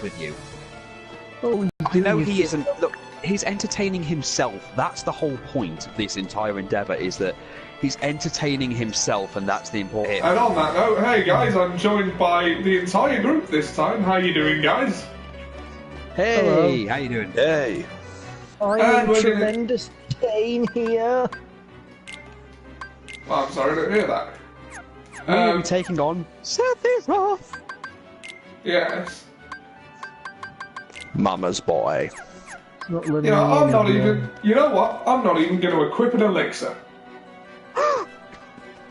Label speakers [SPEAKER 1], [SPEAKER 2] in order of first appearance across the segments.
[SPEAKER 1] with you.
[SPEAKER 2] Oh,
[SPEAKER 1] I know he isn't. Look, he's entertaining himself. That's the whole point of this entire endeavour, is that he's entertaining himself, and that's the important.
[SPEAKER 3] And on that note, hey guys, I'm joined by the entire group this time. How you doing, guys?
[SPEAKER 1] Hey,
[SPEAKER 2] hello.
[SPEAKER 1] How you doing?
[SPEAKER 4] Hey.
[SPEAKER 2] I'm
[SPEAKER 3] And
[SPEAKER 2] in
[SPEAKER 3] we're
[SPEAKER 2] tremendous pain here.
[SPEAKER 3] Oh, I'm sorry to hear that.
[SPEAKER 1] We will be taking on Sephiroth.
[SPEAKER 3] Yes.
[SPEAKER 4] Mama's boy.
[SPEAKER 2] It's not letting
[SPEAKER 3] You know,
[SPEAKER 2] me
[SPEAKER 3] I'm
[SPEAKER 2] in
[SPEAKER 3] not
[SPEAKER 2] again.
[SPEAKER 3] even. You know what? I'm not even going to equip an elixir.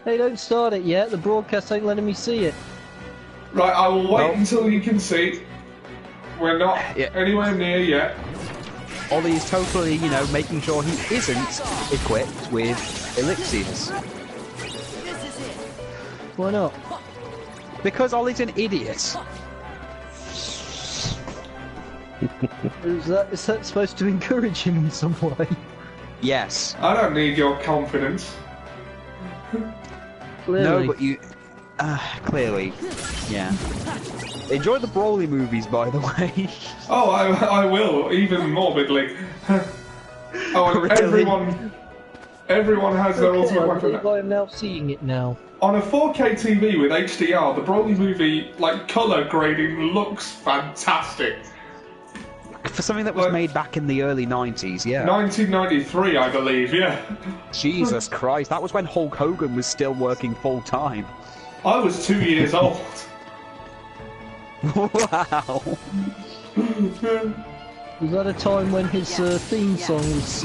[SPEAKER 2] Hey, don't start it yet. The broadcast ain't letting me see it.
[SPEAKER 3] Right, I will wait
[SPEAKER 1] Nope.
[SPEAKER 3] until you can see. We're not
[SPEAKER 1] Yeah.
[SPEAKER 3] anywhere near yet.
[SPEAKER 1] Ollie is totally, making sure he isn't equipped with elixirs.
[SPEAKER 2] Why not?
[SPEAKER 1] Because Ollie's an idiot.
[SPEAKER 2] Is that supposed to encourage him in some way?
[SPEAKER 1] Yes.
[SPEAKER 3] I don't need your confidence.
[SPEAKER 2] Clearly.
[SPEAKER 1] No, but you... clearly. Yeah. Enjoy the Broly movies, by the way.
[SPEAKER 3] Oh, I will, even morbidly. Oh, and
[SPEAKER 1] Really?
[SPEAKER 3] everyone has their
[SPEAKER 2] Okay,
[SPEAKER 3] ultimate
[SPEAKER 2] I
[SPEAKER 3] weapon.
[SPEAKER 2] believe I am now seeing it now.
[SPEAKER 3] On a 4K TV with HDR, the Broly movie, colour grading looks fantastic.
[SPEAKER 1] For something that was
[SPEAKER 3] Like-
[SPEAKER 1] made back in the early 90s, yeah.
[SPEAKER 3] 1993, I believe, yeah.
[SPEAKER 1] Jesus Christ, that was when Hulk Hogan was still working full-time.
[SPEAKER 3] I was 2 years old.
[SPEAKER 1] Wow.
[SPEAKER 2] Was that a time when his theme song was...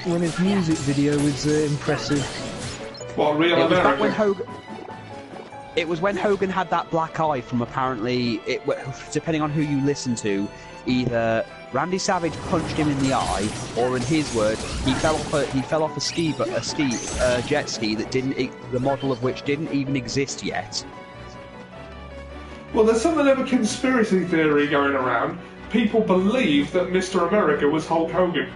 [SPEAKER 2] when his music video was impressive?
[SPEAKER 3] What, Real
[SPEAKER 1] It was back
[SPEAKER 3] America?
[SPEAKER 1] when Hogan... It was when Hogan had that black eye from apparently, depending on who you listen to, either Randy Savage punched him in the eye, or in his words, he fell off a jet ski that the model of which didn't even exist yet.
[SPEAKER 3] Well, there's something of a conspiracy theory going around. People believe that Mr. America was Hulk Hogan.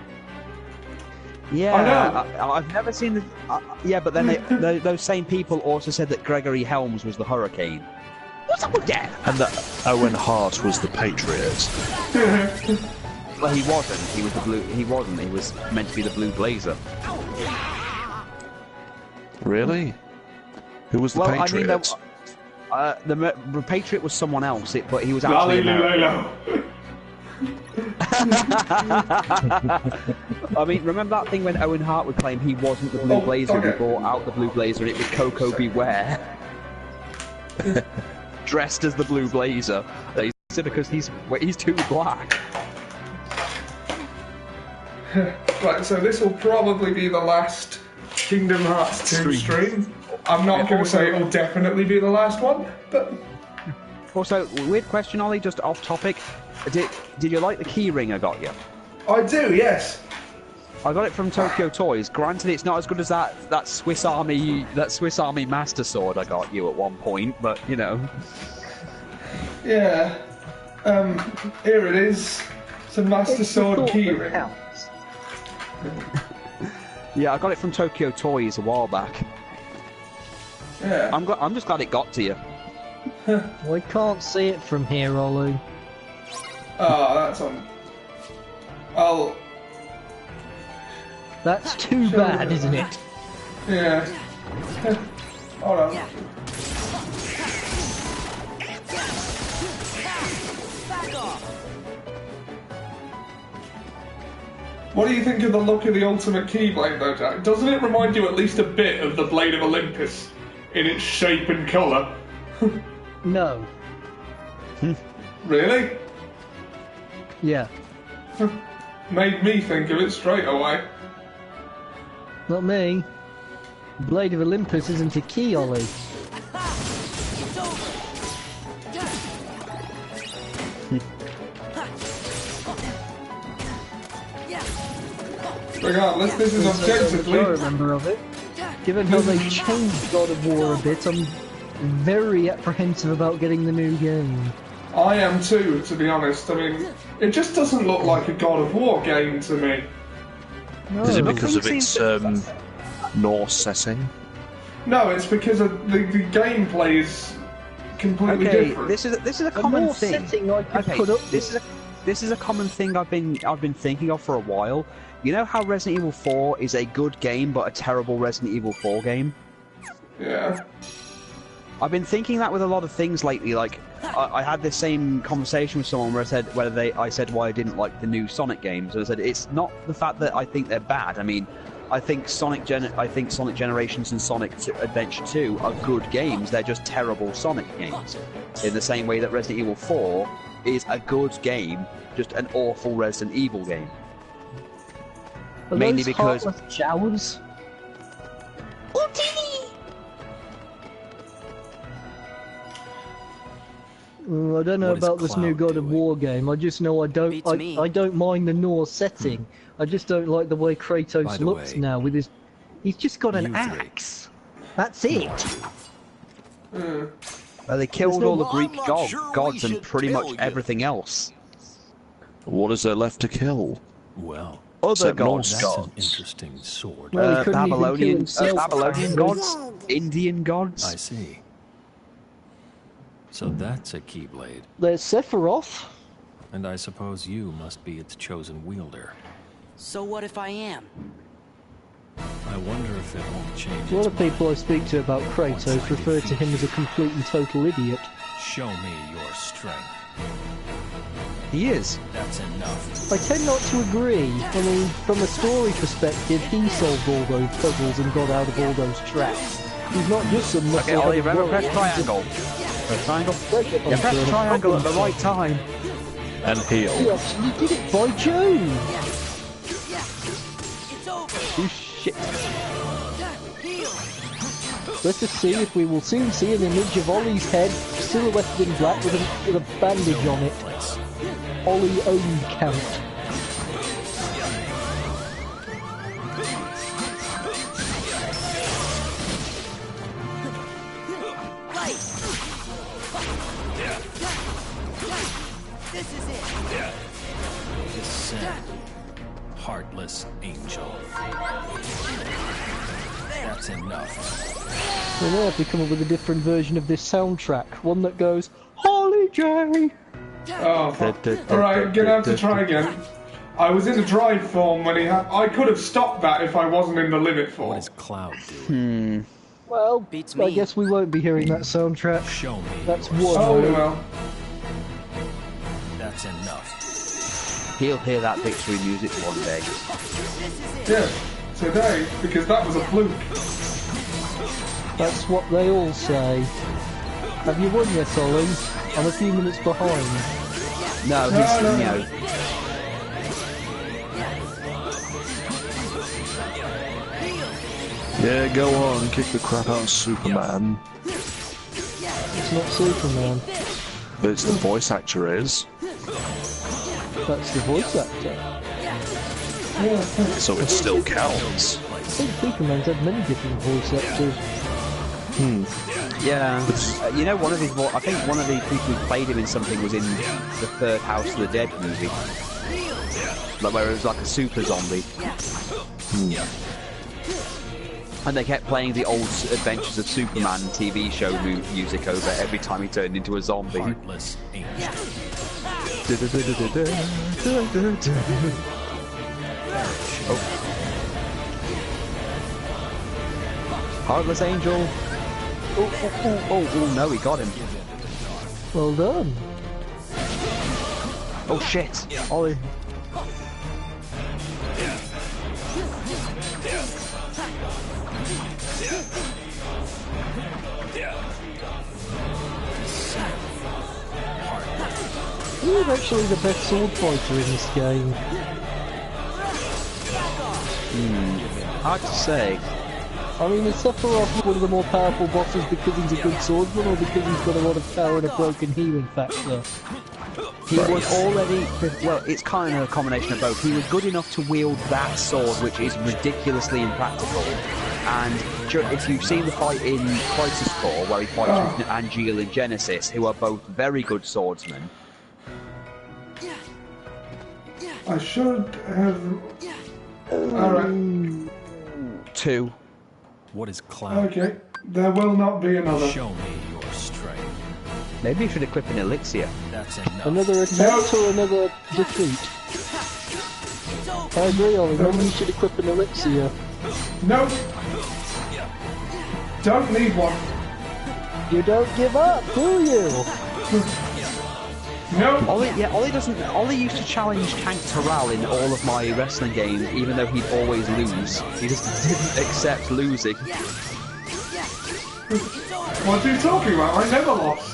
[SPEAKER 1] Yeah,
[SPEAKER 3] I know.
[SPEAKER 1] I've never seen the. Yeah, but then those same people also said that Gregory Helms was the Hurricane. What's up with that?
[SPEAKER 4] And that Owen Hart was the Patriot.
[SPEAKER 1] Well, he wasn't. He was the blue. He wasn't. He was meant to be the Blue Blazer.
[SPEAKER 4] Really? Who was the
[SPEAKER 1] Well,
[SPEAKER 4] Patriot?
[SPEAKER 1] I mean, the Patriot was someone else, but he was actually American. I mean, remember that thing when Owen Hart would claim he wasn't the Blue Blazer and he brought out the Blue Blazer and it was Coco Beware? Dressed as the Blue Blazer. They said because he's too black.
[SPEAKER 3] Right, so this will probably be the last Kingdom Hearts 2 stream. I'm not going to say it will definitely be the last one, but...
[SPEAKER 1] Also, weird question, Ollie, just off topic. Did you like the key ring I got you?
[SPEAKER 3] I do, yes.
[SPEAKER 1] I got it from Tokyo Toys. Granted, it's not as good as that Swiss Army Master Sword I got you at one point, but you know.
[SPEAKER 3] Yeah. Here it is. It's a Master Sword keyring.
[SPEAKER 1] Yeah, I got it from Tokyo Toys a while back.
[SPEAKER 3] Yeah.
[SPEAKER 1] I'm just glad it got to you.
[SPEAKER 2] I can't see it from here, Olu.
[SPEAKER 3] Oh, that's on...
[SPEAKER 2] That's too bad, isn't it?
[SPEAKER 3] Yeah. Hold on. What do you think of the look of the Ultimate Keyblade, though, Jack? Doesn't it remind you at least a bit of the Blade of Olympus in its shape and colour?
[SPEAKER 2] No.
[SPEAKER 3] Really?
[SPEAKER 2] Yeah.
[SPEAKER 3] Made me think of it straight away.
[SPEAKER 2] Not me. Blade of Olympus isn't a key, Ollie.
[SPEAKER 3] Regardless, this is
[SPEAKER 2] I
[SPEAKER 3] objectively...
[SPEAKER 2] remember of it. Given how they changed God of War a bit, I'm very apprehensive about getting the new game.
[SPEAKER 3] I am too, to be honest. I mean, it just doesn't look like a God of War game to me.
[SPEAKER 2] No.
[SPEAKER 4] Is it because of
[SPEAKER 1] Nothing
[SPEAKER 4] its
[SPEAKER 1] seems
[SPEAKER 4] Norse setting?
[SPEAKER 3] No, it's because of the gameplay is completely
[SPEAKER 1] Okay,
[SPEAKER 3] different.
[SPEAKER 1] this is a
[SPEAKER 2] The
[SPEAKER 1] common
[SPEAKER 2] more
[SPEAKER 1] thing.
[SPEAKER 2] setting I could
[SPEAKER 1] Okay,
[SPEAKER 2] put up
[SPEAKER 1] this is a common thing I've been thinking of for a while. You know how Resident Evil 4 is a good game but a terrible Resident Evil 4 game?
[SPEAKER 3] Yeah.
[SPEAKER 1] I've been thinking that with a lot of things lately. Like, I had this same conversation with someone where I said why I didn't like the new Sonic games, and I said it's not the fact that I think they're bad. I mean, I think Sonic Generations and Sonic Adventure 2 are good games. They're just terrible Sonic games. In the same way that Resident Evil 4 is a good game, just an awful Resident Evil game.
[SPEAKER 2] Are
[SPEAKER 1] Mainly
[SPEAKER 2] those
[SPEAKER 1] because-
[SPEAKER 2] heartless showers. I don't know
[SPEAKER 5] What is
[SPEAKER 2] about this new
[SPEAKER 5] Cloud
[SPEAKER 2] God of
[SPEAKER 5] doing?
[SPEAKER 2] War game. I just know
[SPEAKER 6] Beats me.
[SPEAKER 2] I don't mind the Norse setting. I just don't like the way Kratos
[SPEAKER 5] By the
[SPEAKER 2] looks
[SPEAKER 5] way,
[SPEAKER 2] now with his. He's just got an
[SPEAKER 5] you three.
[SPEAKER 2] axe. That's it.
[SPEAKER 1] Well, they killed all the
[SPEAKER 7] Well,
[SPEAKER 1] Greek
[SPEAKER 7] I'm not sure we
[SPEAKER 1] gods and
[SPEAKER 7] should
[SPEAKER 1] pretty
[SPEAKER 7] tell
[SPEAKER 1] much
[SPEAKER 7] you.
[SPEAKER 1] everything else.
[SPEAKER 4] What is there left to kill?
[SPEAKER 5] Well,
[SPEAKER 1] Other
[SPEAKER 4] Except
[SPEAKER 1] gods.
[SPEAKER 4] Norse
[SPEAKER 5] that's
[SPEAKER 4] gods.
[SPEAKER 5] an interesting sword.
[SPEAKER 2] Well, he couldn't even kill
[SPEAKER 1] Babylonian
[SPEAKER 2] himself.
[SPEAKER 1] gods, Indian gods.
[SPEAKER 5] I see. So that's a Keyblade.
[SPEAKER 2] There's Sephiroth.
[SPEAKER 5] And I suppose you must be its chosen wielder.
[SPEAKER 6] So what if I am?
[SPEAKER 5] I wonder if it won't change
[SPEAKER 2] A lot
[SPEAKER 5] its
[SPEAKER 2] of people I speak to about Kratos refer to him as a complete and total idiot.
[SPEAKER 5] Show me your strength.
[SPEAKER 1] He is.
[SPEAKER 5] That's enough.
[SPEAKER 2] I tend not to agree. I mean, from a story perspective, he solved all those puzzles and got out of all those traps. He's not just some muscle.
[SPEAKER 1] Okay, Ollie, remember press triangle. Press triangle. Yeah, press triangle at the right time.
[SPEAKER 4] And
[SPEAKER 2] He
[SPEAKER 4] heal.
[SPEAKER 2] actually did it, by Jove!
[SPEAKER 6] It's over.
[SPEAKER 1] You shit.
[SPEAKER 2] Let us see if we will soon see an image of Ollie's head silhouetted in black with a bandage on it. Ollie owned count.
[SPEAKER 6] This is it.
[SPEAKER 5] Descend. Heartless angel. That's enough.
[SPEAKER 2] So now I have to come up with a different version of this soundtrack. One that goes, Ollie J!
[SPEAKER 3] Oh, fuck. Alright, gonna have to try again. I was in the drive form when he had. I could have stopped that if I wasn't in the limit
[SPEAKER 5] What
[SPEAKER 3] form.
[SPEAKER 5] is Cloud doing?
[SPEAKER 2] Well,
[SPEAKER 6] Beats
[SPEAKER 2] I
[SPEAKER 6] me.
[SPEAKER 2] guess we won't be hearing that soundtrack.
[SPEAKER 5] Show me.
[SPEAKER 2] That's
[SPEAKER 5] your
[SPEAKER 2] one.
[SPEAKER 3] Oh
[SPEAKER 2] Ollie.
[SPEAKER 3] well.
[SPEAKER 5] That's enough.
[SPEAKER 1] He'll hear that victory music one day.
[SPEAKER 3] Yeah, today, because that was a fluke.
[SPEAKER 2] That's what they all say. Have you won yet, Ollie? I'm a few minutes behind.
[SPEAKER 1] No,
[SPEAKER 3] No,
[SPEAKER 1] he's,
[SPEAKER 3] no,
[SPEAKER 1] you
[SPEAKER 3] no.
[SPEAKER 1] know,
[SPEAKER 4] Yeah, go on, kick the crap out of Superman.
[SPEAKER 2] It's not Superman.
[SPEAKER 4] But it's the voice actor is,
[SPEAKER 2] That's the voice actor.
[SPEAKER 4] so it still counts.
[SPEAKER 2] I think Superman's had many different voice actors.
[SPEAKER 1] yeah. You know, I think one of the people who played him in something was in the third House of the Dead movie, like where it was like a super zombie. And they kept playing the old Adventures of Superman TV show music over every time he turned into a zombie.
[SPEAKER 5] Heartless angel.
[SPEAKER 1] Heartless Angel. Oh, no, he got him.
[SPEAKER 2] Well done.
[SPEAKER 1] Oh shit. Ollie.
[SPEAKER 2] Who's actually the best sword fighter in this game?
[SPEAKER 1] Hard to say.
[SPEAKER 2] I mean, is Sephiroth one of the more powerful bosses because he's a good swordsman or because he's got a lot of power and a broken healing factor?
[SPEAKER 1] He was already, well, it's kind of a combination of both. He was good enough to wield that sword, which is ridiculously impractical. And if you've seen the fight in Crisis Core, where he fights with Angeal and Genesis, who are both very good swordsmen.
[SPEAKER 3] I should have. Alright,
[SPEAKER 1] 2.
[SPEAKER 5] What is Cloud?
[SPEAKER 3] okay. There will not be another.
[SPEAKER 5] Show me your strength.
[SPEAKER 1] Maybe you should equip an elixir.
[SPEAKER 5] That's enough.
[SPEAKER 2] Another attempt or another defeat? I agree, Ollie. Maybe you should equip an elixir.
[SPEAKER 3] No. Don't need one.
[SPEAKER 2] You don't give up, do you?
[SPEAKER 3] No.
[SPEAKER 1] Ollie doesn't. Ollie used to challenge Tank Terrell in all of my wrestling games, even though he'd always lose. He just didn't accept losing.
[SPEAKER 3] What are you talking about? I never lost.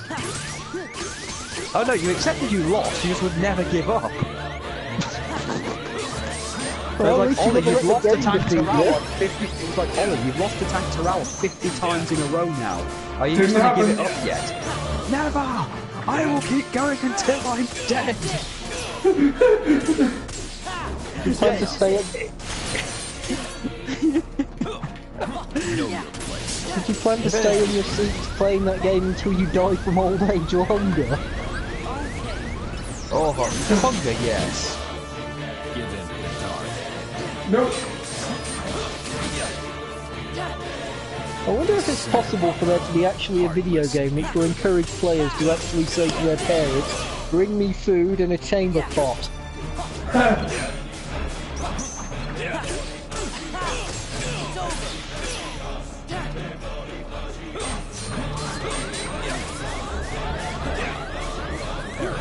[SPEAKER 1] Oh no, you accepted you lost. You just would never give up.
[SPEAKER 2] Well,
[SPEAKER 1] Like, Ollie, you've lost to
[SPEAKER 2] game
[SPEAKER 1] Tank
[SPEAKER 2] defeat,
[SPEAKER 1] Terrell.
[SPEAKER 2] yeah?
[SPEAKER 1] 50. It was like, Ollie, you've lost to Tank Terrell 50 times in a row now. Are you
[SPEAKER 3] Didn't
[SPEAKER 1] just going to give it
[SPEAKER 3] happen.
[SPEAKER 1] up yet? Never! I will keep going until I'm dead.
[SPEAKER 2] You plan to stay at... Did you plan to stay in your seats playing that game until you die from old age or hunger?
[SPEAKER 1] Oh, hunger, yes.
[SPEAKER 5] Give in to the dark.
[SPEAKER 3] Nope.
[SPEAKER 2] I wonder if it's possible for there to be actually a video game which will encourage players to actually say to their parents, bring me food and a chamber pot.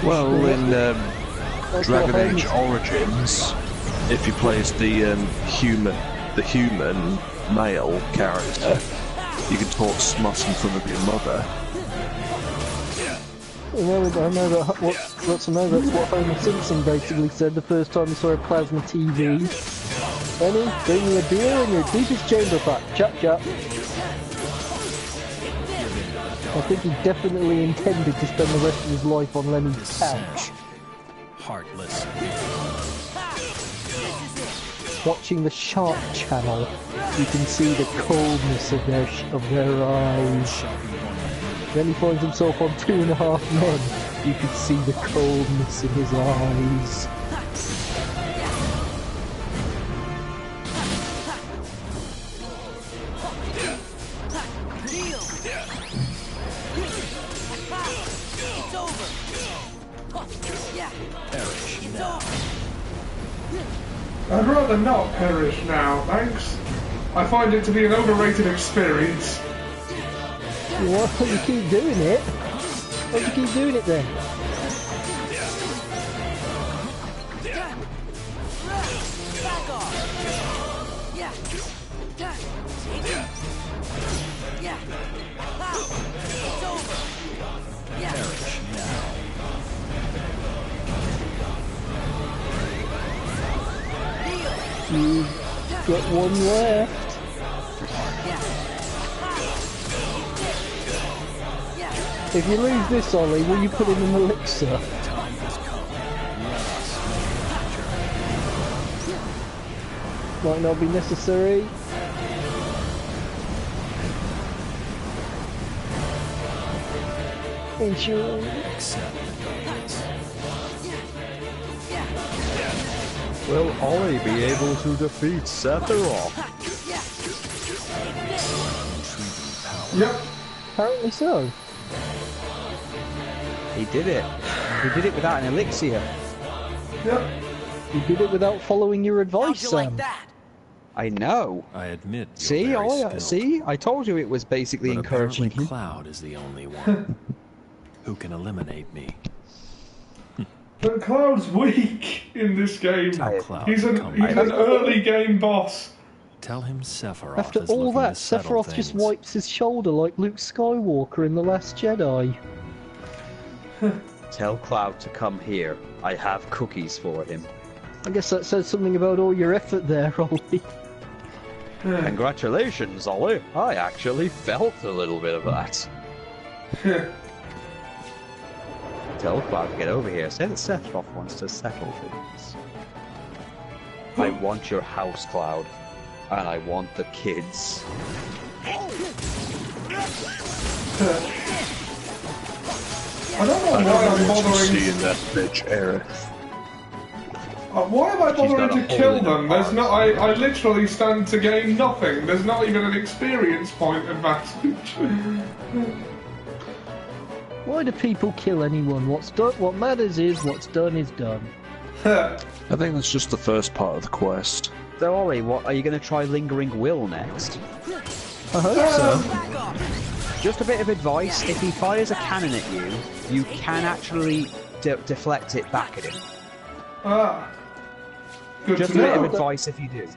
[SPEAKER 4] Well, in
[SPEAKER 2] That's
[SPEAKER 4] Dragon
[SPEAKER 2] what
[SPEAKER 4] Age
[SPEAKER 2] Holmes-
[SPEAKER 4] Origins, if you play as the human male character, you can talk smut in front of your mother.
[SPEAKER 2] I know that's what Homer Simpson basically said the first time he saw a plasma TV. Benny, bring me a beer and your deepest chamber pot. Chop chop. I think he definitely intended to spend the rest of his life on Lemmy's couch,
[SPEAKER 5] Heartless.
[SPEAKER 2] watching the Shark Channel. You can see the coldness of their eyes. Then he finds himself on 2.5 Men. You can see the coldness in his eyes.
[SPEAKER 6] It's over. Yeah.
[SPEAKER 5] Perish
[SPEAKER 6] It's
[SPEAKER 5] now.
[SPEAKER 6] over.
[SPEAKER 3] I'd rather not perish now, thanks. I find it to be an overrated experience.
[SPEAKER 2] Well, you keep doing it. Why do you keep doing it then?
[SPEAKER 6] Back off. Yeah. Yeah. It's over. Yeah.
[SPEAKER 5] Perish now.
[SPEAKER 2] You've got one left. If you lose this, Ollie, will you put in an elixir?
[SPEAKER 5] Time has come. Let us
[SPEAKER 2] Might not be necessary. Insurance.
[SPEAKER 5] accept the darkness.
[SPEAKER 1] Will Ollie be able to defeat Sephiroth?
[SPEAKER 3] Yep.
[SPEAKER 2] Apparently so.
[SPEAKER 1] He did it. He did it without an elixir.
[SPEAKER 3] Yep.
[SPEAKER 2] You did it without following your
[SPEAKER 6] How'd
[SPEAKER 2] advice,
[SPEAKER 6] you like
[SPEAKER 2] Sam.
[SPEAKER 6] that?
[SPEAKER 1] I know.
[SPEAKER 5] I admit you're
[SPEAKER 1] See,
[SPEAKER 5] very
[SPEAKER 1] Ollie,
[SPEAKER 5] skilled,
[SPEAKER 1] see? I told you it was basically
[SPEAKER 5] but
[SPEAKER 1] encouraging
[SPEAKER 5] apparently
[SPEAKER 1] him.
[SPEAKER 5] Cloud is the only one who can eliminate me.
[SPEAKER 3] But Cloud's weak in this game.
[SPEAKER 5] Cloud
[SPEAKER 3] He's an
[SPEAKER 5] come
[SPEAKER 3] early game boss.
[SPEAKER 5] Tell him Sephiroth
[SPEAKER 2] After
[SPEAKER 5] is
[SPEAKER 2] all
[SPEAKER 5] looking
[SPEAKER 2] that,
[SPEAKER 5] to settle
[SPEAKER 2] Sephiroth just
[SPEAKER 5] things.
[SPEAKER 2] wipes his shoulder like Luke Skywalker in The Last Jedi.
[SPEAKER 1] Tell Cloud to come here. I have cookies for him.
[SPEAKER 2] I guess that says something about all your effort there, Ollie.
[SPEAKER 1] Congratulations, Ollie. I actually felt a little bit of that. Tell Cloud to get over here. Say that Sephiroth wants to settle things. I want your house, Cloud. And I want the kids.
[SPEAKER 3] I don't know why I'm
[SPEAKER 4] What you see
[SPEAKER 3] bothering.
[SPEAKER 4] in that bitch, Aerith.
[SPEAKER 3] Why am I
[SPEAKER 1] She's got
[SPEAKER 3] bothering
[SPEAKER 1] a
[SPEAKER 3] to
[SPEAKER 1] hole
[SPEAKER 3] kill
[SPEAKER 1] in her
[SPEAKER 3] them? There's
[SPEAKER 1] heart.
[SPEAKER 3] not. I literally stand to gain nothing. There's not even an experience point advantage.
[SPEAKER 2] Why do people kill anyone? What matters is what's done is done.
[SPEAKER 4] I think that's just the first part of the quest.
[SPEAKER 1] So Ollie, what are you going to try Lingering Will next?
[SPEAKER 2] I hope so.
[SPEAKER 6] Back off.
[SPEAKER 1] Just a bit of advice: if he fires a cannon at you, you can actually deflect it back at him.
[SPEAKER 3] Ah. Good
[SPEAKER 1] Just a
[SPEAKER 3] to
[SPEAKER 1] bit of
[SPEAKER 3] know.
[SPEAKER 1] advice if you do.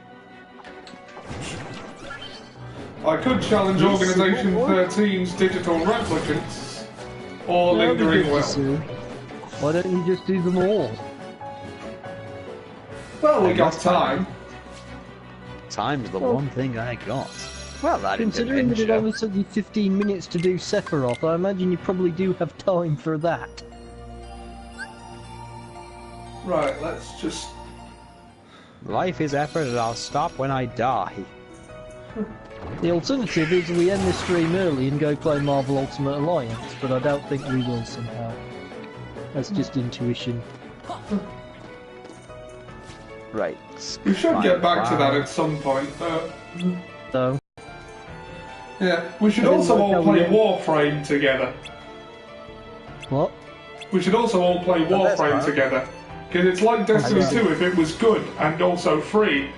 [SPEAKER 3] I could challenge Organisation 13's digital replicants or
[SPEAKER 2] That'd be
[SPEAKER 3] Lingering
[SPEAKER 2] good to
[SPEAKER 3] Will.
[SPEAKER 2] see. Why don't you just do them all?
[SPEAKER 3] Well, we got time.
[SPEAKER 1] Time's the
[SPEAKER 2] Well-
[SPEAKER 1] one thing I got. Well, that
[SPEAKER 2] Considering that it
[SPEAKER 1] adventure.
[SPEAKER 2] only took you 15 minutes to do Sephiroth, I imagine you probably do have time for that.
[SPEAKER 3] Right, let's just...
[SPEAKER 1] Life is effort, and I'll stop when I die.
[SPEAKER 2] The alternative is we end this stream early and go play Marvel Ultimate Alliance, but I doubt think we will somehow. That's just intuition.
[SPEAKER 1] Right.
[SPEAKER 3] We should get back to that
[SPEAKER 1] Wow.
[SPEAKER 3] at some point.
[SPEAKER 2] So,
[SPEAKER 3] Yeah, we should
[SPEAKER 2] I didn't
[SPEAKER 3] also
[SPEAKER 2] work
[SPEAKER 3] all
[SPEAKER 2] out
[SPEAKER 3] play
[SPEAKER 2] yet.
[SPEAKER 3] Warframe together.
[SPEAKER 2] what?
[SPEAKER 3] We should also all play
[SPEAKER 1] that's
[SPEAKER 3] Warframe
[SPEAKER 1] fine.
[SPEAKER 3] together. Because it's like Destiny
[SPEAKER 2] I know.
[SPEAKER 3] 2 if it was good and also free.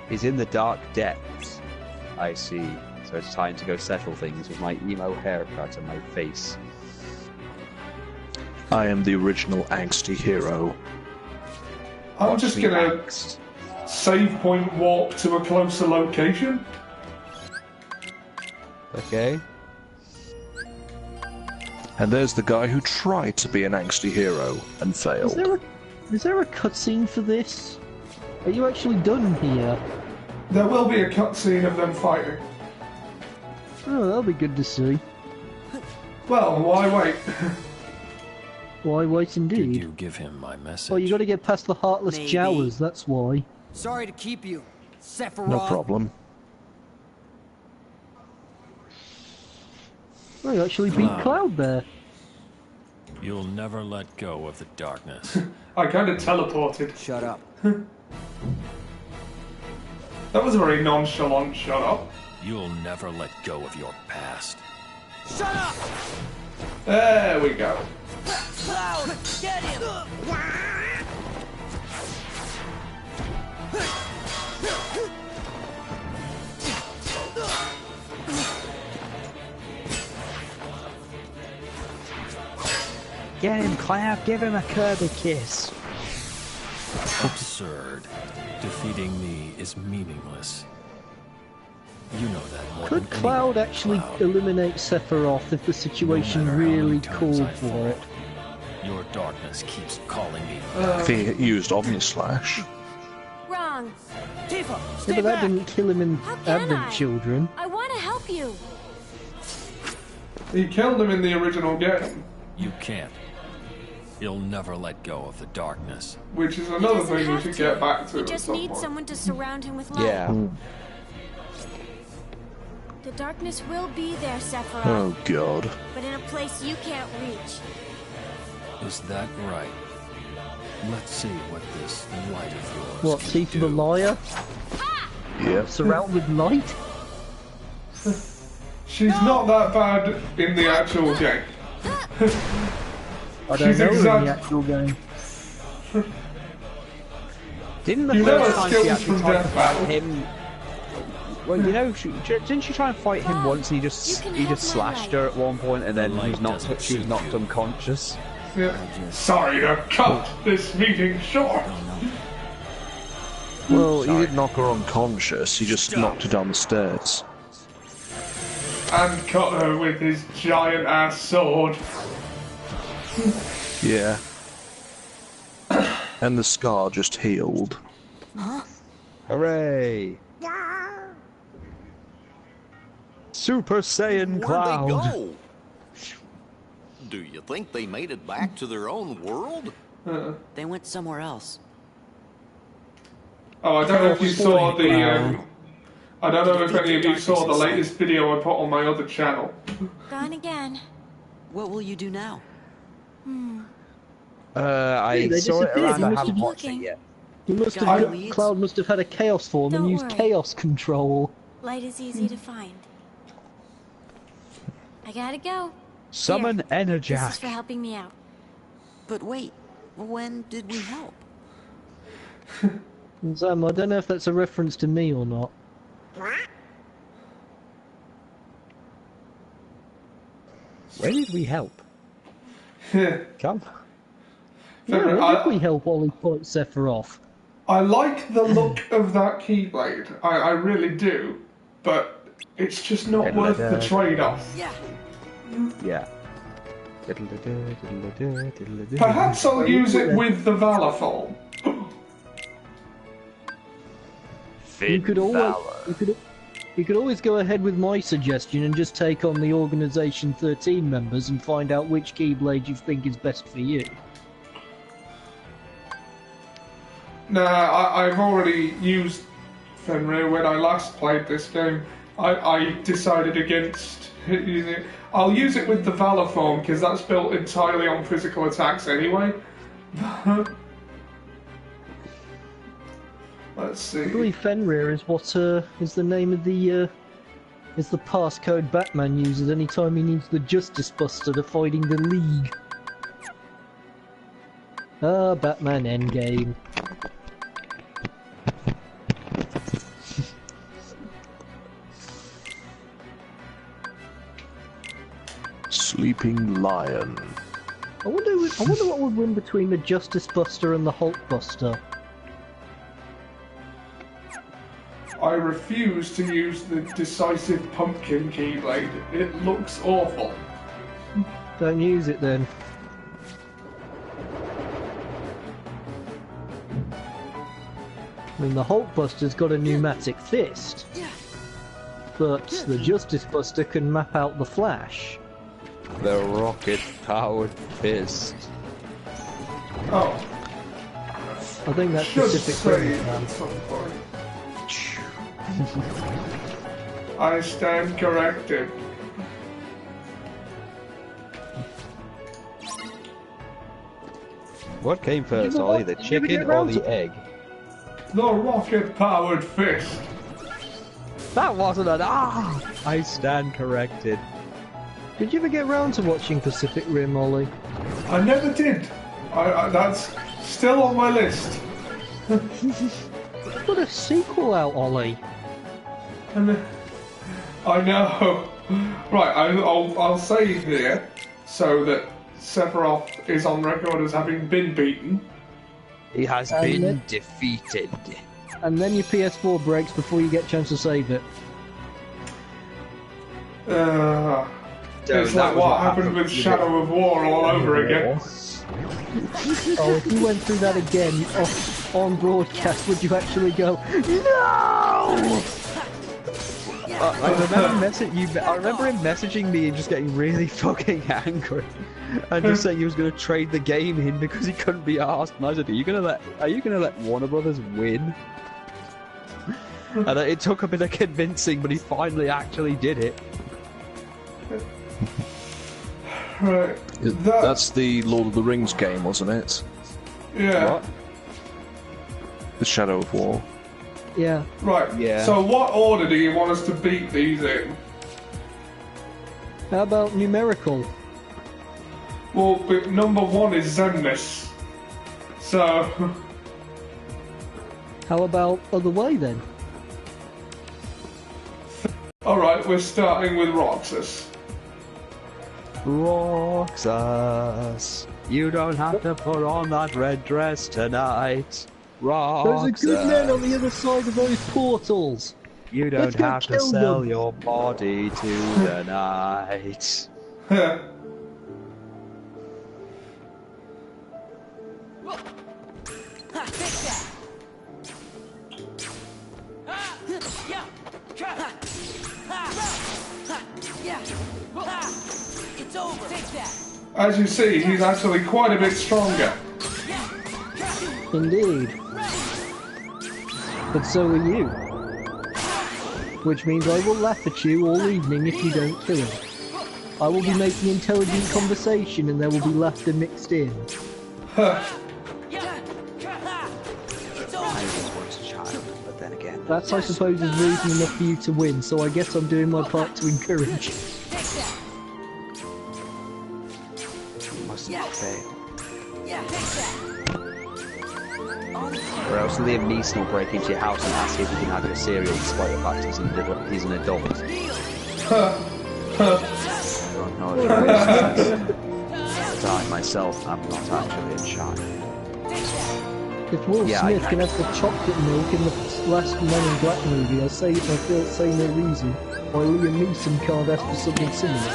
[SPEAKER 1] He's in the dark depths. I see. So it's time to go settle things with my emo haircut and my face.
[SPEAKER 4] I am the original angsty hero.
[SPEAKER 3] I'm
[SPEAKER 1] Watch
[SPEAKER 3] just
[SPEAKER 1] me
[SPEAKER 3] gonna
[SPEAKER 1] angst.
[SPEAKER 3] save point warp to a closer location.
[SPEAKER 1] Okay.
[SPEAKER 4] And there's the guy who tried to be an angsty hero and failed.
[SPEAKER 2] Is there a cutscene for this? Are you actually done here?
[SPEAKER 3] There will be a cutscene of them fighting.
[SPEAKER 2] Oh, that'll be good to see.
[SPEAKER 3] Well, why wait?
[SPEAKER 2] Why wait
[SPEAKER 5] Did
[SPEAKER 2] indeed?
[SPEAKER 5] you give him my message?
[SPEAKER 2] Oh, you got to get past the Heartless
[SPEAKER 6] Maybe.
[SPEAKER 2] Jawas, that's why.
[SPEAKER 6] Sorry to keep you, Sephiroth.
[SPEAKER 4] No problem.
[SPEAKER 2] Oh, you actually beat
[SPEAKER 5] Cloud.
[SPEAKER 2] Cloud there.
[SPEAKER 5] You'll never let go of the darkness.
[SPEAKER 3] I kind of teleported.
[SPEAKER 6] Shut up.
[SPEAKER 3] That was a very nonchalant shut up.
[SPEAKER 5] You'll never let go of your past.
[SPEAKER 6] Shut up!
[SPEAKER 3] There we go.
[SPEAKER 6] Cloud, get him!
[SPEAKER 1] Get him, Cloud. Give him a Kirby kiss.
[SPEAKER 5] Absurd. Defeating me is meaningless. You know that more
[SPEAKER 2] Could
[SPEAKER 5] than
[SPEAKER 2] Cloud
[SPEAKER 5] anyone,
[SPEAKER 2] actually
[SPEAKER 5] Cloud.
[SPEAKER 2] eliminate Sephiroth if the situation
[SPEAKER 5] No matter how
[SPEAKER 2] really
[SPEAKER 5] many times
[SPEAKER 2] called
[SPEAKER 5] I
[SPEAKER 2] for
[SPEAKER 5] fall,
[SPEAKER 2] it?
[SPEAKER 5] Your darkness keeps calling me.
[SPEAKER 4] If he used Omnislash.
[SPEAKER 7] Wrong.
[SPEAKER 6] Tifa,
[SPEAKER 2] Yeah,
[SPEAKER 6] stay
[SPEAKER 2] but that
[SPEAKER 6] back!
[SPEAKER 2] didn't kill him in
[SPEAKER 7] How can
[SPEAKER 2] Advent
[SPEAKER 7] I?
[SPEAKER 2] Children.
[SPEAKER 7] I want to help you.
[SPEAKER 3] He killed him in the original game,
[SPEAKER 5] You can't. You'll never let go of the darkness.
[SPEAKER 3] which is
[SPEAKER 7] He
[SPEAKER 3] another
[SPEAKER 7] doesn't
[SPEAKER 3] thing we
[SPEAKER 7] have
[SPEAKER 3] should
[SPEAKER 7] to.
[SPEAKER 3] get back to
[SPEAKER 7] He
[SPEAKER 3] at
[SPEAKER 7] just
[SPEAKER 3] some
[SPEAKER 7] needs
[SPEAKER 3] point.
[SPEAKER 7] someone to surround him with light.
[SPEAKER 1] Yeah.
[SPEAKER 7] The darkness will be there, Sephiroth,
[SPEAKER 4] Oh god.
[SPEAKER 7] but in a place you can't reach.
[SPEAKER 5] Is that right? Let's see what this light of yours
[SPEAKER 2] What,
[SPEAKER 5] can
[SPEAKER 2] Tifa
[SPEAKER 5] do.
[SPEAKER 2] the Liar?
[SPEAKER 4] Yep.
[SPEAKER 2] Surrounded with light?
[SPEAKER 3] She's not that bad in the actual game.
[SPEAKER 2] I don't
[SPEAKER 3] She's
[SPEAKER 2] know her in
[SPEAKER 3] exact-
[SPEAKER 2] the actual game.
[SPEAKER 1] Didn't the
[SPEAKER 3] You know
[SPEAKER 1] first
[SPEAKER 3] her
[SPEAKER 1] time she
[SPEAKER 3] skills
[SPEAKER 1] actually
[SPEAKER 3] from
[SPEAKER 1] try to
[SPEAKER 3] Death
[SPEAKER 1] fight
[SPEAKER 3] Battle.
[SPEAKER 1] him? Well, you know, didn't she try and fight him once? And
[SPEAKER 7] You
[SPEAKER 1] he
[SPEAKER 7] can
[SPEAKER 1] just
[SPEAKER 7] have my
[SPEAKER 1] slashed
[SPEAKER 7] light.
[SPEAKER 1] her at one point, and then
[SPEAKER 5] The
[SPEAKER 1] he was
[SPEAKER 5] light
[SPEAKER 1] knocked.
[SPEAKER 5] doesn't
[SPEAKER 1] She was
[SPEAKER 5] suit
[SPEAKER 1] knocked
[SPEAKER 5] you.
[SPEAKER 1] unconscious.
[SPEAKER 3] Yeah. Sorry to cut this meeting short.
[SPEAKER 4] Well, he didn't knock her unconscious, he just knocked her down the stairs.
[SPEAKER 3] And cut her with his giant ass sword.
[SPEAKER 4] Yeah. And the scar just healed.
[SPEAKER 1] Hooray! Super Saiyan
[SPEAKER 8] Where'd
[SPEAKER 1] Cloud.
[SPEAKER 8] they go? Do you think they made it back to their own world?
[SPEAKER 6] They went somewhere else.
[SPEAKER 3] Oh, I don't know if you saw the.
[SPEAKER 2] Cloud.
[SPEAKER 3] I don't know if any of you saw the latest video I put on my other channel.
[SPEAKER 7] Gone again.
[SPEAKER 6] What will you do now?
[SPEAKER 1] I
[SPEAKER 2] They
[SPEAKER 1] saw it
[SPEAKER 2] disappeared.
[SPEAKER 1] around.
[SPEAKER 2] You
[SPEAKER 1] I
[SPEAKER 2] must
[SPEAKER 1] haven't
[SPEAKER 2] have-
[SPEAKER 1] watched it yet.
[SPEAKER 2] He must have
[SPEAKER 6] Got
[SPEAKER 2] got,
[SPEAKER 6] leads?
[SPEAKER 2] Cloud must have had a chaos form and
[SPEAKER 7] Don't
[SPEAKER 2] used
[SPEAKER 7] worry.
[SPEAKER 2] chaos control.
[SPEAKER 7] Light is easy to find. I gotta go.
[SPEAKER 1] Summon
[SPEAKER 7] This is
[SPEAKER 1] Enerjack.
[SPEAKER 7] for helping me out.
[SPEAKER 6] But wait, when did we help?
[SPEAKER 2] Sam, I don't know if that's a reference to me or not.
[SPEAKER 1] Where did we help? Come.
[SPEAKER 2] Yeah, where
[SPEAKER 3] I-
[SPEAKER 2] did we help Ollie fight Sephiroth?
[SPEAKER 3] I like the look of that Keyblade. I really do. But it's just not worth the trade-off.
[SPEAKER 6] Yeah.
[SPEAKER 1] Yeah.
[SPEAKER 3] Perhaps I'll use it with the Valor form.
[SPEAKER 2] You could always, you could always go ahead with my suggestion and just take on the Organization 13 members and find out which Keyblade you think is best for you.
[SPEAKER 3] Nah, I've already used Fenrir when I last played this game. I decided against using it. I'll use it with the Valor form because that's built entirely on physical attacks anyway. Let's see.
[SPEAKER 2] I believe Fenrir is what is the name of the is the passcode Batman uses anytime he needs the Justice Buster to fighting the League. Ah, Batman Endgame.
[SPEAKER 4] Sleeping Lion.
[SPEAKER 2] I wonder what would win between the Justice Buster and the Hulk Buster.
[SPEAKER 3] I refuse to use the Decisive Pumpkin Keyblade. It looks awful.
[SPEAKER 2] Don't use it then. I mean, the Hulk Buster's got a pneumatic fist, but the Justice Buster can map out the Flash.
[SPEAKER 1] The rocket-powered fist.
[SPEAKER 3] Oh,
[SPEAKER 2] I think that's
[SPEAKER 3] should
[SPEAKER 2] Pacific
[SPEAKER 3] say
[SPEAKER 2] Rim.
[SPEAKER 3] it at some point. I stand corrected.
[SPEAKER 1] What came first, Ollie? The
[SPEAKER 2] Did you ever
[SPEAKER 1] chicken
[SPEAKER 2] get
[SPEAKER 1] or
[SPEAKER 2] round
[SPEAKER 1] the
[SPEAKER 2] to-
[SPEAKER 1] egg?
[SPEAKER 3] The rocket-powered fist.
[SPEAKER 1] That wasn't an I stand corrected.
[SPEAKER 2] Did you ever get round to watching Pacific Rim, Ollie?
[SPEAKER 3] I never did. That's still on my list.
[SPEAKER 2] Put a sequel out, Ollie.
[SPEAKER 3] I know. Right, I'll save here so that Sephiroth is on record as having been beaten.
[SPEAKER 1] He has
[SPEAKER 2] And
[SPEAKER 1] been
[SPEAKER 2] then-
[SPEAKER 1] defeated.
[SPEAKER 2] And then your PS4 breaks before you get a chance to save it.
[SPEAKER 3] It's like what happened with Shadow of War all over again.
[SPEAKER 2] Oh, if you went through that again on broadcast, would you actually go, no?
[SPEAKER 1] I remember him messaging me and just getting really fucking angry, and just saying he was going to trade the game in because he couldn't be asked. And I said, "Are you going to let Warner Brothers win?" And it took a bit of convincing, but he finally actually did it.
[SPEAKER 3] Right.
[SPEAKER 4] That's the Lord of the Rings game, wasn't it?
[SPEAKER 3] Yeah.
[SPEAKER 1] What?
[SPEAKER 4] The Shadow of War.
[SPEAKER 2] Yeah.
[SPEAKER 3] Right.
[SPEAKER 1] Yeah.
[SPEAKER 3] So what order do you want us to beat these in?
[SPEAKER 2] How about numerical?
[SPEAKER 3] Well, number one is Xemnas. So,
[SPEAKER 2] How about other way then?
[SPEAKER 3] alright, we're starting with Roxas.
[SPEAKER 1] Roxas, you don't have to put on that red dress tonight.
[SPEAKER 2] There's
[SPEAKER 1] Roxas,
[SPEAKER 2] a good man on the other side of those portals.
[SPEAKER 1] you
[SPEAKER 2] Let's
[SPEAKER 1] don't
[SPEAKER 2] go
[SPEAKER 1] have to
[SPEAKER 2] kill
[SPEAKER 1] sell
[SPEAKER 2] them.
[SPEAKER 1] your body to the night.
[SPEAKER 6] Ha, take that! Yeah! Ha! Ha! Yeah! Ha! It's over! Take that!
[SPEAKER 3] As you see, he's actually quite a bit stronger.
[SPEAKER 2] Indeed. But so are you. Which means I will laugh at you all evening if you don't kill him. I will be making intelligent conversation and there will be laughter mixed in.
[SPEAKER 3] Huh.
[SPEAKER 6] Yeah! Ha! It's
[SPEAKER 1] I
[SPEAKER 6] over!
[SPEAKER 1] was once a child, but then again,
[SPEAKER 2] That, I suppose, is reason enough for you to win, so I guess I'm doing my part to encourage.
[SPEAKER 6] Take that!
[SPEAKER 1] fail.
[SPEAKER 6] Yeah, take that.
[SPEAKER 1] Or else Liam Neeson will break into your house and ask if you can have your cereal despite the fact he's an adult. No, I myself am not actually a child.
[SPEAKER 2] If Will
[SPEAKER 1] Yeah,
[SPEAKER 2] Smith
[SPEAKER 1] I-
[SPEAKER 2] can have the chocolate milk in the last Men in Black movie, I say no reason why Liam Neeson can't ask for something similar.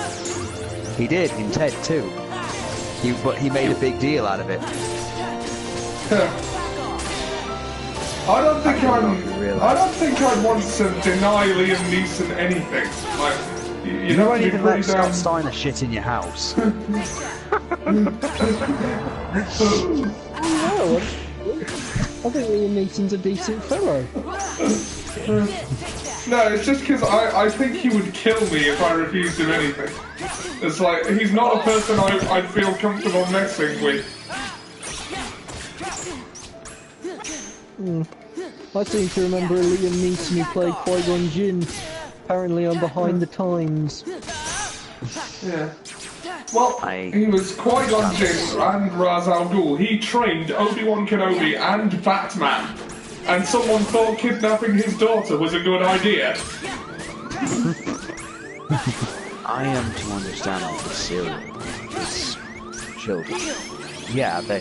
[SPEAKER 1] He did in Ted too. But he made a big deal out of it.
[SPEAKER 3] I don't think
[SPEAKER 1] I
[SPEAKER 3] don't think I'd want to deny Liam Neeson anything. Like,
[SPEAKER 1] You
[SPEAKER 3] have
[SPEAKER 1] won't
[SPEAKER 3] to be
[SPEAKER 1] even let
[SPEAKER 3] pretty
[SPEAKER 1] Scott
[SPEAKER 3] damn.
[SPEAKER 1] Steiner shit in your house.
[SPEAKER 2] No, I think Liam Neeson's a decent fellow.
[SPEAKER 3] No, it's just because I think he would kill me if I refused him anything. It's like, he's not a person I'd feel comfortable messing with.
[SPEAKER 2] I seem to remember a Liam Neeson who played Qui-Gon Jinn. Apparently I'm behind the times.
[SPEAKER 3] Yeah. Well,
[SPEAKER 1] I-
[SPEAKER 3] he was Qui-Gon Jinn and Ra's al Ghul. He trained Obi-Wan Kenobi and Batman. And someone thought kidnapping his daughter was a good idea.
[SPEAKER 1] I am to understand that the cereal is children. Yeah, the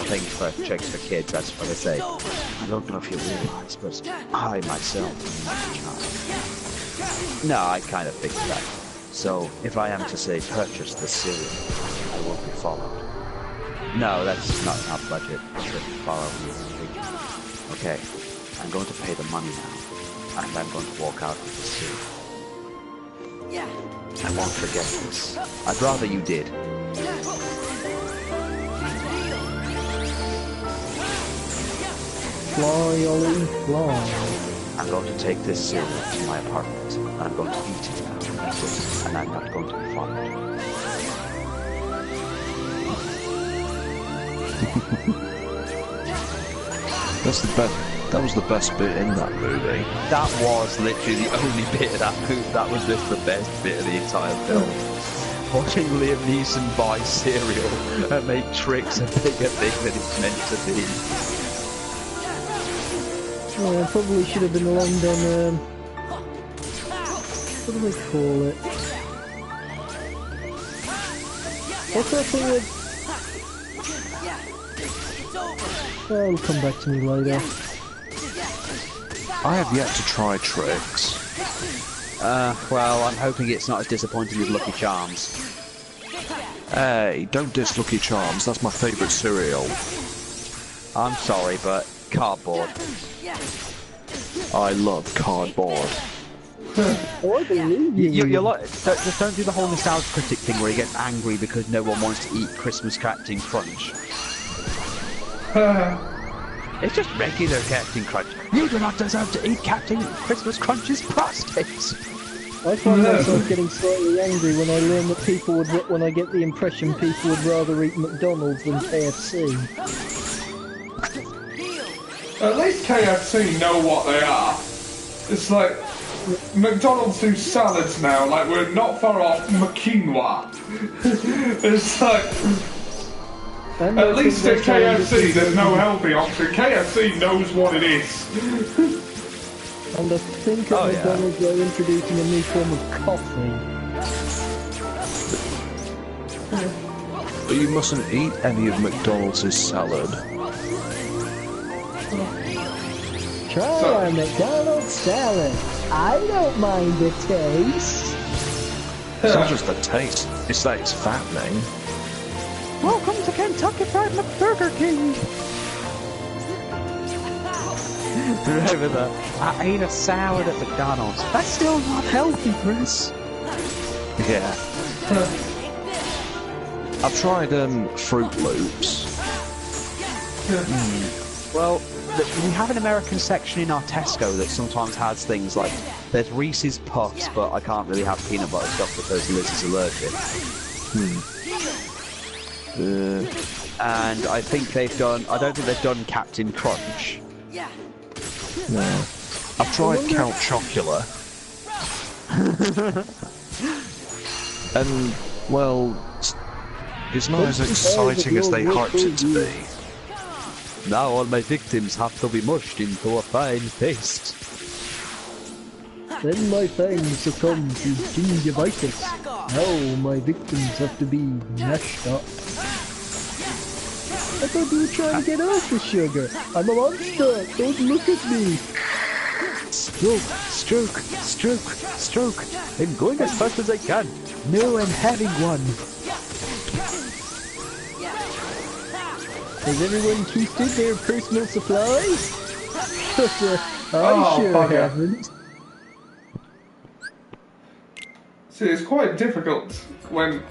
[SPEAKER 1] thing for chicks for kids, that's what they say. I don't know if you realise, but I myself am not a child. No, I kind of figured that. So, if I am to say purchase the cereal, I won't be followed. No, that's not in our budget to follow you. Okay, I'm going to pay the money now, and I'm going to walk out with the cereal. I won't forget this. I'd rather you did.
[SPEAKER 2] Fly, Ollie, fly.
[SPEAKER 1] I'm going to take this cereal to my apartment, and I'm going to eat it now, and I'm not going to be followed.
[SPEAKER 4] That was the best bit in that movie.
[SPEAKER 1] That was literally the only bit of that movie. That was just the best bit of the entire film. Watching Liam Neeson buy cereal and make tricks a bigger thing than it's meant to be.
[SPEAKER 2] Yeah, probably should have been a London, what do they call it? What's that thing with... Oh, it'll come back to me later.
[SPEAKER 4] I have yet to try tricks.
[SPEAKER 1] Well, I'm hoping it's not as disappointing as Lucky Charms.
[SPEAKER 4] Hey, don't diss Lucky Charms, that's my favourite cereal.
[SPEAKER 1] I'm sorry, but cardboard.
[SPEAKER 4] I love cardboard.
[SPEAKER 2] Oh, I believe you.
[SPEAKER 1] You're like, just don't do the whole nostalgia critic thing where he gets angry because no one wants to eat Christmas Captain Crunch. It's just regular Captain Crunch. You do not deserve to eat Captain Christmas Crunch's prostate.
[SPEAKER 2] I find myself getting slightly angry when I learn that when I get the impression people would rather eat McDonald's than KFC.
[SPEAKER 3] At least KFC know what they are. It's like, McDonald's do salads now, like we're not far off quinoa. It's like,
[SPEAKER 2] And
[SPEAKER 3] at
[SPEAKER 2] I
[SPEAKER 3] least
[SPEAKER 2] think
[SPEAKER 3] at
[SPEAKER 2] they're trying to
[SPEAKER 3] KFC there's no
[SPEAKER 2] do-
[SPEAKER 3] healthy option. KFC knows what it is.
[SPEAKER 2] And I think at
[SPEAKER 1] Oh, yeah.
[SPEAKER 2] McDonald's they're introducing a new form of coffee.
[SPEAKER 4] But you mustn't eat any of McDonald's salad.
[SPEAKER 2] Try our McDonald's salad. I don't mind the taste.
[SPEAKER 4] It's not just the taste, it's that it's fattening.
[SPEAKER 1] Welcome to Kentucky Fried McBurger King. Remember that? I ate a salad at McDonald's. That's still not healthy, Chris.
[SPEAKER 4] Yeah. I've tried Fruit Loops.
[SPEAKER 1] Well, we have an American section in our Tesco that sometimes has things like there's Reese's Puffs, but I can't really have peanut butter stuff because Liz is allergic. And I think they've done. I don't think they've done Captain Crunch.
[SPEAKER 4] No. I've tried Count Chocula. And, well, It's not as exciting as they hyped it to be.
[SPEAKER 1] Now all my victims have to be mushed into a fine paste.
[SPEAKER 2] Then my fangs succumb to gingivitis. Now my victims have to be mashed up. I thought you were trying to get off the sugar. I'm a monster. Don't look at me.
[SPEAKER 1] Stroke, stroke, stroke, stroke. I'm going as fast as I can.
[SPEAKER 2] No, I'm having one. Has everyone keeped their personal supplies? I sure
[SPEAKER 3] bugger.
[SPEAKER 2] haven't.
[SPEAKER 3] See, it's quite difficult when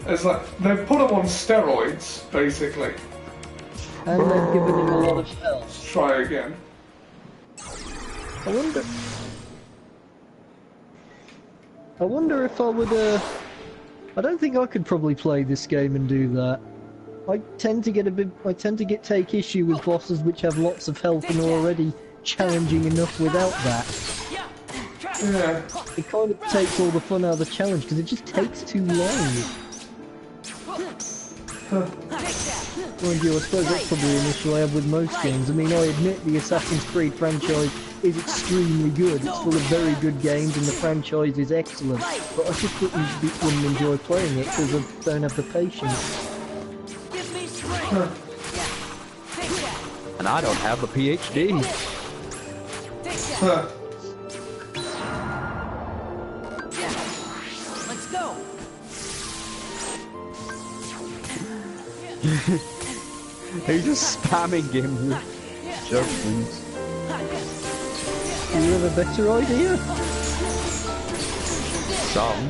[SPEAKER 3] it's like they've put him on steroids, basically.
[SPEAKER 2] And they've given him a lot of health.
[SPEAKER 3] Let's try again.
[SPEAKER 2] I wonder if I would, I don't think I could probably play this game and do that. I tend to take issue with bosses which have lots of health and are already challenging enough without that.
[SPEAKER 3] Yeah.
[SPEAKER 2] It kind of takes all the fun out of the challenge because it just takes too long. Mind you, I suppose that's probably an issue I have with most games. I mean, I admit the Assassin's Creed franchise is extremely good. It's full of very good games and the franchise is excellent. But I just wouldn't enjoy playing it because I don't have the patience.
[SPEAKER 1] And I don't have a PhD.
[SPEAKER 6] Let's go.
[SPEAKER 1] He's just spamming him with judgments.
[SPEAKER 2] Do you have a better idea?
[SPEAKER 1] Some.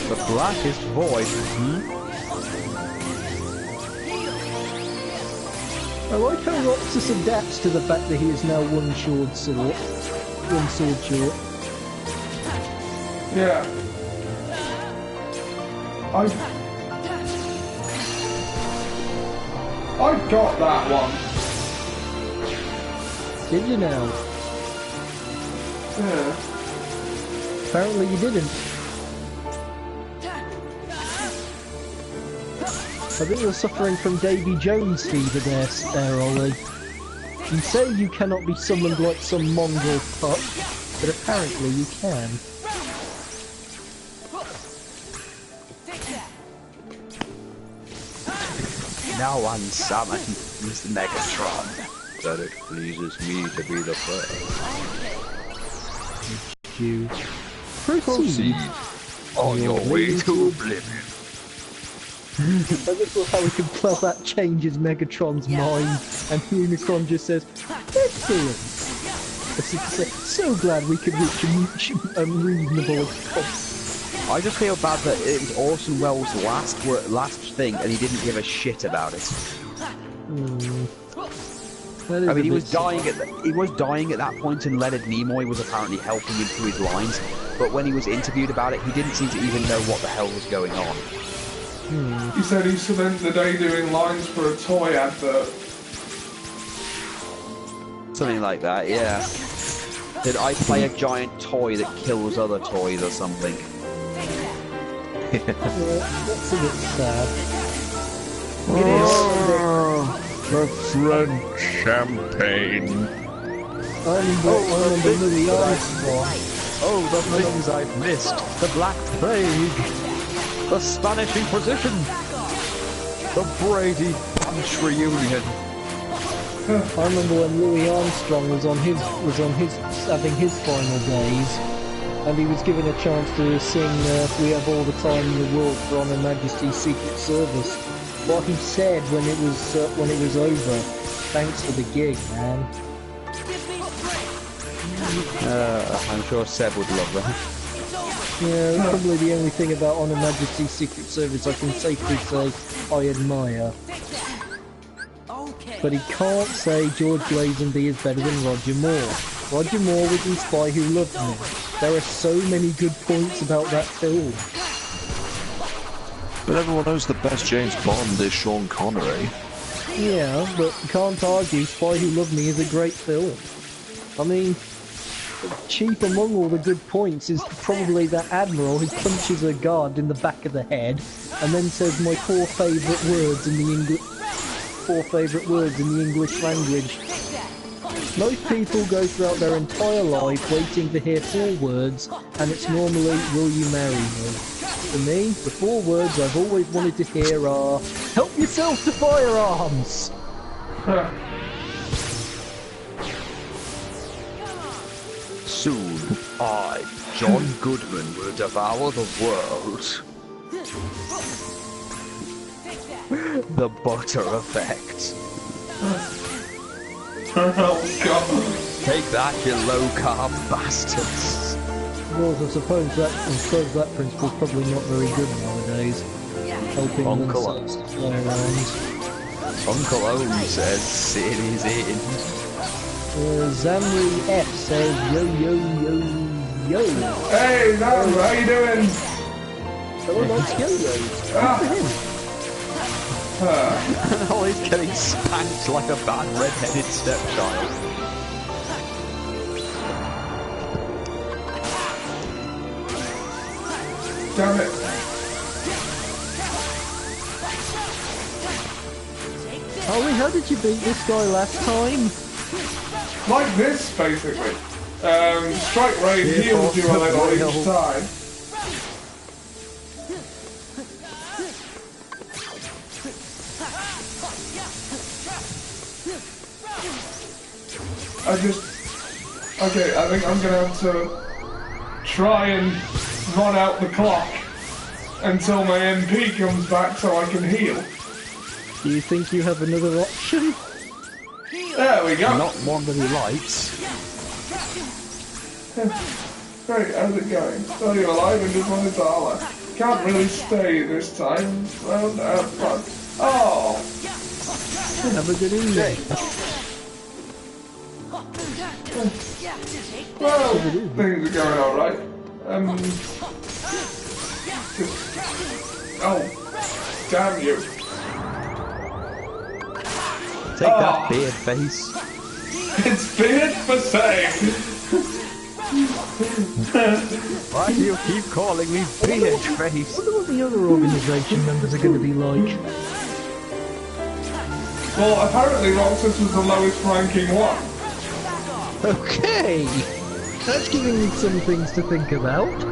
[SPEAKER 1] The blackest void.
[SPEAKER 2] I like how Roxas adapts to the fact that he is now one sword short.
[SPEAKER 3] Yeah. I got that one.
[SPEAKER 2] Did you now?
[SPEAKER 3] Yeah.
[SPEAKER 2] Apparently you didn't. I think you're suffering from Davy Jones fever there, Ollie. You say you cannot be summoned like some mongrel pup, but apparently you can.
[SPEAKER 1] Now unsummon Mr. Megatron, that it pleases me to be the first.
[SPEAKER 2] You proceed
[SPEAKER 1] on your way to oblivion.
[SPEAKER 2] I just love how we can tell that changes Megatron's mind, and Unicron just says, "Excellent." So glad we could reach a reasonable.
[SPEAKER 1] I just feel bad that it was Orson Welles' last thing, and he didn't give a shit about it. I mean, he was dying at that point, and Leonard Nimoy was apparently helping him through his lines. But when he was interviewed about it, he didn't seem to even know what the hell was going on.
[SPEAKER 3] He said he spent the day doing lines for a toy advert.
[SPEAKER 1] Something like that, yeah. Did I play a giant toy that kills other toys or something?
[SPEAKER 2] That's a bit sad.
[SPEAKER 4] The French champagne.
[SPEAKER 2] I remember Louis Armstrong.
[SPEAKER 1] Oh, the things I've missed. The Black Plague. The Spanish Inquisition. The Brady Bunch reunion.
[SPEAKER 2] I remember when Louis Armstrong was having his final days, and he was given a chance to sing "We Have All the Time in the World" for Her Majesty's Secret Service. What he said when it was over, thanks for the gig, man.
[SPEAKER 1] I'm sure Seb would love that.
[SPEAKER 2] Yeah, that's probably the only thing about Her Majesty's Secret Service I can safely say I admire. But he can't say George Lazenby is better than Roger Moore. Roger Moore was in Spy Who Loved Me. There are so many good points about that film.
[SPEAKER 4] But everyone knows the best James Bond is Sean Connery.
[SPEAKER 2] Yeah, but you can't argue Spy Who Loved Me is a great film. I mean, chief among all the good points is probably that admiral who punches a guard in the back of the head and then says my four favourite words in the English language. Most people go throughout their entire life waiting to hear 4 words, and it's normally, will you marry me? For me, the 4 words I've always wanted to hear are, help yourself to firearms!
[SPEAKER 4] Soon, I, John Goodman, will devour the world.
[SPEAKER 1] The butter effect.
[SPEAKER 3] Oh god.
[SPEAKER 1] Take that, you low-carb bastards.
[SPEAKER 2] Well, I suppose that principle's probably not very good nowadays. Helping
[SPEAKER 1] Uncle
[SPEAKER 2] themselves to firearms.
[SPEAKER 1] Uncle Owen says it is in.
[SPEAKER 2] Zamri F says yo yo yo yo.
[SPEAKER 3] Hey, Zam, how you doing?
[SPEAKER 2] Hello, nice yo yo. Good for him.
[SPEAKER 1] Oh, he's getting spanked like a bad red-headed stepchild.
[SPEAKER 3] Damn it.
[SPEAKER 2] Ollie, how did you beat this guy last time?
[SPEAKER 3] Like this, basically. Strike Raid heals you a little each time. Okay, I think I'm gonna have to try and run out the clock until my MP comes back so I can heal.
[SPEAKER 2] Do you think you have another option?
[SPEAKER 3] There we go.
[SPEAKER 1] Not one that he likes.
[SPEAKER 3] Great, how's it going? Oh, you're alive and just wanted to holler. Can't really stay this time. Well, have fun. Oh!
[SPEAKER 2] Have a good evening.
[SPEAKER 3] Well, things are going alright. Oh, damn you.
[SPEAKER 1] Take that, beard face.
[SPEAKER 3] It's beard for sake!
[SPEAKER 1] Why do you keep calling me beard face?
[SPEAKER 2] I wonder what the other organisation members are going to be like.
[SPEAKER 3] Well, apparently Roxas was the lowest ranking one.
[SPEAKER 2] Okay, that's giving me some things to think about.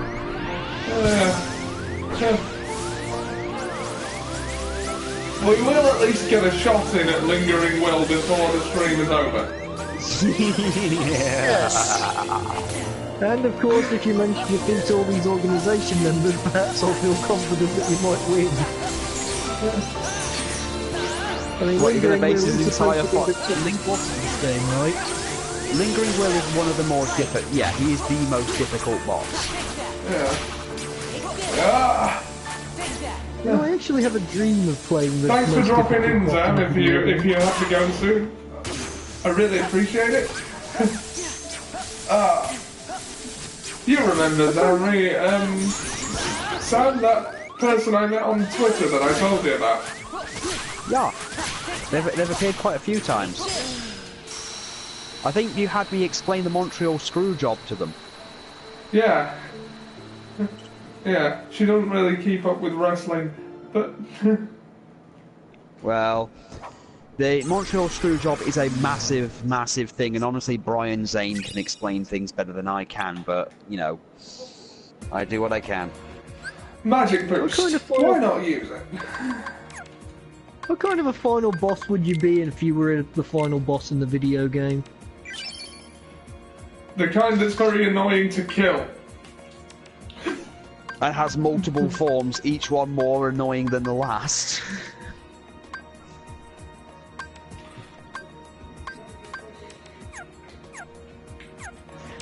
[SPEAKER 3] We will at least get a shot in at Lingering Will before the stream is over.
[SPEAKER 2] Yes. And of course, if you manage to beat all these organisation members, perhaps I'll feel confident that you might win. I mean,
[SPEAKER 1] What, you're going to base
[SPEAKER 2] Will
[SPEAKER 1] his
[SPEAKER 2] is
[SPEAKER 1] entire
[SPEAKER 2] supposed to
[SPEAKER 1] fight?
[SPEAKER 2] be the top boss of this game, right?
[SPEAKER 1] Lingering Will is one of the more difficult. Yeah, he is the most difficult boss.
[SPEAKER 3] Yeah.
[SPEAKER 2] You know, I actually have a dream of playing the
[SPEAKER 3] Thanks for
[SPEAKER 2] most
[SPEAKER 3] dropping in,
[SPEAKER 2] difficult
[SPEAKER 3] Zam,
[SPEAKER 2] boss in the
[SPEAKER 3] if you have to go soon. I really appreciate it. You remember Zamri, Sam, that person I met on Twitter that I told you about.
[SPEAKER 1] Yeah, they've appeared quite a few times. I think you had me explain the Montreal screw job to them.
[SPEAKER 3] Yeah. Yeah, she doesn't really keep up with wrestling, but...
[SPEAKER 1] Well, the Montreal screw job is a massive, massive thing, and honestly, Brian Zane can explain things better than I can, but, you know, I do what I can.
[SPEAKER 3] Magic boost. Why not use it?
[SPEAKER 2] What kind of a final boss would you be if you were the final boss in the video game?
[SPEAKER 3] The kind that's very annoying to kill.
[SPEAKER 1] And has multiple forms, each one more annoying than the last.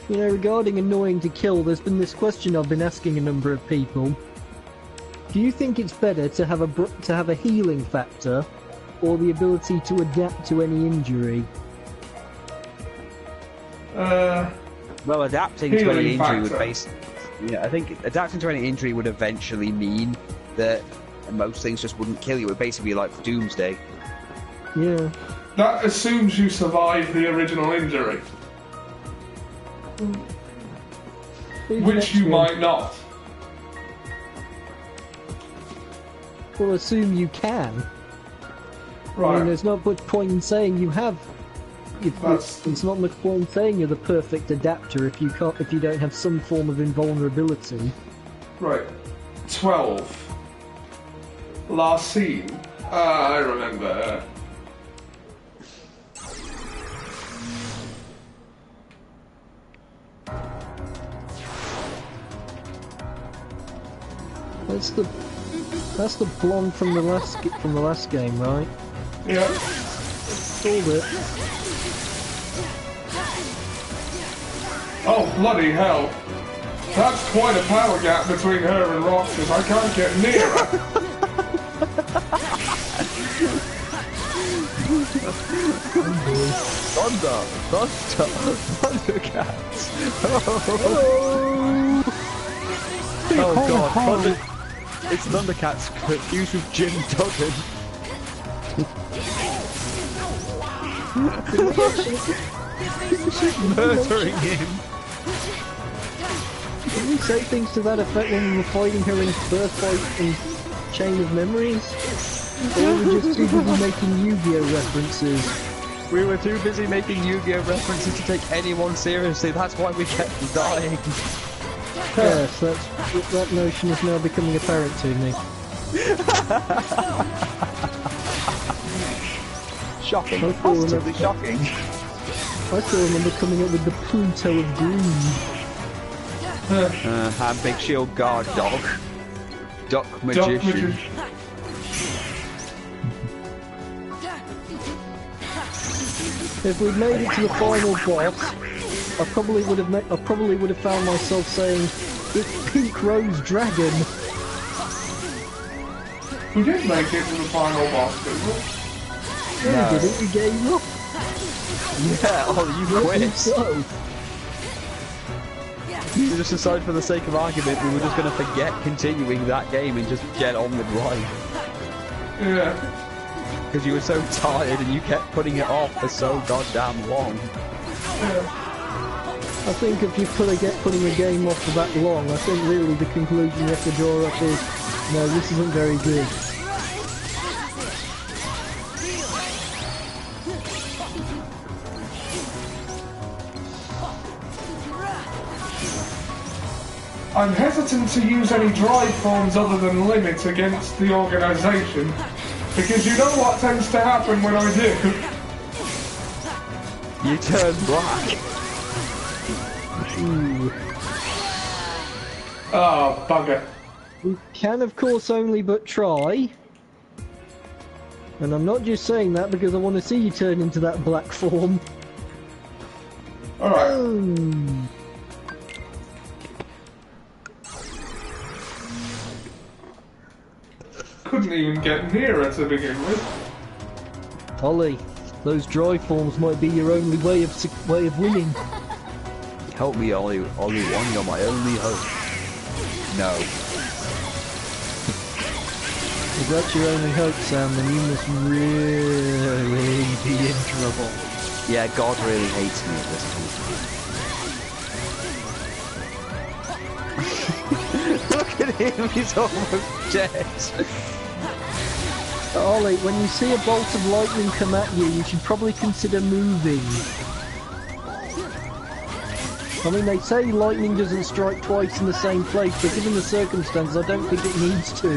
[SPEAKER 2] You know, regarding annoying to kill, there's been this question I've been asking a number of people. Do you think it's better to have a healing factor, or the ability to adapt to any injury?
[SPEAKER 1] Well, adapting to any injury would basically... Yeah, I think adapting to any injury would eventually mean that most things just wouldn't kill you. It would basically be like Doomsday.
[SPEAKER 2] Yeah.
[SPEAKER 3] That assumes you survive the original injury. which you might not.
[SPEAKER 2] Well, assume you can. I
[SPEAKER 3] Right.
[SPEAKER 2] mean, there's not much point in saying you have. It's not much point in saying you're the perfect adapter if you can't, if you don't have some form of invulnerability.
[SPEAKER 3] Right. 12. Last scene. I remember.
[SPEAKER 2] That's the blonde from the last game, right?
[SPEAKER 3] Yeah.
[SPEAKER 2] Called it.
[SPEAKER 3] Oh, bloody hell. That's quite a power gap between her and Roxas. I can't get near her.
[SPEAKER 1] Thundercats! Oh god, it's Thundercats confused with Jim Duggan. Murdering him.
[SPEAKER 2] Did you say things to that effect when we were fighting her in Birthright and Chain of Memories? Or were we just too busy making Yu-Gi-Oh references?
[SPEAKER 1] We were too busy making Yu-Gi-Oh references to take anyone seriously, that's why we kept dying.
[SPEAKER 2] Yes, that notion is now becoming apparent to me.
[SPEAKER 1] Shocking, positively shocking.
[SPEAKER 2] I still remember coming up with the Pluto of Green.
[SPEAKER 1] Hand big shield guard dog. Duck magician.
[SPEAKER 2] If we'd made it to the final boss, I probably would have found myself saying, "It's Pink Rose Dragon."
[SPEAKER 3] We did make it to the final boss, didn't we?
[SPEAKER 2] No, you didn't. You gave up.
[SPEAKER 1] Yeah, oh, you quit.
[SPEAKER 2] So.
[SPEAKER 1] Just aside for the sake of argument, we were just going to forget continuing that game and just get on with life.
[SPEAKER 3] Yeah.
[SPEAKER 1] Because you were so tired and you kept putting it off for so goddamn long.
[SPEAKER 2] I think if you putting a game off for that long, I think really the conclusion you have to draw up is, no, this isn't very good.
[SPEAKER 3] I'm hesitant to use any drive forms other than limit against the organisation, because you know what tends to happen when I do.
[SPEAKER 1] You turn black.
[SPEAKER 2] Ooh.
[SPEAKER 3] Oh, bugger.
[SPEAKER 2] We can of course only but try. And I'm not just saying that because I want to see you turn into that black form.
[SPEAKER 3] Alright. Couldn't even get near her to begin with.
[SPEAKER 2] Ollie, those dry forms might be your only way of winning.
[SPEAKER 1] Help me, Ollie one, you're my only hope. No.
[SPEAKER 2] If that's your only hope, Sam, then you must really be in trouble.
[SPEAKER 1] Yeah, God really hates me at this point. Look at him, he's almost dead.
[SPEAKER 2] Ollie, when you see a bolt of lightning come at you, you should probably consider moving. I mean, they say lightning doesn't strike twice in the same place, but given the circumstances, I don't think it needs to.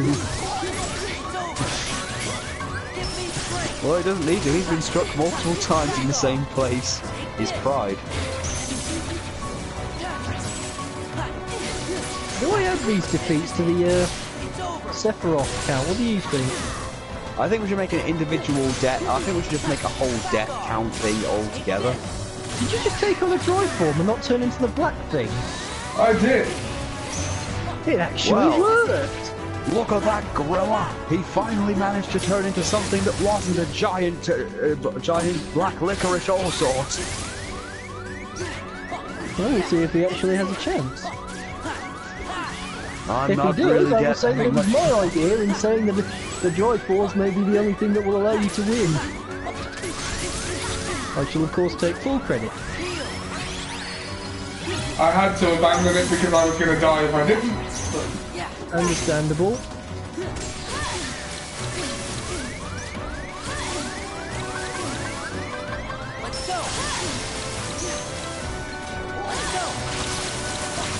[SPEAKER 1] Well, he doesn't need to, he's been struck multiple times in the same place. His pride.
[SPEAKER 2] Do I add these defeats to the Sephiroth count? What do you think?
[SPEAKER 1] I think we should make an individual death. I think we should just make a whole death count thing all together.
[SPEAKER 2] Did you just take on a dry form and not turn into the black thing?
[SPEAKER 3] I did.
[SPEAKER 2] It actually worked!
[SPEAKER 1] Look at that gorilla! He finally managed to turn into something that wasn't a giant black licorice all sorts.
[SPEAKER 2] Well, we'll see if he actually has a chance.
[SPEAKER 1] I'm
[SPEAKER 2] If he
[SPEAKER 1] not
[SPEAKER 2] does,
[SPEAKER 1] really
[SPEAKER 2] I will say that it
[SPEAKER 1] getting
[SPEAKER 2] was
[SPEAKER 1] much.
[SPEAKER 2] my idea in saying that the dry force may be the only thing that will allow you to win. I shall of course take full credit.
[SPEAKER 3] I had to abandon it because I was going to die if I didn't.
[SPEAKER 2] Understandable.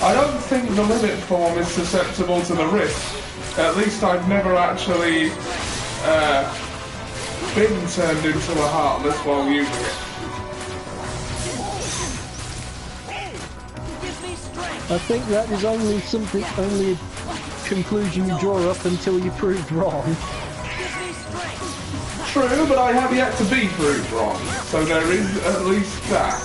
[SPEAKER 3] I don't think the limit form is susceptible to the rift. At least I've never actually been turned into a heartless while using it.
[SPEAKER 2] I think that is only a conclusion you draw up until you're proved wrong.
[SPEAKER 3] True, but I have yet to be proved wrong, so there is at least that.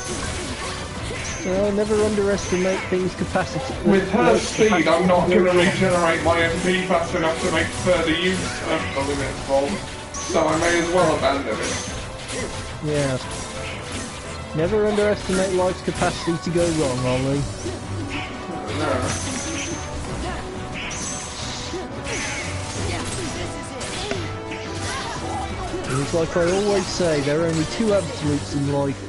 [SPEAKER 2] Never underestimate things capacity.
[SPEAKER 3] With her speed, I'm not going to regenerate my MP fast enough to make further use of the limit form, so I may as well abandon it.
[SPEAKER 2] Yeah. Never underestimate life's capacity to go wrong, Ollie.
[SPEAKER 3] No.
[SPEAKER 2] And it's like I always say, there are only two absolutes in life.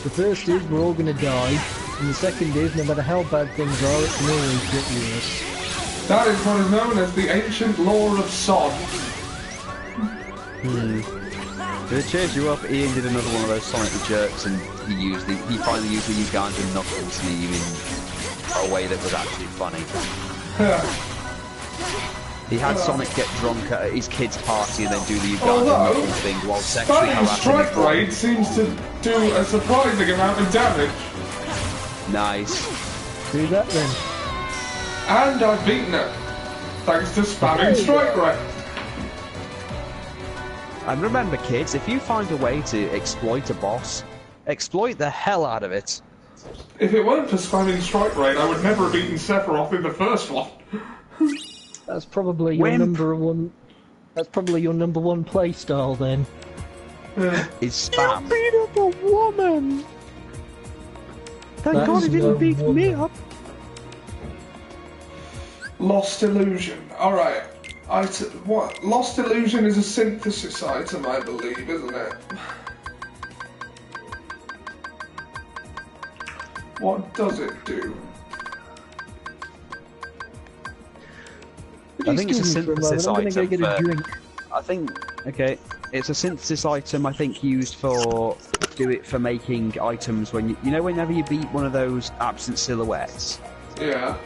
[SPEAKER 2] The first is we're all going to die, and the second is no matter how bad things are, it can always get worse.
[SPEAKER 3] That is what is known as the ancient law of Sod.
[SPEAKER 1] To cheers you up, Ian did another one of those Sonic the Jerks, and he finally used the Uganda knuckle sleeve in a way that was actually funny. He had Sonic get drunk at his kid's party and then do the Uganda knuckle thing while sexually harassing
[SPEAKER 3] Strike Blade seems to do a surprising amount of damage.
[SPEAKER 1] Nice.
[SPEAKER 2] Do that then.
[SPEAKER 3] And I've beaten it, thanks to spamming Strike Blade.
[SPEAKER 1] And remember kids, if you find a way to exploit a boss, exploit the hell out of it.
[SPEAKER 3] If it weren't for spamming Strike Blade, I would never have beaten Sephiroth in the first one.
[SPEAKER 2] That's probably your number one. That's probably your number one play style then.
[SPEAKER 1] Is spam.
[SPEAKER 2] You beat up a woman.
[SPEAKER 1] Thank God he didn't beat me up.
[SPEAKER 3] Lost Illusion. Alright. What? Lost Illusion is a synthesis item, I believe, isn't it? What does it do?
[SPEAKER 1] I think it's a synthesis item.
[SPEAKER 2] Drink.
[SPEAKER 1] I think, okay, it's a synthesis item. I think used for making items when you know whenever you beat one of those absent silhouettes.
[SPEAKER 3] Yeah.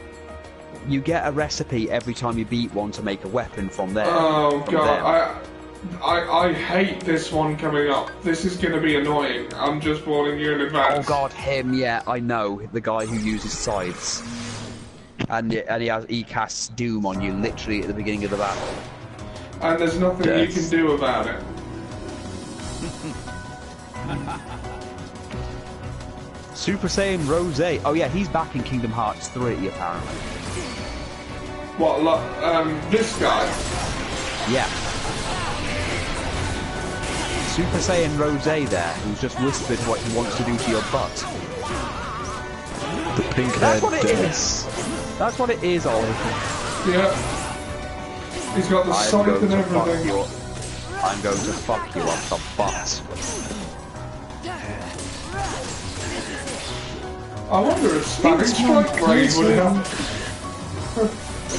[SPEAKER 1] You get a recipe every time you beat one to make a weapon from there.
[SPEAKER 3] Oh god, I hate this one coming up. This is going to be annoying. I'm just warning you in advance.
[SPEAKER 1] Oh god, him, yeah, I know. The guy who uses scythes. And he casts Doom on you literally at the beginning of the battle.
[SPEAKER 3] And there's nothing you can do about it.
[SPEAKER 1] Super Saiyan Rose. Oh yeah, he's back in Kingdom Hearts 3 apparently.
[SPEAKER 3] What, this guy?
[SPEAKER 1] Yeah. Super Saiyan Rose there, who's just whispered what he wants to do to your butt.
[SPEAKER 4] The pink
[SPEAKER 1] That's
[SPEAKER 4] head.
[SPEAKER 1] what it is. That's what it is, Ollie.
[SPEAKER 3] Yeah. He's got the scythe and everything.
[SPEAKER 1] I'm going to fuck you off the butt.
[SPEAKER 3] I wonder if spamming Strike Blade would help.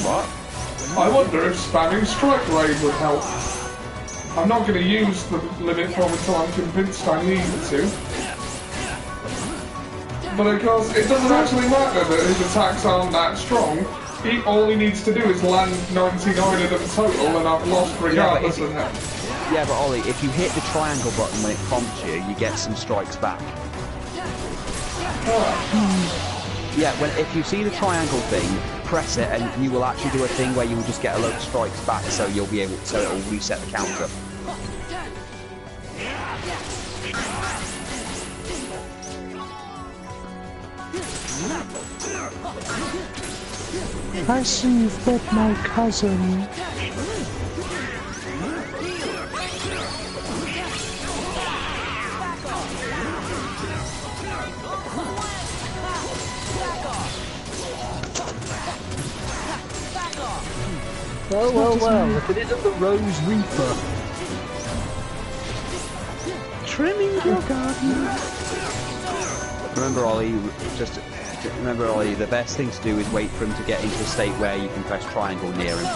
[SPEAKER 1] What?
[SPEAKER 3] I wonder if spamming Strike Blade would help. I'm not going to use the limit form until I'm convinced I need to. But of course, it doesn't actually matter that his attacks aren't that strong. All he needs to do is land 99 of them total, and I've lost regardless of that.
[SPEAKER 1] Yeah, but Ollie, if you hit the triangle button when it prompts you, you get some strikes back. Yeah, if you see the triangle thing, press it, and you will actually do a thing where you will just get a load of strikes back, so you'll be able, so it'll reset the counter.
[SPEAKER 2] I see you've met my cousin. Well, if it isn't the Rose Reaper. Trimming your garden.
[SPEAKER 1] Remember, Ollie, just remember, Ollie, the best thing to do is wait for him to get into a state where you can press triangle near him.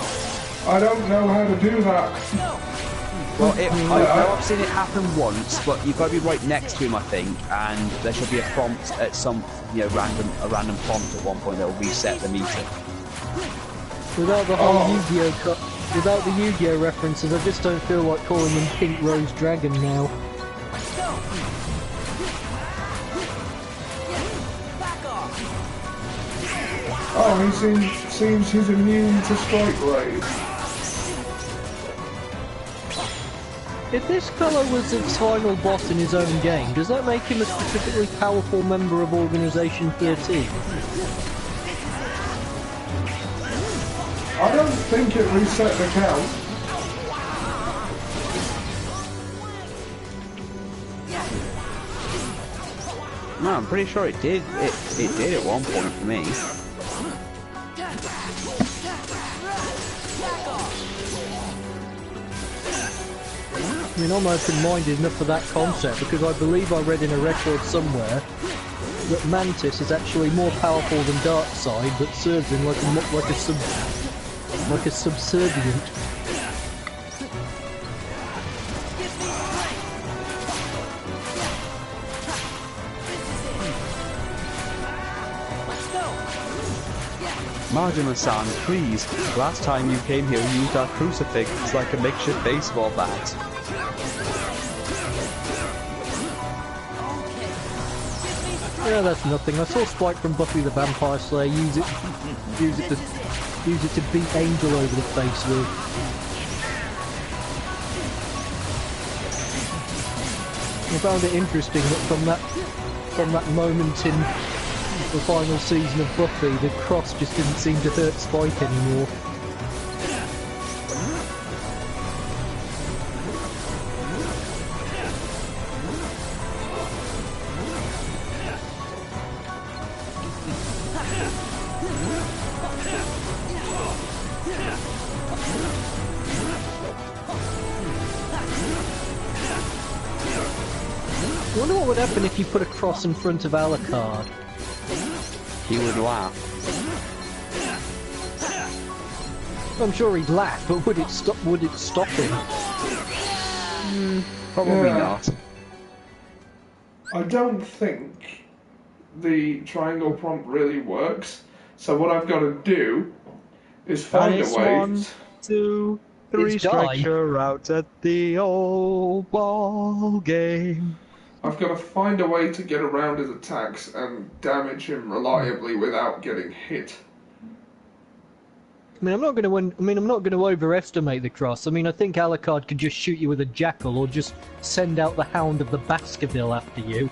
[SPEAKER 3] I don't know how to do that.
[SPEAKER 1] Well, I've seen it happen once, but you've got to be right next to him, I think, and there should be a prompt at some, a random prompt at one point that will reset the meter.
[SPEAKER 2] Without the whole without the Yu-Gi-Oh references, I just don't feel like calling him Pink Rose Dragon now.
[SPEAKER 3] Oh, he seems he's immune to Strike Blade.
[SPEAKER 2] If this fellow was its final boss in his own game, does that make him a specifically powerful member of Organization 13?
[SPEAKER 3] I don't think it reset the count.
[SPEAKER 1] No, I'm pretty sure it did. It did at one point for me.
[SPEAKER 2] I mean, I'm open-minded enough for that concept because I believe I read in a record somewhere that Mantis is actually more powerful than Darkseid, but serves him like a subservient.
[SPEAKER 1] Majima-san, please. Last time you came here, you used our crucifix like a makeshift baseball bat.
[SPEAKER 2] Yeah, that's nothing. I saw Spike from Buffy the Vampire Slayer use it to beat Angel over the face with. I found it interesting that from that moment in the final season of Buffy, the cross just didn't seem to hurt Spike anymore. I wonder what would happen if you put a cross in front of Alucard.
[SPEAKER 1] He would laugh.
[SPEAKER 2] I'm sure he'd laugh, but would it stop him?
[SPEAKER 1] Probably not.
[SPEAKER 3] I don't think the triangle prompt really works. So what I've got to do is find a way.
[SPEAKER 1] 1, 2, 3, strike her out at the old ball game.
[SPEAKER 3] I've got to find a way to get around his attacks and damage him reliably without getting hit.
[SPEAKER 2] I mean, I'm not going to overestimate the cross. I mean, I think Alucard could just shoot you with a jackal, or just send out the Hound of the Baskerville after you.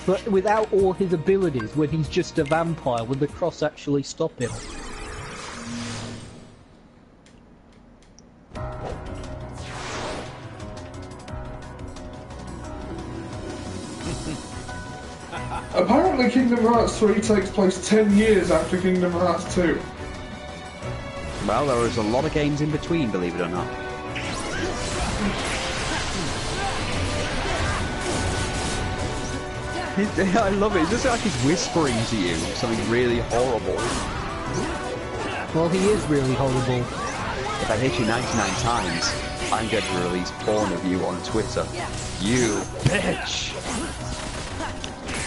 [SPEAKER 2] But without all his abilities, when he's just a vampire, would the cross actually stop him?
[SPEAKER 3] Apparently Kingdom Hearts 3 takes place 10 years after Kingdom Hearts 2.
[SPEAKER 1] Well, there was a lot of games in between, believe it or not. I love it. It's just like he's whispering to you something really horrible.
[SPEAKER 2] Well, he is really horrible.
[SPEAKER 1] If I hit you 99 times, I'm going to release porn of you on Twitter. You bitch!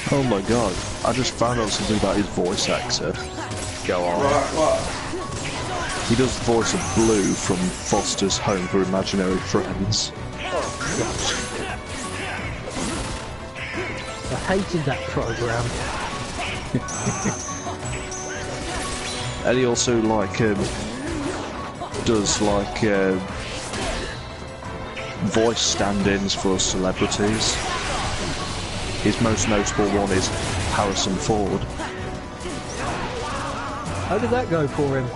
[SPEAKER 4] Oh my god, I just found out something about his voice actor.
[SPEAKER 1] Go on.
[SPEAKER 3] Right, what?
[SPEAKER 4] He does the voice of Blue from Foster's Home for Imaginary Friends.
[SPEAKER 2] I hated that program.
[SPEAKER 4] And he also does voice stand-ins for celebrities. His most notable one is Harrison Ford.
[SPEAKER 2] How did that go for him?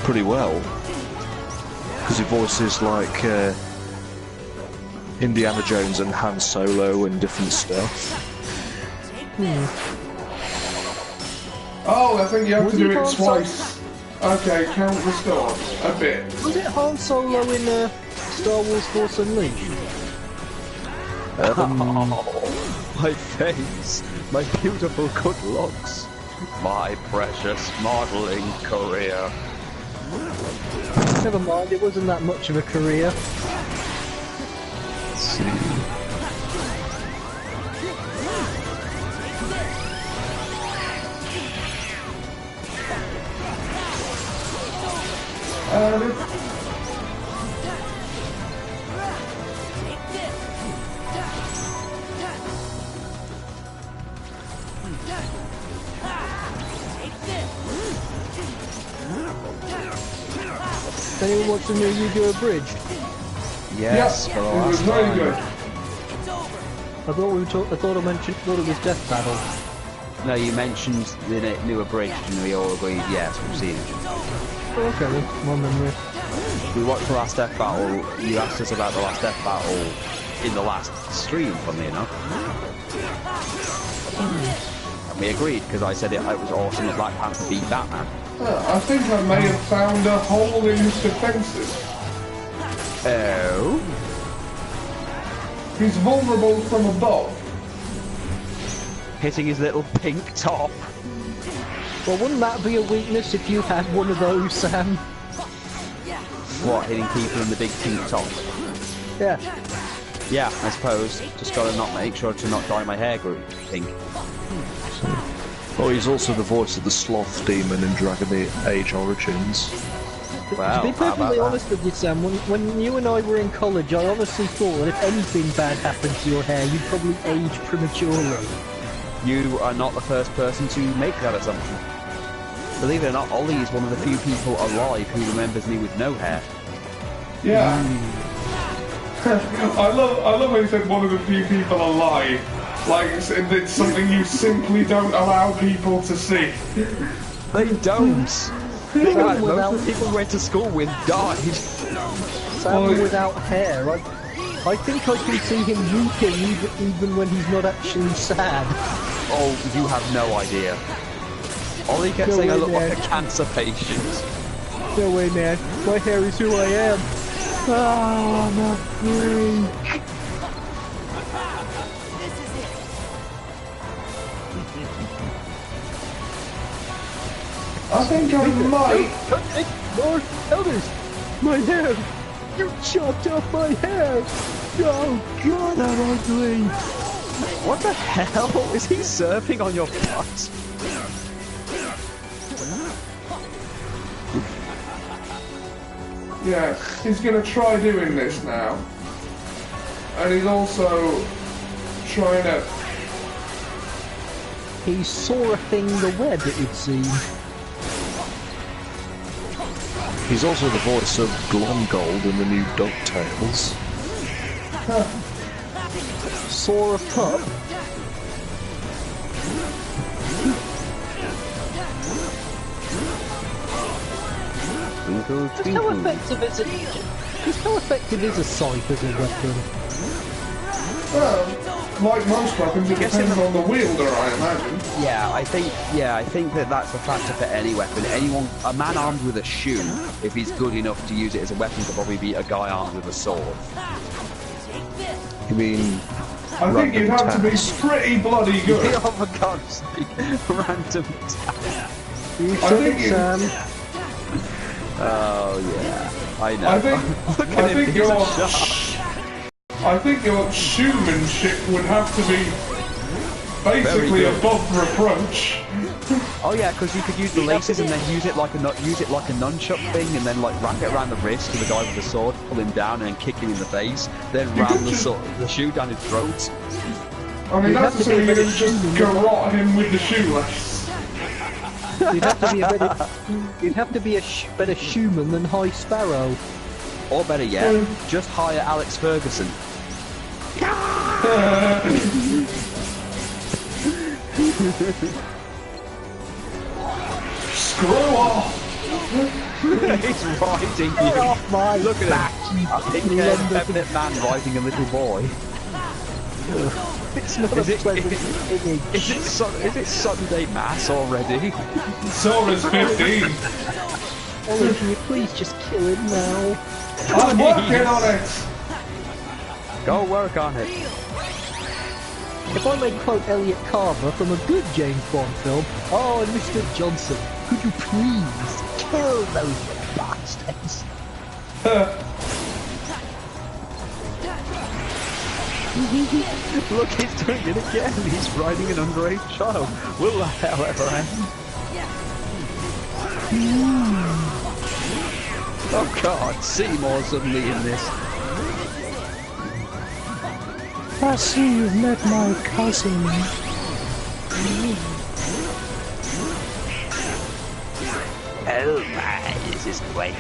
[SPEAKER 4] Pretty well. Because he voices Indiana Jones and Han Solo and different stuff.
[SPEAKER 3] Oh, I think you have
[SPEAKER 2] Was
[SPEAKER 3] to do
[SPEAKER 2] it
[SPEAKER 3] it
[SPEAKER 2] Han
[SPEAKER 3] twice. Okay, count the score a bit.
[SPEAKER 2] Was it Han Solo in Star Wars Force Unleashed?
[SPEAKER 1] my face, my beautiful good looks, my precious modelling career.
[SPEAKER 2] Never mind, it wasn't that much of a career.
[SPEAKER 4] Let's see.
[SPEAKER 2] Anyone watch the new Yu-Gi-Oh! Abridged?
[SPEAKER 1] Yes,
[SPEAKER 3] Yeah,
[SPEAKER 1] for the
[SPEAKER 3] it was
[SPEAKER 1] last
[SPEAKER 3] very
[SPEAKER 1] time.
[SPEAKER 3] good.
[SPEAKER 2] Thought it was Death Battle.
[SPEAKER 1] No, you mentioned the new abridged, and we all agreed, yes, we've seen it.
[SPEAKER 2] Oh, okay, then. My memory.
[SPEAKER 1] We watched the last Death Battle. You asked us about the last Death Battle in the last stream, funnily enough. And we agreed, because I said it was awesome that Black Panther beat Batman.
[SPEAKER 3] I think I may have found a hole in his defences.
[SPEAKER 1] Oh?
[SPEAKER 3] He's vulnerable from above.
[SPEAKER 1] Hitting his little pink top.
[SPEAKER 2] Well, wouldn't that be a weakness if you had one of those, Sam?
[SPEAKER 1] What, hitting people in the big pink top?
[SPEAKER 2] Yeah.
[SPEAKER 1] Yeah, I suppose. Just gotta not make sure to not dye my hair pink.
[SPEAKER 4] Oh, he's also the voice of the Sloth Demon in Dragon Age Origins.
[SPEAKER 1] Well,
[SPEAKER 2] To be
[SPEAKER 1] how about
[SPEAKER 2] perfectly
[SPEAKER 1] that?
[SPEAKER 2] honest with you, Sam, when you and I were in college, I honestly thought that if anything bad happened to your hair, you'd probably age prematurely.
[SPEAKER 1] You are not the first person to make that assumption. Believe it or not, Ollie is one of the few people alive who remembers me with no hair.
[SPEAKER 3] Yeah. I love when you said one of the few people alive. Like, it's something you simply don't allow people to see.
[SPEAKER 1] They don't! Think about it, most of the people we went to school with died.
[SPEAKER 2] Sam
[SPEAKER 3] Well,
[SPEAKER 2] without hair, I think I can see him weeping even when he's not actually sad.
[SPEAKER 1] Oh, you have no idea. Ollie kept
[SPEAKER 2] No
[SPEAKER 1] saying I
[SPEAKER 2] way,
[SPEAKER 1] look like a
[SPEAKER 2] man.
[SPEAKER 1] cancer patient.
[SPEAKER 2] No way, man. My hair is who I am. Ah, I'm not free.
[SPEAKER 3] I think I might.
[SPEAKER 2] Lord, elders, my hair. You chopped off my hair. Oh God, I'm ugly.
[SPEAKER 1] What the hell? Is he surfing on your butt?
[SPEAKER 3] Yeah, he's gonna try doing this now. And he's also trying to...
[SPEAKER 2] He saw a thing the web, it would seem.
[SPEAKER 4] He's also the voice of Glomgold in the new DuckTales.
[SPEAKER 2] Saw a pup.
[SPEAKER 1] Twinkle,
[SPEAKER 2] Just how
[SPEAKER 1] twinkle.
[SPEAKER 2] effective is a scythe as a weapon?
[SPEAKER 3] Well, like most weapons, it depends on the wielder, I imagine.
[SPEAKER 1] Yeah, I think that's a factor for any weapon. A man armed with a shoe, if he's good enough to use it as a weapon, could probably beat a guy armed with a sword.
[SPEAKER 4] You mean
[SPEAKER 3] I think you'd have to be
[SPEAKER 4] task.
[SPEAKER 3] pretty bloody good.
[SPEAKER 1] Oh, for God's sake, random attack.
[SPEAKER 2] You
[SPEAKER 3] I
[SPEAKER 2] said
[SPEAKER 3] think
[SPEAKER 2] it,
[SPEAKER 3] you-
[SPEAKER 2] Sam.
[SPEAKER 1] Oh yeah, I know.
[SPEAKER 3] I think,
[SPEAKER 1] Look at
[SPEAKER 3] I
[SPEAKER 1] him,
[SPEAKER 3] think
[SPEAKER 1] he's
[SPEAKER 3] your,
[SPEAKER 1] a shark.
[SPEAKER 3] I think your shoemanship would have to be basically
[SPEAKER 1] Very good.
[SPEAKER 3] above reproach.
[SPEAKER 1] Oh yeah, because you could use the laces and then use it like a nunchuck thing, and then like wrap it around the wrist of the guy with the sword, pull him down, and then kick him in the face. Then ram the shoe down his throat.
[SPEAKER 3] I mean,
[SPEAKER 2] You'd
[SPEAKER 3] that's
[SPEAKER 2] have to be
[SPEAKER 3] assuming you
[SPEAKER 2] a bit
[SPEAKER 3] didn't just garrote him with the shoelace.
[SPEAKER 2] You'd have to be a better. You'd have to be a better shoeman than High Sparrow.
[SPEAKER 1] Or better yet, just hire Alex Ferguson.
[SPEAKER 3] Screw off!
[SPEAKER 1] He's riding you.
[SPEAKER 2] Off my
[SPEAKER 1] Look at
[SPEAKER 2] back,
[SPEAKER 1] him. A pink-haired, effeminate man riding a little boy.
[SPEAKER 2] It's not
[SPEAKER 1] Is
[SPEAKER 2] a
[SPEAKER 1] it-
[SPEAKER 2] pleasant image.
[SPEAKER 1] Is it Sunday Mass already?
[SPEAKER 3] Sora's 15.
[SPEAKER 2] Ollie, can you please just kill him now?
[SPEAKER 3] I'm working on it!
[SPEAKER 1] Go work on it.
[SPEAKER 2] If I may quote Elliot Carver from a good James Bond film, "Oh, Mr. Johnson, could you please kill those bastards?"
[SPEAKER 1] Look, he's doing it again. He's riding an underage child. Will that ever end? Oh God, Seymour suddenly in this.
[SPEAKER 2] I see you've met my cousin.
[SPEAKER 1] Oh my, this is great.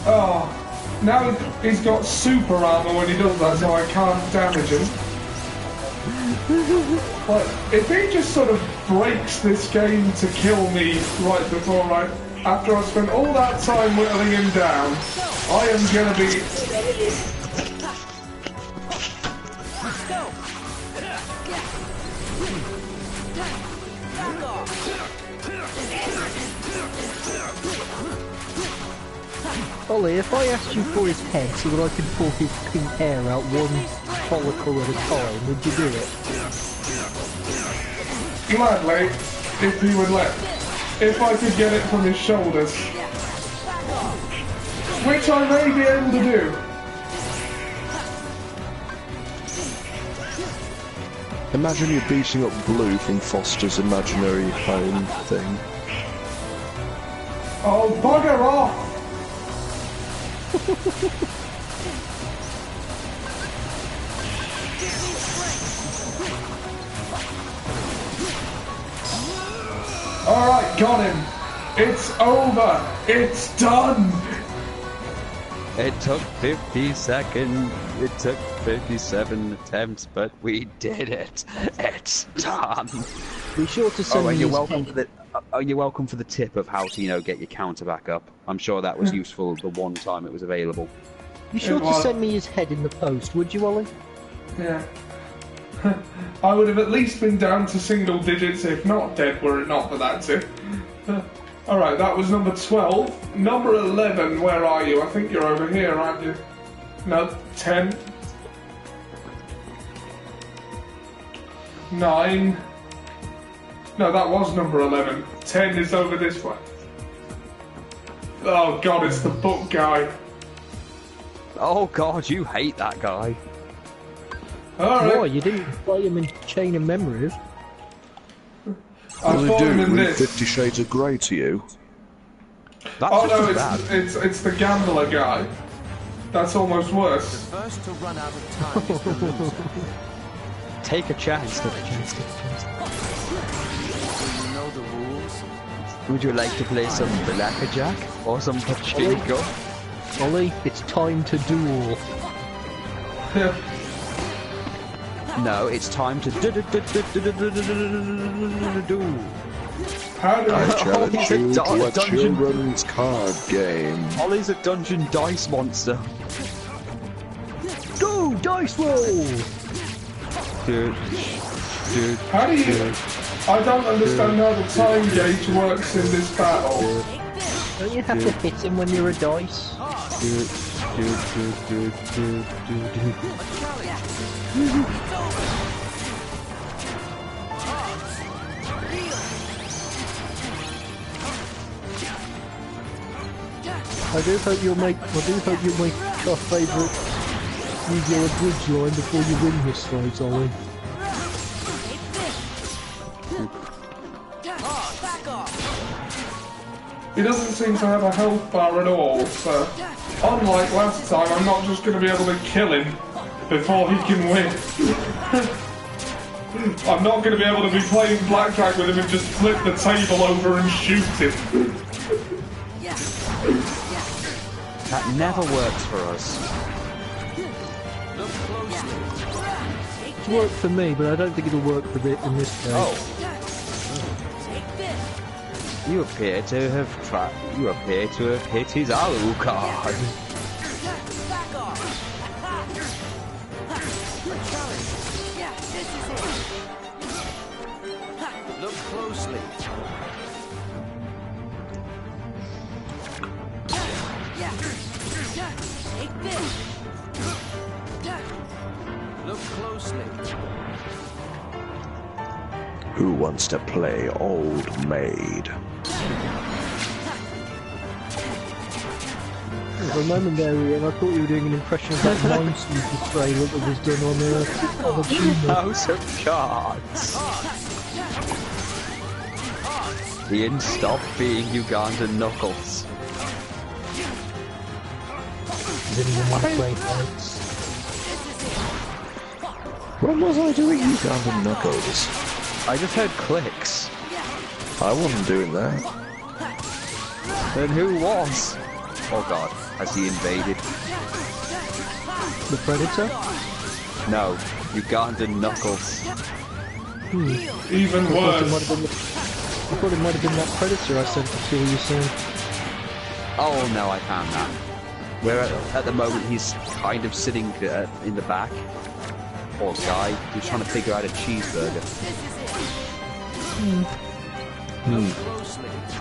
[SPEAKER 3] Oh, now he's got super armor when he does that, so I can't damage him. But if he just sort of breaks this game to kill me right before after I've spent all that time whittling him down, I am gonna be...
[SPEAKER 2] Ollie, if I asked you for his head so that I could pull his pink hair out one follicle at a time, would you do it?
[SPEAKER 3] Gladly, if he would let... If I could get it from his shoulders. Which I may be able to do.
[SPEAKER 4] Imagine you beating up Blue from Foster's Imaginary Home thing.
[SPEAKER 3] Oh, bugger off! Alright, got him. It's over. It's done.
[SPEAKER 1] It took 50 seconds. It took 57 attempts, but we did it. It's done.
[SPEAKER 2] Be sure to send
[SPEAKER 1] Oh,
[SPEAKER 2] me
[SPEAKER 1] and you're
[SPEAKER 2] his
[SPEAKER 1] welcome
[SPEAKER 2] head.
[SPEAKER 1] for the. You're welcome for the tip of how to, get your counter back up. I'm sure that was useful the one time it was available.
[SPEAKER 2] Be sure
[SPEAKER 3] It
[SPEAKER 2] to
[SPEAKER 3] was.
[SPEAKER 2] send me his head in the post, would you, Ollie?
[SPEAKER 3] Yeah. I would have at least been down to single digits, if not dead, were it not for that tip. Alright, that was number 12. Number 11, where are you? I think you're over here, aren't you? No, 10. 9. No, that was number 11. 10 is over this way. Oh god, it's the book guy.
[SPEAKER 1] Oh God, you hate that guy.
[SPEAKER 2] Why?
[SPEAKER 3] Alright,
[SPEAKER 2] You didn't play him in Chain of Memories.
[SPEAKER 3] I
[SPEAKER 4] What do
[SPEAKER 3] fought
[SPEAKER 4] they
[SPEAKER 3] him
[SPEAKER 4] do?
[SPEAKER 3] in
[SPEAKER 4] Read
[SPEAKER 3] this.
[SPEAKER 4] 50 Shades of Grey to you?
[SPEAKER 1] That's
[SPEAKER 3] Oh
[SPEAKER 1] just
[SPEAKER 3] no,
[SPEAKER 1] as bad.
[SPEAKER 3] it's the gambler guy. That's almost worse.
[SPEAKER 8] First to run out of time is the loser.
[SPEAKER 1] Take a chance.
[SPEAKER 8] Do you know the rules?
[SPEAKER 1] Would you like to play some blackjack or some pachinko?
[SPEAKER 2] Ollie, it's time to duel.
[SPEAKER 1] No, it's time to do.
[SPEAKER 3] How did I...
[SPEAKER 1] He's a
[SPEAKER 4] Challenge you to a
[SPEAKER 1] dungeon.
[SPEAKER 4] children's card game.
[SPEAKER 1] Ollie's a dungeon dice monster.
[SPEAKER 2] Go, dice roll!
[SPEAKER 1] Dude.
[SPEAKER 3] How do you... I don't understand how the time gauge works in this battle.
[SPEAKER 2] Don't you have to hit him when you're a dice? I do hope you'll make our favourite use your bridge line before you win this fight, Ollie.
[SPEAKER 3] He doesn't seem to have a health bar at all, so... Unlike last time, I'm not just going to be able to kill him before he can win. I'm not going to be able to be playing blackjack with him and just flip the table over and shoot him.
[SPEAKER 1] That never works for us.
[SPEAKER 2] It's worked for me, but I don't think it'll work for it in this case.
[SPEAKER 1] Oh. You appear to have hit his Alucard.
[SPEAKER 8] Look closely.
[SPEAKER 5] closely.
[SPEAKER 4] Who wants to play old maid?
[SPEAKER 2] For a moment there, Ian, I thought you were doing an impression of that Minesweeper trailer that was done on a tuner.
[SPEAKER 1] House of Cards. Ian, stop being Ugandan Knuckles.
[SPEAKER 2] Does anyone want to play fights?
[SPEAKER 4] When was I doing Ugandan Knuckles?
[SPEAKER 1] I just heard clicks.
[SPEAKER 4] I wasn't doing that.
[SPEAKER 1] Then who was? Oh god, has he invaded?
[SPEAKER 2] The Predator?
[SPEAKER 1] No, Ugandan Knuckles.
[SPEAKER 3] Even
[SPEAKER 2] I thought it might
[SPEAKER 3] worse.
[SPEAKER 2] have been that Predator I sent to kill you soon.
[SPEAKER 1] Oh no, I found that. Where at the moment he's kind of sitting in the back. Poor guy, he's trying to figure out a cheeseburger.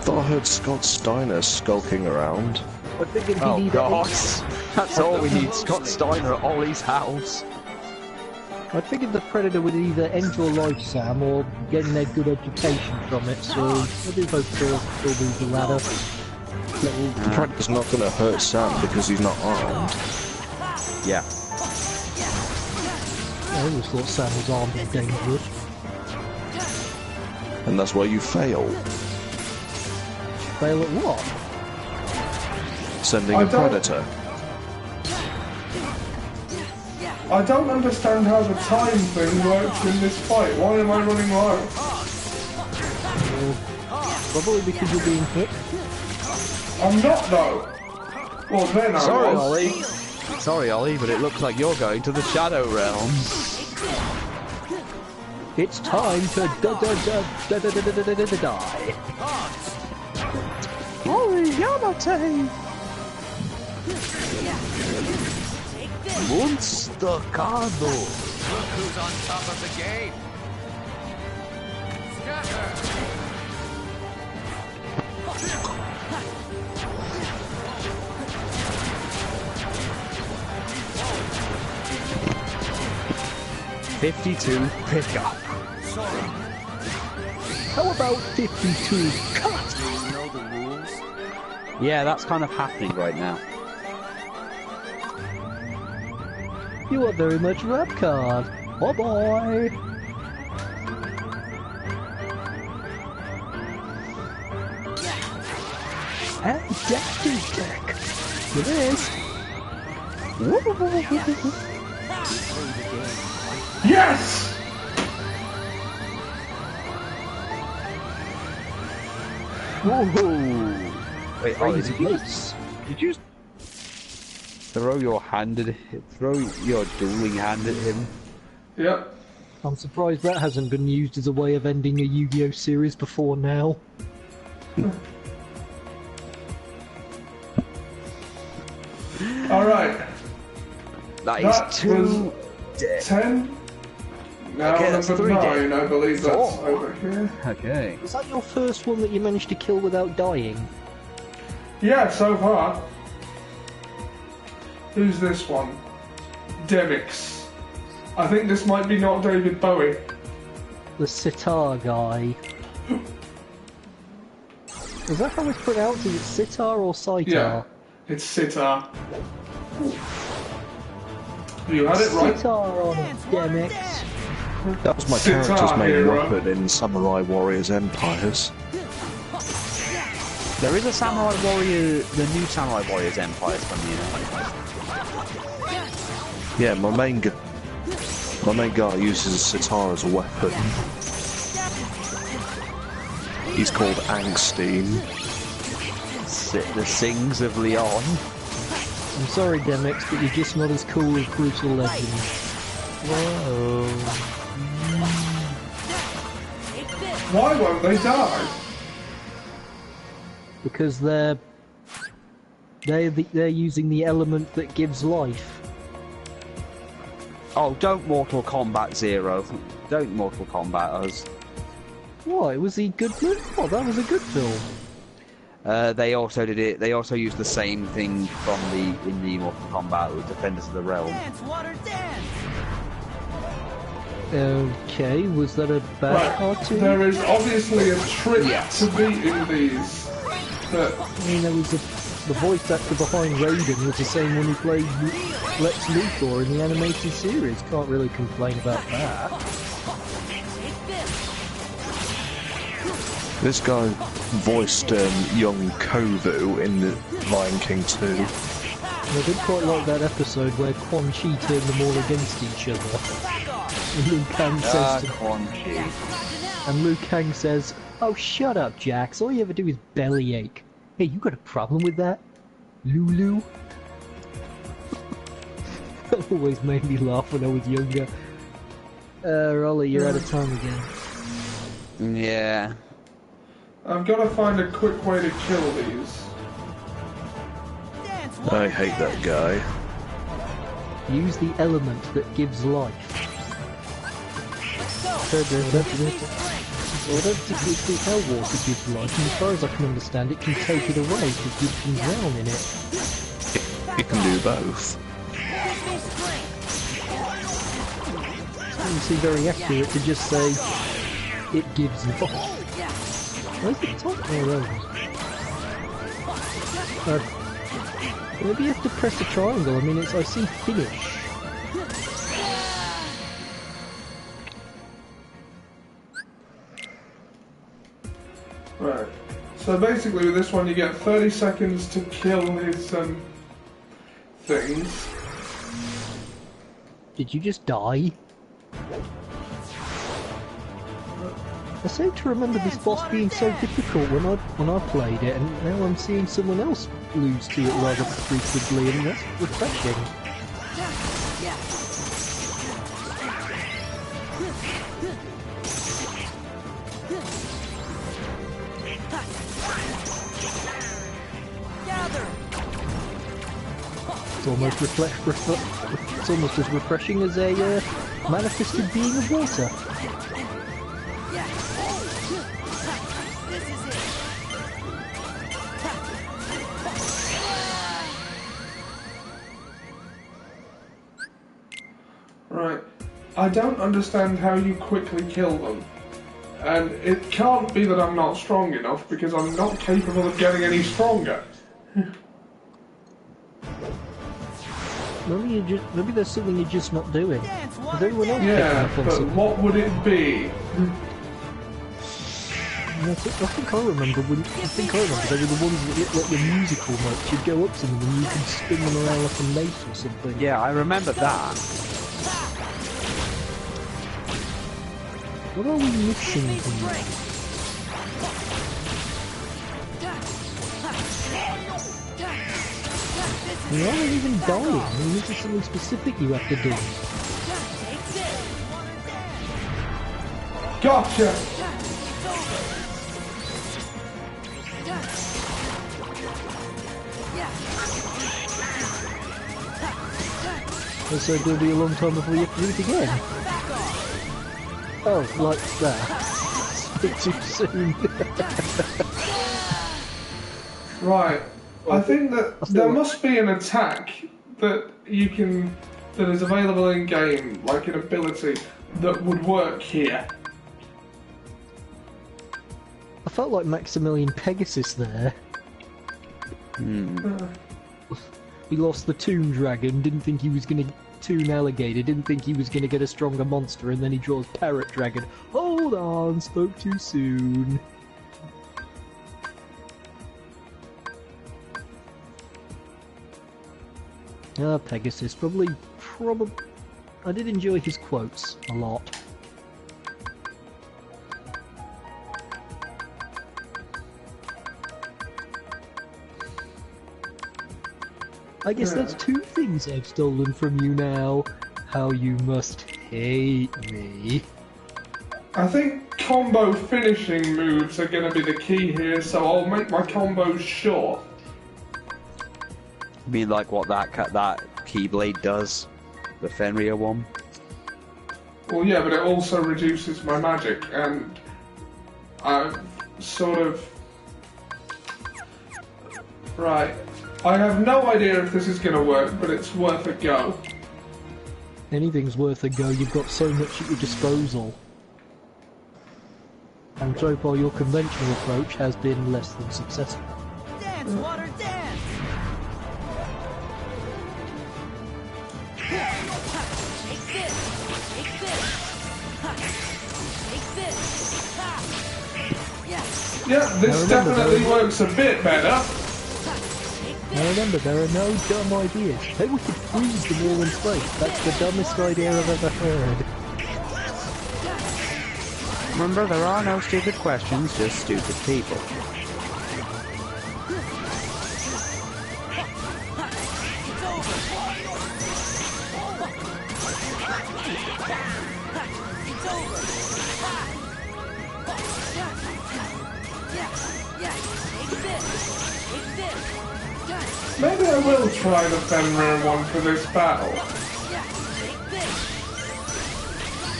[SPEAKER 4] Thought I heard Scott Steiner skulking around.
[SPEAKER 2] I figured
[SPEAKER 1] Oh
[SPEAKER 2] he'd
[SPEAKER 1] god, that's all we need, Scott Steiner at Ollie's house.
[SPEAKER 2] I figured the Predator would either end your life, Sam, or getting a good education from it, so I do hope they'll move the ladder.
[SPEAKER 4] The Predator's not going to hurt Sam because he's not armed.
[SPEAKER 1] Yeah.
[SPEAKER 2] I always thought Sam was armed and dangerous.
[SPEAKER 4] And that's why you fail.
[SPEAKER 2] Fail at what?
[SPEAKER 4] Sending
[SPEAKER 3] I
[SPEAKER 4] a
[SPEAKER 3] don't-
[SPEAKER 4] Predator.
[SPEAKER 3] I don't understand how the time thing works in this fight. Why am I running low?
[SPEAKER 2] Probably because you're being hit.
[SPEAKER 3] I'm not though. Well then I
[SPEAKER 1] Sorry,
[SPEAKER 3] was.
[SPEAKER 1] Ollie. Sorry, Ollie, but it looks like you're going to the Shadow Realms.
[SPEAKER 2] It's time to die.
[SPEAKER 1] Ollie, Yamate! Monster Cardo!
[SPEAKER 5] Look who's on top of the game. Scatter.
[SPEAKER 1] 52 pickup.
[SPEAKER 2] How about 52 cut?
[SPEAKER 5] Do you know the rules?
[SPEAKER 1] Yeah, that's kind of happening right now.
[SPEAKER 2] You are very much rap card. Bye bye. And Daddy's deck. It is.
[SPEAKER 3] Yes!
[SPEAKER 1] Woohoo! Wait, Ollie,
[SPEAKER 2] Crazy place.
[SPEAKER 1] did you throw your hand at him? Throw your dueling hand at him?
[SPEAKER 3] Yep.
[SPEAKER 2] I'm surprised that hasn't been used as a way of ending a Yu-Gi-Oh series before now.
[SPEAKER 3] Alright.
[SPEAKER 1] That
[SPEAKER 3] That
[SPEAKER 1] is 2
[SPEAKER 3] was
[SPEAKER 1] dead.
[SPEAKER 3] 10. Now
[SPEAKER 1] Okay, that's
[SPEAKER 3] number
[SPEAKER 1] 3
[SPEAKER 3] 9,
[SPEAKER 1] dead.
[SPEAKER 3] I believe that's
[SPEAKER 1] 4.
[SPEAKER 3] over here.
[SPEAKER 1] Okay.
[SPEAKER 2] Was that your first one that you managed to kill without dying?
[SPEAKER 3] Yeah, so far. Who's this one? Demix. I think this might be not David Bowie.
[SPEAKER 2] The sitar guy. Is that how it's pronounced? Is it sitar or sitar?
[SPEAKER 3] Yeah, it's Sitar. You had it right.
[SPEAKER 2] Sitar on it, Demix.
[SPEAKER 4] That was my
[SPEAKER 3] Sitar
[SPEAKER 4] character's main
[SPEAKER 3] hero.
[SPEAKER 4] weapon in Samurai Warriors Empires.
[SPEAKER 1] There is a Samurai Warrior, the new Samurai Warriors Empire from the
[SPEAKER 4] Yeah, my main guy uses a sitar as a weapon. He's called Angstein.
[SPEAKER 1] The Sings of Leon.
[SPEAKER 2] I'm sorry, Demix, but you're just not as cool as Brutal Legend.
[SPEAKER 1] Whoa.
[SPEAKER 3] Why won't they die?
[SPEAKER 2] Because they're using the element that gives life.
[SPEAKER 1] Oh, don't Mortal Kombat Zero. Don't Mortal Kombat us.
[SPEAKER 2] Why? Was he good? Oh, that was a good film.
[SPEAKER 1] They also did it. They also used the same thing in the Mortal Kombat with Defenders of the Realm.
[SPEAKER 6] Dance, water, dance!
[SPEAKER 2] Okay, was that a bad
[SPEAKER 3] Right,
[SPEAKER 2] cartoon?
[SPEAKER 3] there is obviously a trick
[SPEAKER 1] Yes.
[SPEAKER 3] to beating these. But
[SPEAKER 2] I mean, there was the voice actor behind Raiden was the same one who played Lex Luthor in the animated series. Can't really complain about that.
[SPEAKER 4] This guy voiced young Kovu in the Lion King 2.
[SPEAKER 2] And I did quite like that episode where Quan Chi turned them all against each other. And Liu Kang says to
[SPEAKER 1] Quan Chi.
[SPEAKER 2] And Liu Kang says, "Oh, shut up, Jax. All you ever do is bellyache. Hey, you got a problem with that, Lulu?" That always made me laugh when I was younger. Rolly, you're out of time again.
[SPEAKER 1] Yeah.
[SPEAKER 3] I've got to find a quick way to kill these.
[SPEAKER 4] I hate that guy.
[SPEAKER 2] Use the element that gives life. I don't think it's the hell water gives life, and as far as I can understand, it can take it away because you can drown in it.
[SPEAKER 4] You can do both.
[SPEAKER 2] It doesn't seem very accurate to just say it gives life. Where's the top there? Maybe you have to press the triangle. I mean, I see finish.
[SPEAKER 3] Right. So basically with this one you get 30 seconds to kill his things.
[SPEAKER 2] Did you just die? I seem to remember this boss being so difficult when I played it, and now I'm seeing someone else lose to it rather frequently, and that's refreshing. It's almost it's almost as refreshing as a manifested being of water.
[SPEAKER 3] Right. I don't understand how you quickly kill them. And it can't be that I'm not strong enough because I'm not capable of getting any stronger.
[SPEAKER 2] Maybe there's something you're just not doing. Is everyone else picking
[SPEAKER 3] Yeah,
[SPEAKER 2] up on
[SPEAKER 3] but
[SPEAKER 2] something?
[SPEAKER 3] what would it be?
[SPEAKER 2] I think I remember they were the ones that looked like the musical notes. You'd go up to them and you could spin them around like a mace or something.
[SPEAKER 1] Yeah, I remember that.
[SPEAKER 2] What are we missing here? We aren't even dying. I mean, this is something specific you have to do.
[SPEAKER 3] Gotcha!
[SPEAKER 2] So it's going to be a long time before you have to do it again. Oh, like that. It's a bit too soon.
[SPEAKER 3] Right. I think that there must be an attack that that is available in game, like an ability, that would work here.
[SPEAKER 2] I felt like Maximilian Pegasus there. He lost the Toon Dragon, didn't think he was going to Toon Alligator, didn't think he was going to get a stronger monster, and then he draws Parrot Dragon. Hold on, spoke too soon. Pegasus, probably. I did enjoy his quotes a lot. I guess that's two things I've stolen from you now. How you must hate me.
[SPEAKER 3] I think combo finishing moves are going to be the key here, so I'll make my combos short.
[SPEAKER 1] I mean, like what that Keyblade does, the Fenrir one.
[SPEAKER 3] Well, yeah, but it also reduces my magic, and I've sort of... Right. I have no idea if this is going to work, but it's worth a go.
[SPEAKER 2] Anything's worth a go, you've got so much at your disposal. And so far your conventional approach has been less than successful.
[SPEAKER 6] Dance, water, dance! Take this! Take this! Ha! Take this! Ha! Yeah!
[SPEAKER 3] Yeah, this
[SPEAKER 2] Now remember,
[SPEAKER 3] definitely
[SPEAKER 2] though-
[SPEAKER 3] works a bit better.
[SPEAKER 2] Now remember, there are no dumb ideas. Hey, we could freeze them all in place. That's the dumbest idea I've ever heard.
[SPEAKER 1] Remember, there are no stupid questions, just stupid people.
[SPEAKER 3] Maybe I will try the Fenrir one for this battle.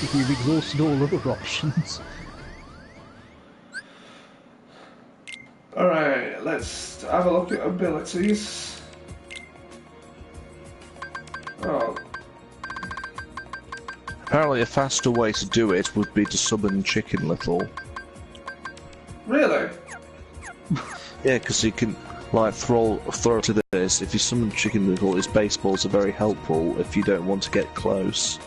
[SPEAKER 2] If you've exhausted all other options.
[SPEAKER 3] Alright, let's have a look at abilities. Oh,
[SPEAKER 4] Apparently a faster way to do it would be to summon Chicken Little.
[SPEAKER 3] really?
[SPEAKER 4] Yeah, because you can, like, throw to this. If you summon Chicken Little, his baseballs are very helpful if you don't want to get close.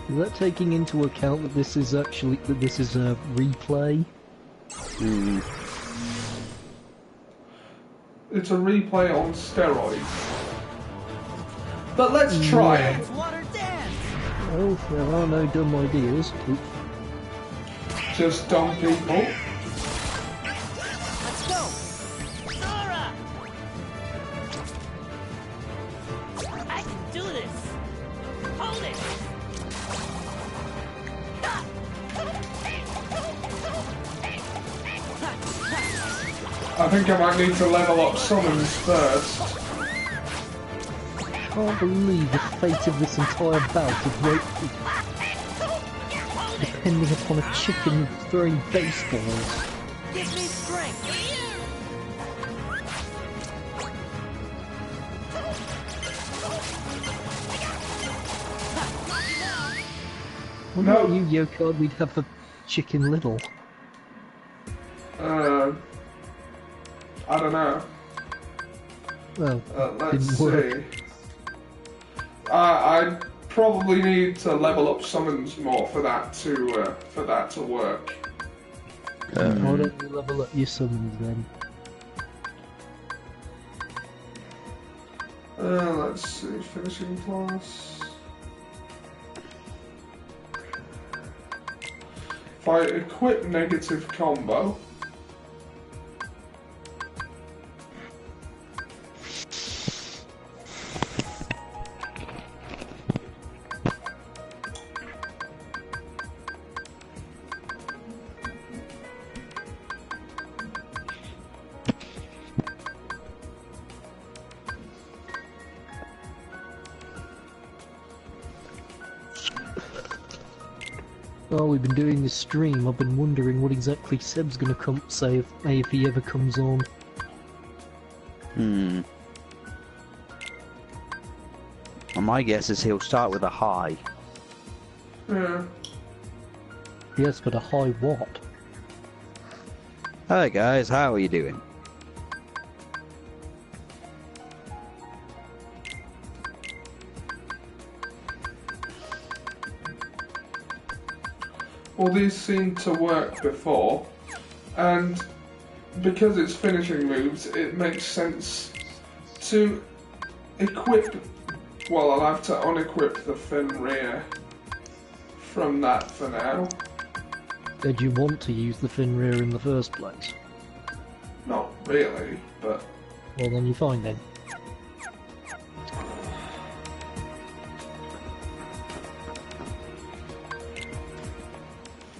[SPEAKER 2] Is that taking into account that this is actually a replay?
[SPEAKER 3] It's a replay on steroids. But let's try it.
[SPEAKER 6] Dance, water, dance!
[SPEAKER 2] Well, there are no dumb ideas. Oops.
[SPEAKER 3] Just dumb people.
[SPEAKER 6] Let's go! Sora! I can do this! Hold it!
[SPEAKER 3] I think I might need to level up summons first.
[SPEAKER 2] I can't believe the fate of this entire bout of rope depending upon a chicken throwing baseballs.
[SPEAKER 6] Give me strength!
[SPEAKER 2] What
[SPEAKER 3] No.
[SPEAKER 2] about you, Yokard? We'd have a Chicken Little.
[SPEAKER 3] I don't know.
[SPEAKER 2] Well,
[SPEAKER 3] Let's
[SPEAKER 2] didn't
[SPEAKER 3] see.
[SPEAKER 2] work.
[SPEAKER 3] I probably need to level up summons more for that to work.
[SPEAKER 2] Why don't you level up your summons then?
[SPEAKER 3] Let's see, finishing class. If I equip negative combo.
[SPEAKER 2] Oh, we've been doing this stream. I've been wondering what exactly Seb's gonna say if he ever comes on.
[SPEAKER 1] Well, my guess is he'll start with a high.
[SPEAKER 3] Yeah.
[SPEAKER 2] Yes, but a high what?
[SPEAKER 1] Hi guys, how are you doing?
[SPEAKER 3] Well, these seemed to work before, and because it's finishing moves, it makes sense to equip. Well, I'll have to unequip the Fenrir from that for now.
[SPEAKER 2] Did you want to use the Fenrir in the first place?
[SPEAKER 3] Not really, but
[SPEAKER 2] Well, then you're fine then.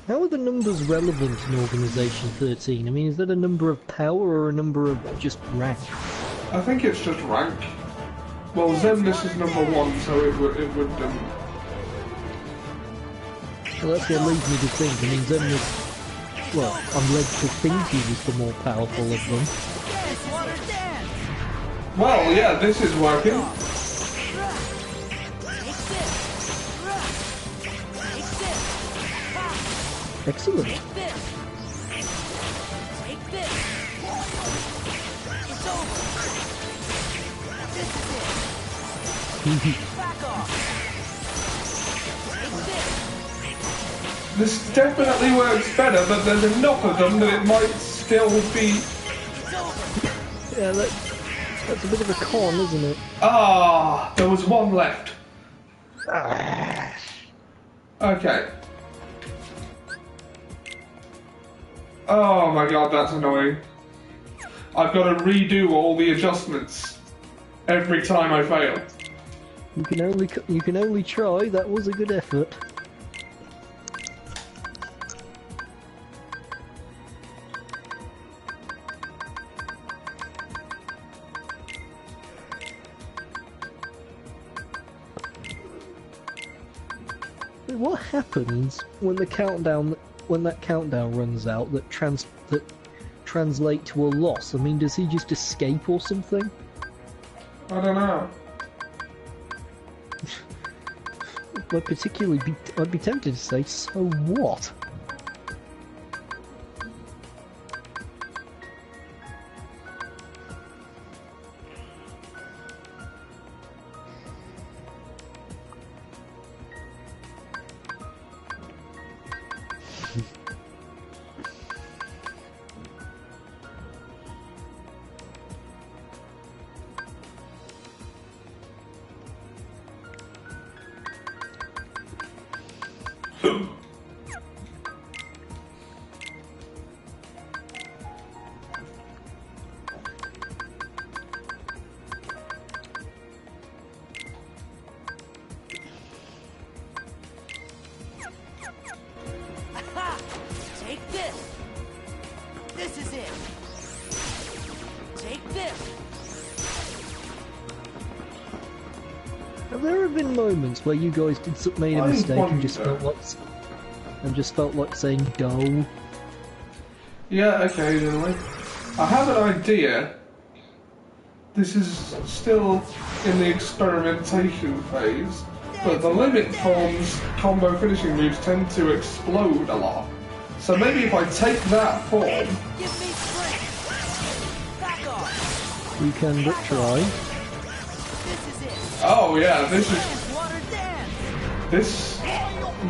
[SPEAKER 2] How are the numbers relevant in Organisation 13? I mean, is that a number of power or a number of just rank?
[SPEAKER 3] I think it's just rank. Well, Zemnis is number 1, so it would.
[SPEAKER 2] Well, that's what leads me to think. I mean, Zemnis... Well, I'm led to think he was the more powerful of them.
[SPEAKER 6] Dance, water, dance!
[SPEAKER 3] Well, yeah, this is working.
[SPEAKER 6] Take this!
[SPEAKER 2] Excellent.
[SPEAKER 6] Take this. Take this. It's over. This is it. Back off. Take this.
[SPEAKER 3] This definitely works better, but there's enough of them that it might still be...
[SPEAKER 6] It's over.
[SPEAKER 2] Yeah, that's a bit of a con, isn't it?
[SPEAKER 3] Ah, there was one left. Okay. Oh my god, that's annoying. I've got to redo all the adjustments every time I fail.
[SPEAKER 2] You can only try. That was a good effort. What happens when the countdown, when that countdown runs out that translate to a loss? I mean, does he just escape or something?
[SPEAKER 3] I don't know.
[SPEAKER 2] I'd be tempted to say, so what?
[SPEAKER 6] Aha! Take this. This is it. Take this.
[SPEAKER 2] Have there been moments where you guys made a mistake and just felt like saying "go"?
[SPEAKER 3] Yeah, occasionally. I have an idea. This is still in the experimentation phase, but the limit form's combo finishing moves tend to explode a lot. So maybe if I take that form...
[SPEAKER 6] Give me strength. Back off.
[SPEAKER 2] You can but try.
[SPEAKER 6] This is it.
[SPEAKER 3] Oh yeah, this is...
[SPEAKER 6] Dance, water, dance.
[SPEAKER 3] This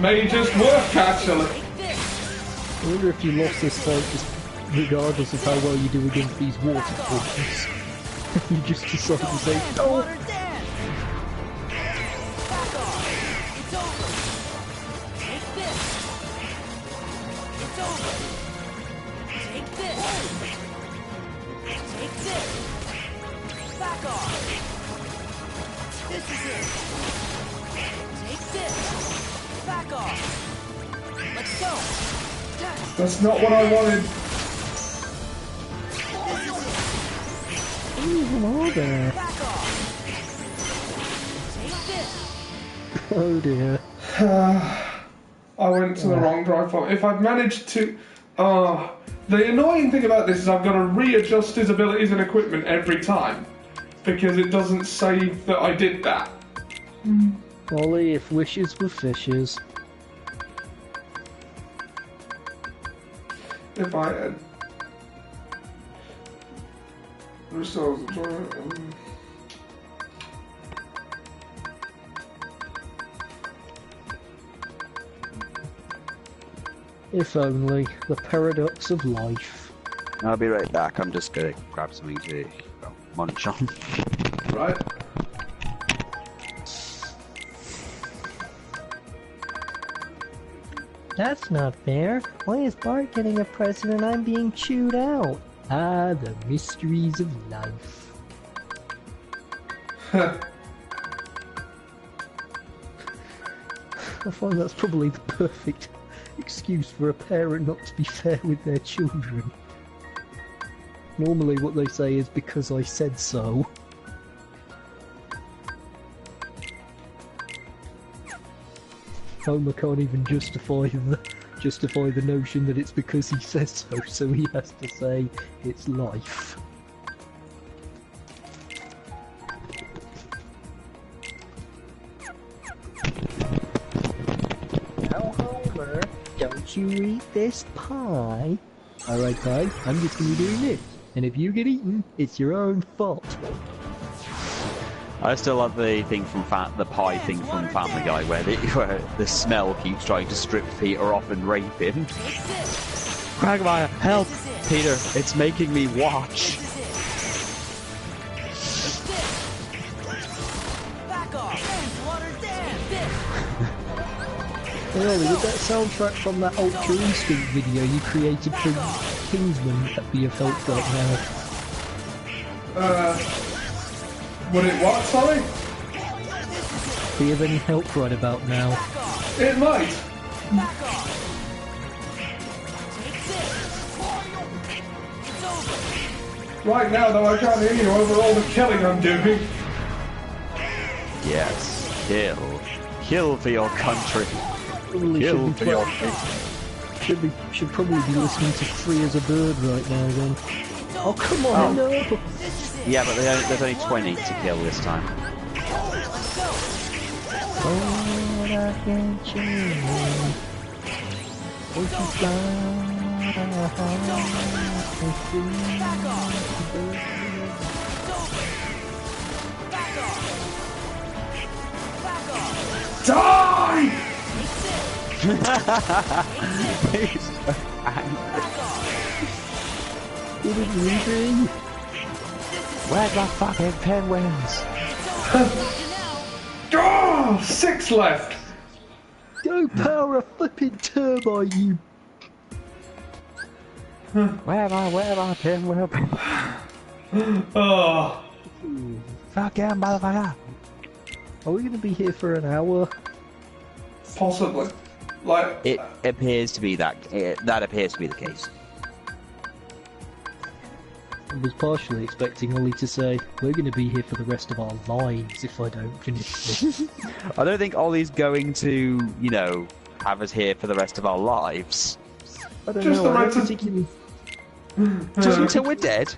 [SPEAKER 3] may just work actually.
[SPEAKER 6] Take this.
[SPEAKER 2] I wonder if you lost this fight just regardless of how well you do against these water forms. You just decide to say,
[SPEAKER 6] Dance,
[SPEAKER 2] "Oh,
[SPEAKER 6] water, dance. Back off. It's over. Take this. It's over. Take this. Take this. Back off. This is it. Take this. Back off. Let's go.
[SPEAKER 3] That's not what I wanted.
[SPEAKER 2] hello there."
[SPEAKER 6] Back off. Take this.
[SPEAKER 2] Oh dear.
[SPEAKER 3] I went to the wrong drive form. If I'd managed to... the annoying thing about this is I've got to readjust his abilities and equipment every time, because it doesn't save that I did that.
[SPEAKER 2] Ollie, if wishes were fishes.
[SPEAKER 3] If I had... Restores the joy...
[SPEAKER 2] If only. The paradox of life.
[SPEAKER 1] I'll be right back. I'm just gonna grab something to munch on.
[SPEAKER 3] Right?
[SPEAKER 2] That's not fair. Why is Bart getting a present and I'm being chewed out? Ah, the mysteries of life. I find that's probably the perfect excuse for a parent not to be fair with their children. Normally what they say is because I said so. Homer can't even justify the notion that it's because he says so he has to say it's life. Now Homer, don't Don't you eat this pie? Alright, pie, I'm just gonna be doing this. And if you get eaten, it's your own fault.
[SPEAKER 1] I still love the thing from the pie thing from Family Guy, where the smell keeps trying to strip Peter off and rape him. Quagmire, help! Peter, it's making me watch.
[SPEAKER 2] Hey Ollie, would that soundtrack from that Ultra Instinct video you created for Kingsman be of help right now?
[SPEAKER 3] Would it what, sorry?
[SPEAKER 2] Be of any help right about now?
[SPEAKER 3] It might. Right now, though, I can't hear you over all the killing I'm doing.
[SPEAKER 1] Yes, kill. Kill for your country.
[SPEAKER 2] Probably
[SPEAKER 1] Kill for your
[SPEAKER 2] should probably be listening to Free as a Bird right now then. Oh come on, no!
[SPEAKER 1] Yeah, but there's only 20 to kill this time.
[SPEAKER 2] Oh, I can change. Won't you
[SPEAKER 3] Die!
[SPEAKER 1] Where's my fucking penguins?
[SPEAKER 3] Oh, 6 left!
[SPEAKER 2] Go power a flipping turbine, you...
[SPEAKER 1] Where am I penguin?
[SPEAKER 3] Oh.
[SPEAKER 1] Fucking motherfucker.
[SPEAKER 2] Are we gonna be here for an hour?
[SPEAKER 3] Possibly. Like...
[SPEAKER 1] It appears to be that appears to be the case.
[SPEAKER 2] I was partially expecting Ollie to say, we're going to be here for the rest of our lives if I don't finish this.
[SPEAKER 1] I don't think Ollie's going to, you know, have us here for the rest of our lives.
[SPEAKER 2] I don't
[SPEAKER 3] Just
[SPEAKER 2] know,
[SPEAKER 3] the
[SPEAKER 2] I
[SPEAKER 3] right
[SPEAKER 2] don't
[SPEAKER 3] to-
[SPEAKER 2] particularly...
[SPEAKER 1] Just until we're dead.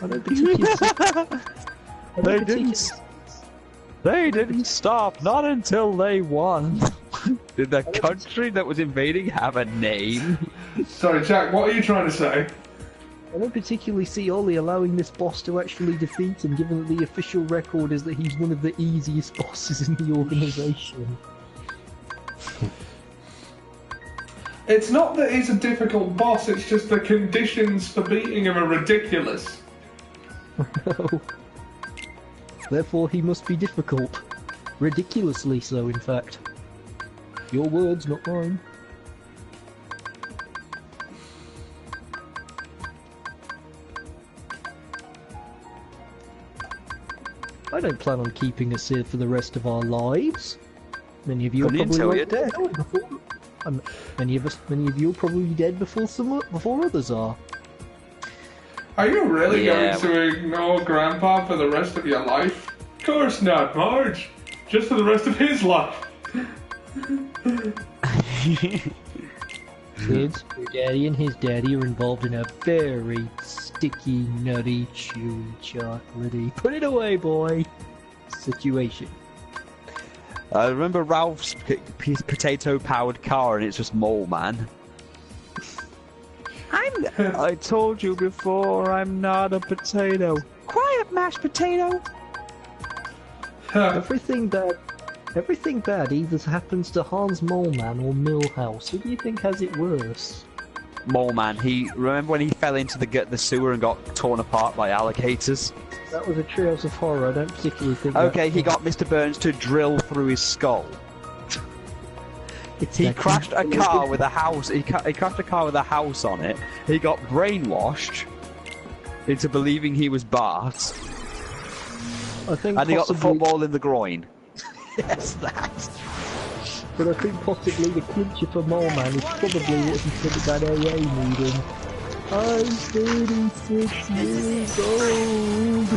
[SPEAKER 2] I don't particularly...
[SPEAKER 1] They didn't stop, not until they won. Did the country that was invading have a name?
[SPEAKER 3] Sorry, Jack, what are you trying to say?
[SPEAKER 2] I don't particularly see Ollie allowing this boss to actually defeat him, given that the official record is that he's one of the easiest bosses in the organisation.
[SPEAKER 3] It's not that he's a difficult boss, it's just the conditions for beating him are ridiculous.
[SPEAKER 2] Therefore he must be difficult. Ridiculously so, in fact. Your words, not mine. I don't plan on keeping us here for the rest of our lives. Many of you are
[SPEAKER 1] Couldn't
[SPEAKER 2] probably
[SPEAKER 1] until you're dead.
[SPEAKER 2] before, many of you are probably dead before others are.
[SPEAKER 3] Are you really
[SPEAKER 1] Yeah.
[SPEAKER 3] going to ignore Grandpa for the rest of your life? Of course not, Marge. Just for the rest of his life.
[SPEAKER 2] Kids, your daddy and his daddy are involved in a very sticky, nutty, chewy, chocolatey, put it away, boy, situation.
[SPEAKER 1] I remember Ralph's potato-powered car, and it's just Mole Man. I told you before, I'm not a potato. Quiet, mashed potato.
[SPEAKER 2] Everything bad either happens to Hans Moleman or Millhouse. Who do you think has it worse?
[SPEAKER 1] Mole Man. Remember when he fell into the sewer and got torn apart by alligators?
[SPEAKER 2] That was a Treehouse of Horror. I don't particularly think.
[SPEAKER 1] Okay, he got Mr. Burns to drill through his skull. He crashed a car with a house. He crashed a car with a house on it. He got brainwashed into believing he was Bart,
[SPEAKER 2] I think
[SPEAKER 1] and he got the
[SPEAKER 2] possibly-
[SPEAKER 1] football in the groin. Yes, that.
[SPEAKER 2] But I think possibly the clincher for Moleman is probably what he said at that AA meeting. I'm 36 years old.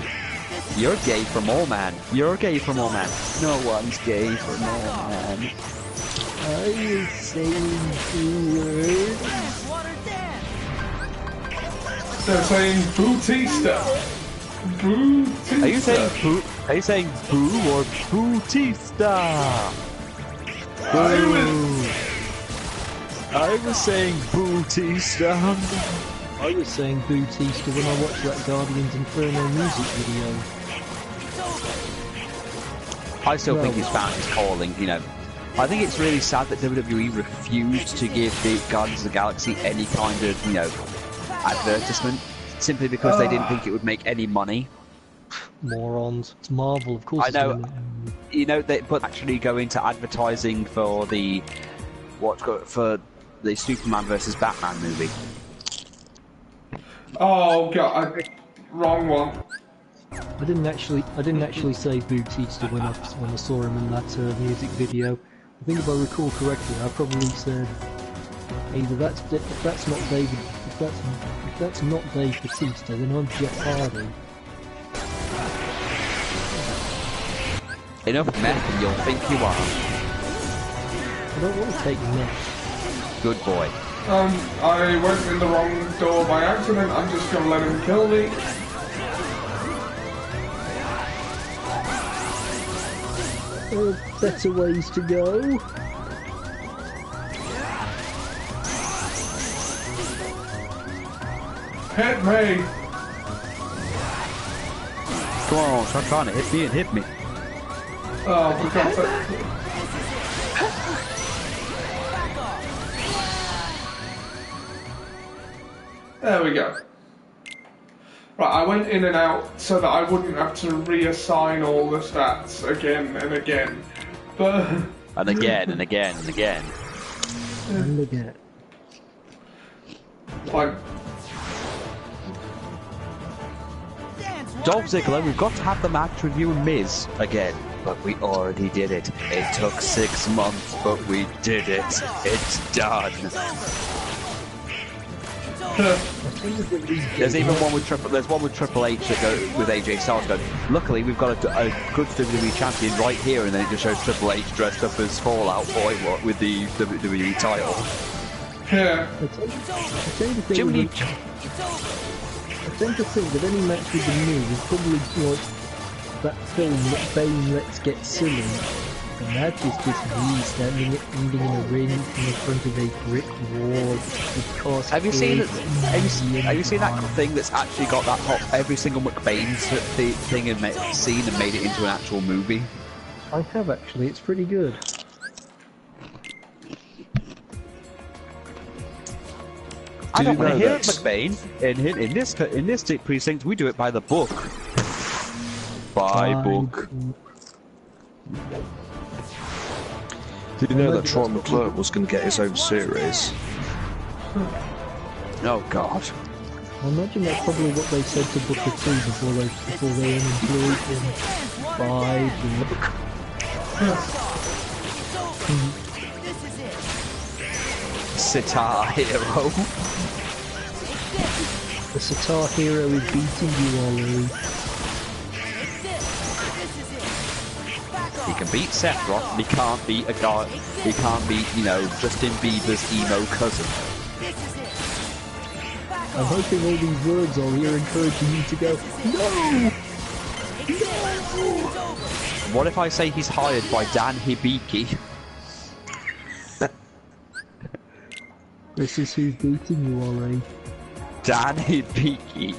[SPEAKER 1] You're gay for Mole Man. You're gay for Mole Man. No one's gay for Mole Man.
[SPEAKER 2] I was saying two words.
[SPEAKER 3] They're saying Bautista. Bautista.
[SPEAKER 1] Are you saying boo? Are you saying boo or Bautista? I was saying Bautista.
[SPEAKER 2] I was saying Bautista when I watched that Guardians Inferno music video.
[SPEAKER 1] I still think he's found his calling, you know. I think it's really sad that WWE refused to give the Guardians of the Galaxy any kind of, you know, advertisement, simply because they didn't think it would make any money.
[SPEAKER 2] Morons. It's Marvel, of course.
[SPEAKER 1] I know, you know, but actually go into advertising for the for the Superman versus Batman movie.
[SPEAKER 3] Oh god, wrong one.
[SPEAKER 2] I didn't actually say Bautista when I saw him in that music video. I think if I recall correctly, I probably said either if that's not Dave Bautista, then I'm Jeff Hardy.
[SPEAKER 1] Enough meth and you'll think you are.
[SPEAKER 2] I don't want to take meth.
[SPEAKER 1] Good boy.
[SPEAKER 3] I went in the wrong door by accident. I'm just gonna let him kill me.
[SPEAKER 2] There are better ways to go.
[SPEAKER 3] Hit me!
[SPEAKER 1] Come on, stop trying to hit me and hit me.
[SPEAKER 3] Oh, for God's sake. There we go. Right, I went in and out so that I wouldn't have to reassign all the stats again and again. But...
[SPEAKER 1] And again and again and again.
[SPEAKER 2] And again.
[SPEAKER 3] Like...
[SPEAKER 1] Dolph Ziggler, we've got to have the match with you and Miz again. But we already did it. It took 6 months, but we did it. It's done. There's even one with Triple H that goes with AJ Styles going, luckily we've got a good WWE champion right here, and then it just shows Triple H dressed up as Fallout Boy with the WWE title.
[SPEAKER 3] Yeah.
[SPEAKER 2] I tend to think that any match with the Miz is probably like that film that Bane lets get silly. The match is just me standing in a ring in front of a brick wall with cars.
[SPEAKER 1] Have you seen that thing that's actually got that every single McBain thing and scene and made it into an actual movie?
[SPEAKER 2] I have actually. It's pretty good.
[SPEAKER 1] I don't want to hear it, McBain. In this precinct, we do it by the book. By book.
[SPEAKER 4] Did you know that Troy McClure was going to get his own series?
[SPEAKER 1] Oh God.
[SPEAKER 2] I imagine that's probably what they said to Booker T before they unemployed him. By book.
[SPEAKER 1] Sitar hero.
[SPEAKER 2] The Sitar hero is beating you, Ollie.
[SPEAKER 1] He can beat Sephiroth, and he can't beat a guy. He can't beat, you know, Justin Bieber's emo cousin.
[SPEAKER 2] I'm hoping all these words, Ollie, are encouraging you to go, no! No!
[SPEAKER 1] What if I say he's hired by Dan Hibiki?
[SPEAKER 2] This is who's beating you, Ollie.
[SPEAKER 1] Dan Hibiki.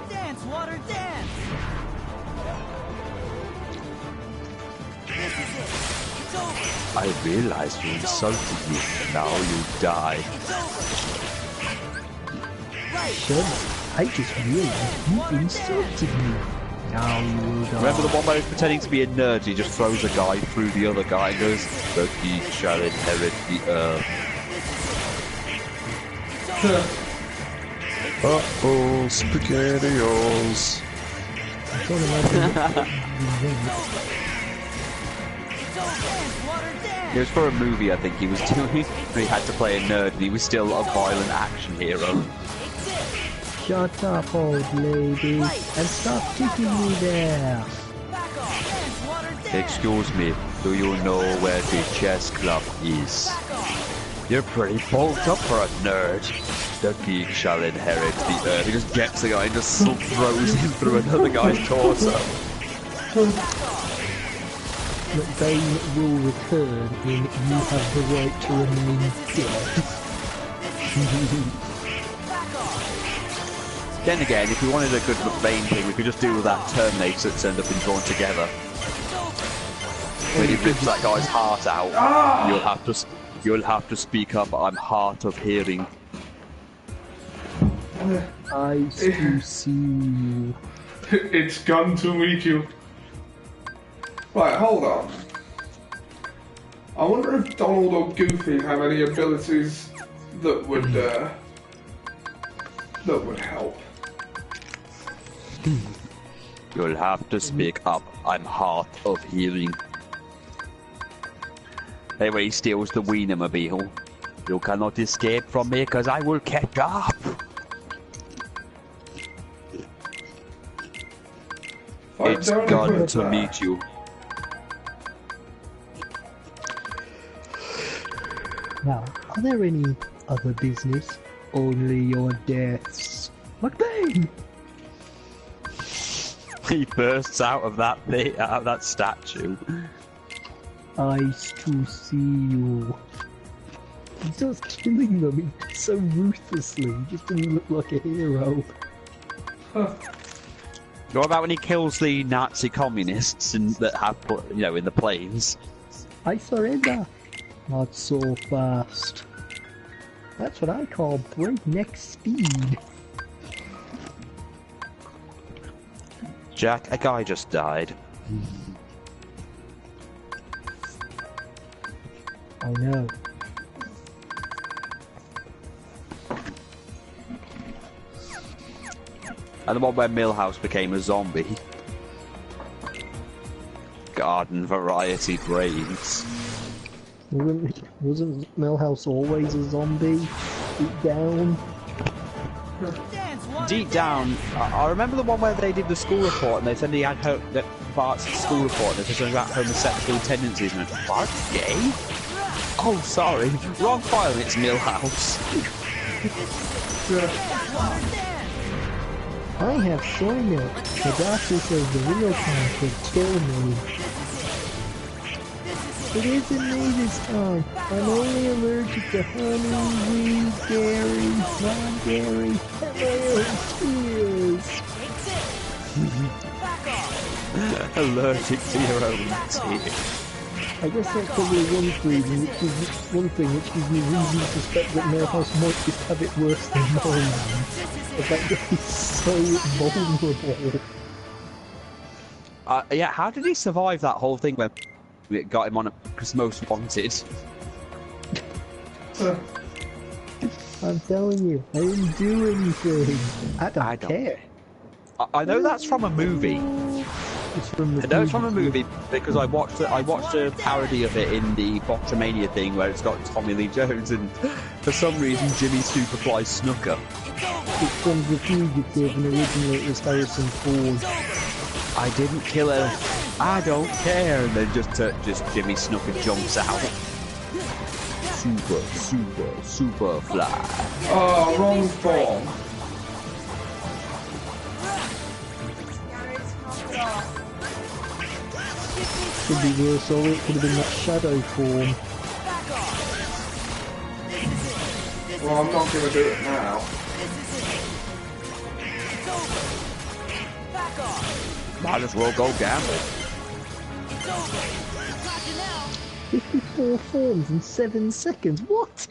[SPEAKER 6] Dance, water, dance! This is it. It's over.
[SPEAKER 1] I realized you insulted me. Now you die.
[SPEAKER 2] Shut I just realized you insulted me. Now you will die.
[SPEAKER 1] Remember the one where he's pretending to be a nerd? He just throws a guy through the other guy and goes, "The geek shall inherit the earth."
[SPEAKER 4] Uh-oh, SpaghettiOs.
[SPEAKER 2] I can't imagine
[SPEAKER 1] It was for a movie, I think he was doing. He had to play a nerd, and he was still a violent action hero.
[SPEAKER 2] Shut up, old lady, and stop kicking me there.
[SPEAKER 1] Excuse me, do you know where the chess club is? You're pretty bulked up for a nerd. The geek shall inherit the earth. He just gets the guy and just throws him through another guy's torso.
[SPEAKER 2] But Bane will return in You Have the Right to Remain Dead.
[SPEAKER 1] Then again, if we wanted a good Bane thing, we could just do that Terminator that's ended up being drawn together. When he rips that guy's heart out, you'll have to speak up. I'm hard of hearing.
[SPEAKER 2] Eyes to see you.
[SPEAKER 3] It's gone to meet you. Right, hold on. I wonder if Donald or Goofy have any abilities that would help.
[SPEAKER 1] You'll have to speak up. I'm hard of hearing. Anyway, he steals the Wienermobile. You cannot escape from me, because I will catch up. It's gone to meet you.
[SPEAKER 2] Now, are there any other business? Only your deaths. McBain!
[SPEAKER 1] He bursts out of that statue.
[SPEAKER 2] Eyes to see you. He starts killing them so ruthlessly. He just doesn't look like a hero.
[SPEAKER 1] What about when he kills the Nazi communists that have, in the planes?
[SPEAKER 2] I surrender. Not so fast. That's what I call breakneck speed.
[SPEAKER 1] Jack, a guy just died.
[SPEAKER 2] I know.
[SPEAKER 1] And the one where Milhouse became a zombie. Garden variety brains.
[SPEAKER 2] Wasn't Milhouse always a zombie? Deep down?
[SPEAKER 1] Deep down, I remember the one where they did the school report and they said he had Bart's school report and it was something about homosexual tendencies and Bart's gay? Oh, sorry, wrong file, it's Milhouse.
[SPEAKER 2] I have soy milk. The doctor says the real kind could kill me. It isn't me this time. I'm only allergic to honey, wheat, dairy, non-dairy, and my own tears.
[SPEAKER 1] Allergic to your own tears.
[SPEAKER 2] I guess that's probably one thing which gives me reason to suspect that Milhouse might just have it worse than mine. The fact that he's so vulnerable.
[SPEAKER 1] Yeah, how did he survive that whole thing when it got him on because Most Wanted?
[SPEAKER 2] I'm telling you, I didn't do anything. I don't care.
[SPEAKER 1] I know that's from a movie.
[SPEAKER 2] It's from the
[SPEAKER 1] I know it's from a movie because I watched a parody of it in the Botchamania thing where it's got Tommy Lee Jones and for some reason Jimmy Superfly Snooker.
[SPEAKER 2] It's from The Fugitive and originally it was Harrison Ford.
[SPEAKER 1] I didn't kill her. I don't care. And then just Jimmy Snooker jumps out. Super fly.
[SPEAKER 3] Oh, wrong form.
[SPEAKER 2] Could be worse, or it could have been that shadow form.
[SPEAKER 3] Well, I'm not going to do it now.
[SPEAKER 1] Might as well go gamble.
[SPEAKER 2] 54 forms in 7 seconds, what?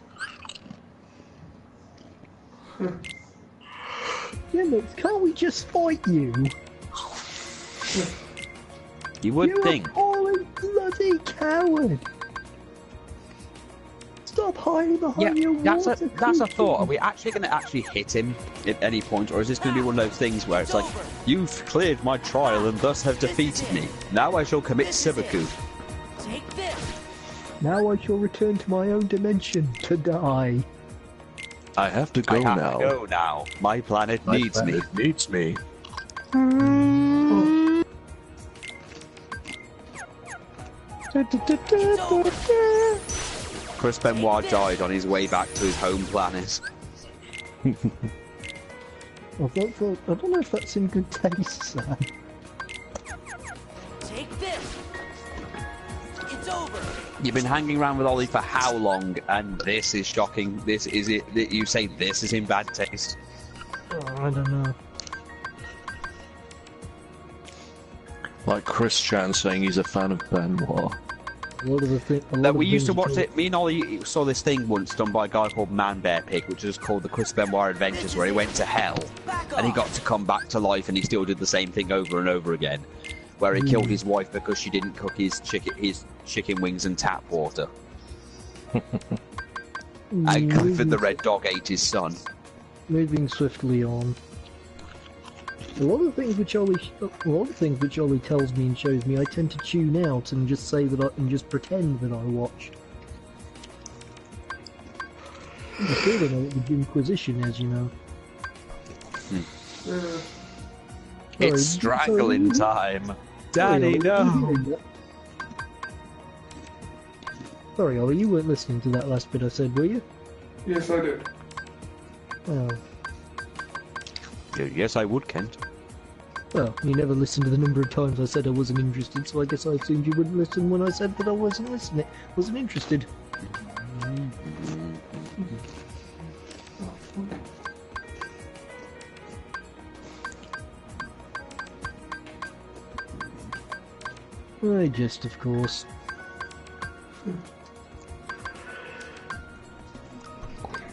[SPEAKER 2] Yeah, look, can't we just fight you?
[SPEAKER 1] You would think.
[SPEAKER 2] You're a bloody coward! Stop hiding behind your water
[SPEAKER 1] That's a thought. Are we actually going to actually hit him at any point, or is this going to be one of those things where it's like, you've cleared my trial and thus have defeated me. Now I shall commit seppuku.
[SPEAKER 6] Take this.
[SPEAKER 2] Now I shall return to my own dimension to die.
[SPEAKER 4] I have to go
[SPEAKER 1] I have
[SPEAKER 4] now.
[SPEAKER 1] to go now. My planet needs me.
[SPEAKER 4] It needs me.
[SPEAKER 1] Chris Benoit died on his way back to his home planet.
[SPEAKER 2] I don't know if that's in good taste, Sam.
[SPEAKER 6] Take this. It's over.
[SPEAKER 1] You've been hanging around with Ollie for how long? And this is shocking. This is it. You say this is in bad taste.
[SPEAKER 2] Oh, I don't know.
[SPEAKER 4] Like Chris Chan saying he's a fan of Benoit.
[SPEAKER 1] We used to watch it. Me and Ollie saw this thing once done by a guy called Man Bear Pig, which was called the Chris Benoit Adventures, where he went to hell and he got to come back to life, and he still did the same thing over and over again, where he killed his wife because she didn't cook his chicken wings and tap water. And Clifford the Red Dog ate his son.
[SPEAKER 2] Moving swiftly on. A lot of things which Ollie tells me and shows me, I tend to tune out and just say that and just pretend that I watched. I still don't know what the Inquisition is, you know.
[SPEAKER 1] It's strangling time. Danny, no!
[SPEAKER 2] Sorry, Ollie, you weren't listening to that last bit I said, were you?
[SPEAKER 3] Yes, I did.
[SPEAKER 2] Oh.
[SPEAKER 1] Yes, I would, Kent.
[SPEAKER 2] Well, you never listened to the number of times I said I wasn't interested, so I guess I assumed you wouldn't listen when I said that I wasn't interested. I jest, of course.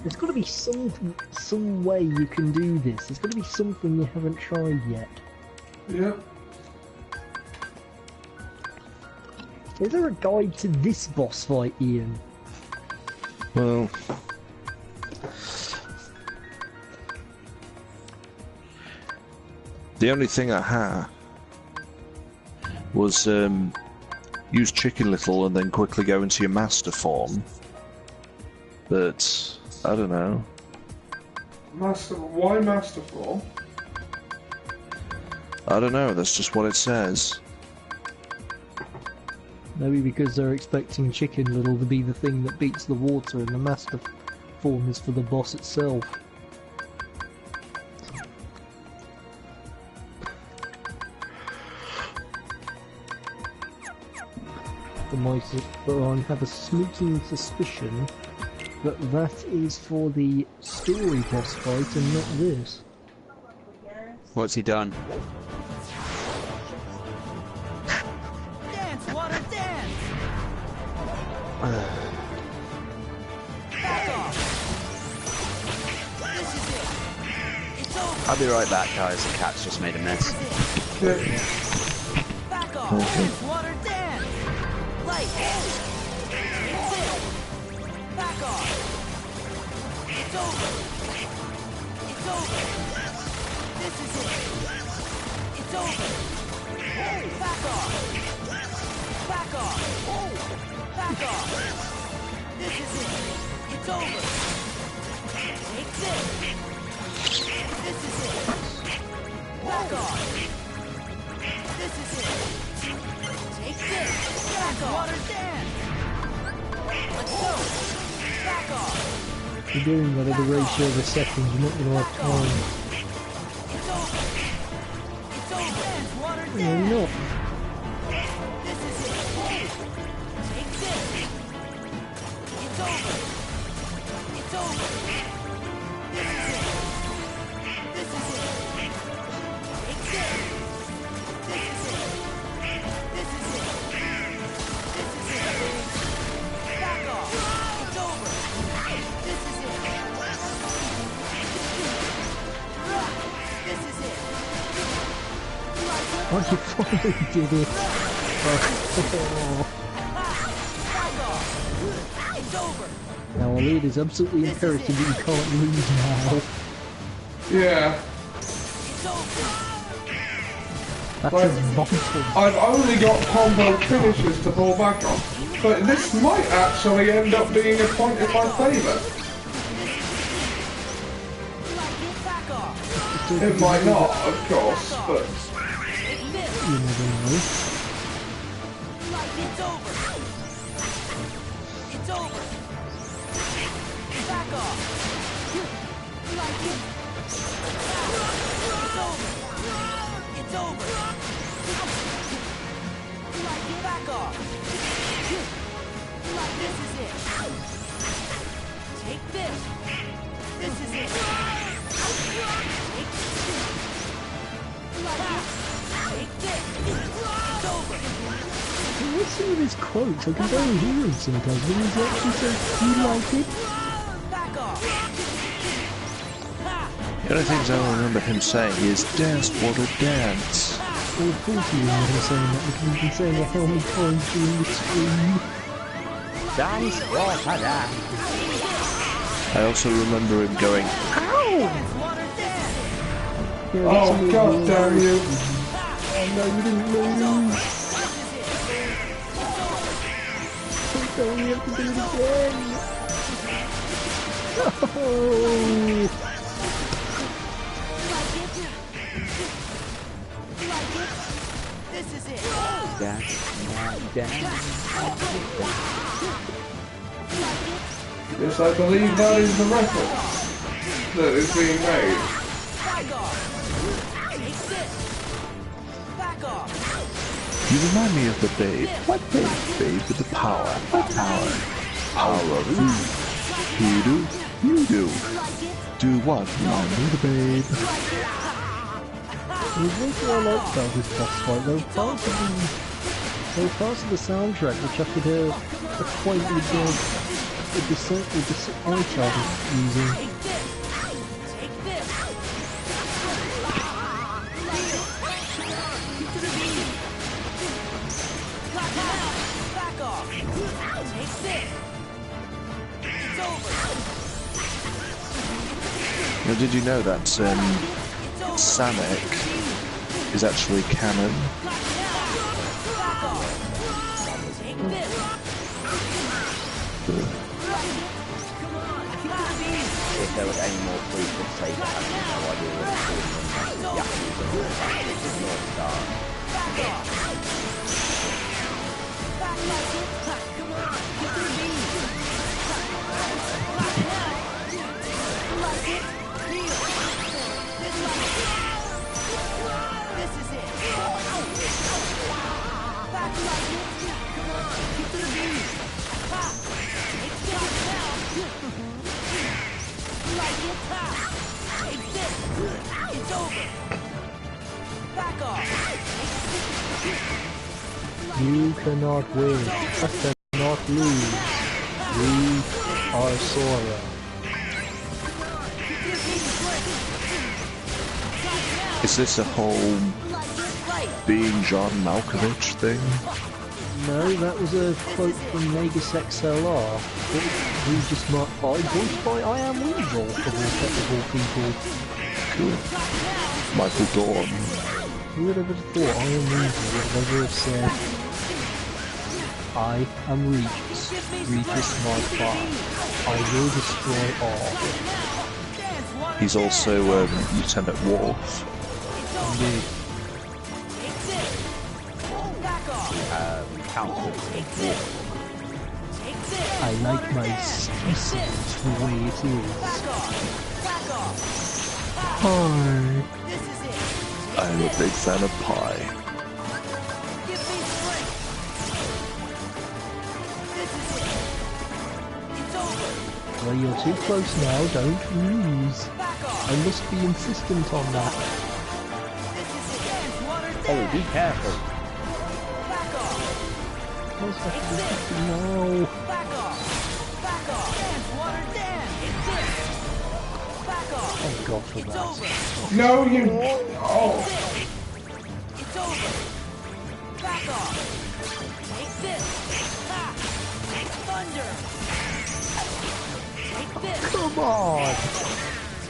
[SPEAKER 2] There's got to be some way you can do this. There's got to be something you haven't tried yet.
[SPEAKER 3] Yep.
[SPEAKER 2] Is there a guide to this boss fight, Ian?
[SPEAKER 4] Well, the only thing I had was use Chicken Little and then quickly go into your master form. But I don't know.
[SPEAKER 3] Why master form?
[SPEAKER 4] I don't know. That's just what it says.
[SPEAKER 2] Maybe because they're expecting Chicken Little to be the thing that beats the water, and the master form is for the boss itself. But I have a sneaking suspicion that that is for the story boss fight and not this.
[SPEAKER 1] What's he done?
[SPEAKER 6] Dance, water, dance. Back off. This is it. It's over.
[SPEAKER 1] I'll be right back, guys. The cat's just made a mess.
[SPEAKER 6] Back off. Dance, water, dance. Light. It's it. Back off. It's over. It's over. This is it. It's over. Back off. Back off. Back off. This is it. It's over. Take this. This is it. Back off. This is it. Take this. Back off. Water dance. Let's go. Back off.
[SPEAKER 2] You're doing that at the ratio of a second, you're not going to have time.
[SPEAKER 6] It's over. It's over. Dance, water
[SPEAKER 2] No,
[SPEAKER 6] dance.
[SPEAKER 2] you're not.
[SPEAKER 6] This is it. Take this. It's over. It's over. This is it. This is it. Take this. This is it. This is it. This is it. Back off. It's over. This is it. This is it.
[SPEAKER 2] Oh, you finally did it! Oh.
[SPEAKER 6] Back off. It's over.
[SPEAKER 2] Now, Ollie, it is absolutely imperative that you can't lose now.
[SPEAKER 3] Yeah.
[SPEAKER 6] It's over.
[SPEAKER 2] That's
[SPEAKER 3] Like-
[SPEAKER 2] a vital.
[SPEAKER 3] I've only got combo finishes to fall back on, but this might actually end up being a point in my favour.
[SPEAKER 6] Back off.
[SPEAKER 3] It might not, of course, but
[SPEAKER 6] Take this.
[SPEAKER 2] You never know.
[SPEAKER 6] It's over. It's over. Back off. It's over. Back off. This is it. Take this. This is it. Take this. It's over.
[SPEAKER 2] What's some of his quotes? I can barely hear him sometimes. When he's actually saying, "You like it?"
[SPEAKER 6] Back off.
[SPEAKER 4] The only things I remember him saying is dance, water, dance.
[SPEAKER 2] Well, of course you remember him saying that because he's been saying it how many times during the stream.
[SPEAKER 1] Dance, water, dance.
[SPEAKER 4] I also remember him going,
[SPEAKER 2] Yeah,
[SPEAKER 3] Oh, God damn you.
[SPEAKER 2] Oh no, you didn't lose. Don't we have to do it again? Oh.
[SPEAKER 6] This is it.
[SPEAKER 1] Dance, dance.
[SPEAKER 3] Yes, I believe that is the reference that is being made.
[SPEAKER 6] Back off. Take this. Back off.
[SPEAKER 4] you remind me of the babe. What babe? Babe with the power. What power? Power of who? You do? You do. Do what? Remind me of the babe.
[SPEAKER 2] There's one thing I liked about this boss fight, there were parts of the soundtrack which I could hear acquaint with the iCloud using.
[SPEAKER 6] Take this. Take this. Back off. Take this. It's over.
[SPEAKER 4] Now, did you know that
[SPEAKER 6] It's over.
[SPEAKER 4] Sonic is actually canon?
[SPEAKER 6] Back off. Take this.
[SPEAKER 1] If there was any more proof of Sega having no idea what it's doing, then yeah, it's just North Star.
[SPEAKER 6] Back off. Back like it. Come on. Get to the beat. Like it. Feel. This like it. This is it. Back like it. Come on. Get to the beat. Ha. Take this now. Like it. Ha. Take this. It's over. Back off.
[SPEAKER 2] You cannot win. I cannot lose. We are Sora.
[SPEAKER 4] Is this a whole being John Malkovich thing?
[SPEAKER 2] No, that was a quote from Vegas XLR. He just marked by, voiced by I Am Weasel, of all people.
[SPEAKER 4] Cool. Michael Dorn.
[SPEAKER 2] Who would have thought I Am Weasel would ever have said, I am Regis. Regis my father. I will destroy all.
[SPEAKER 4] He's also Lieutenant Worf.
[SPEAKER 2] Indeed.
[SPEAKER 1] Council.
[SPEAKER 2] I like my species the way it is. Hi.
[SPEAKER 4] I'm a big fan of pie.
[SPEAKER 2] Well, you're too close now, don't lose. I must be insistent on that.
[SPEAKER 1] Oh, be careful.
[SPEAKER 2] Most have to be careful now.
[SPEAKER 6] Back off! Back off! Dance, water, dance! It's it! Back off!
[SPEAKER 2] Thank God for
[SPEAKER 6] It's
[SPEAKER 2] that.
[SPEAKER 6] over!
[SPEAKER 3] No, you. Oh.
[SPEAKER 6] It's over! Back off! Take this! Ha! Thunder! Take this!
[SPEAKER 2] Come on!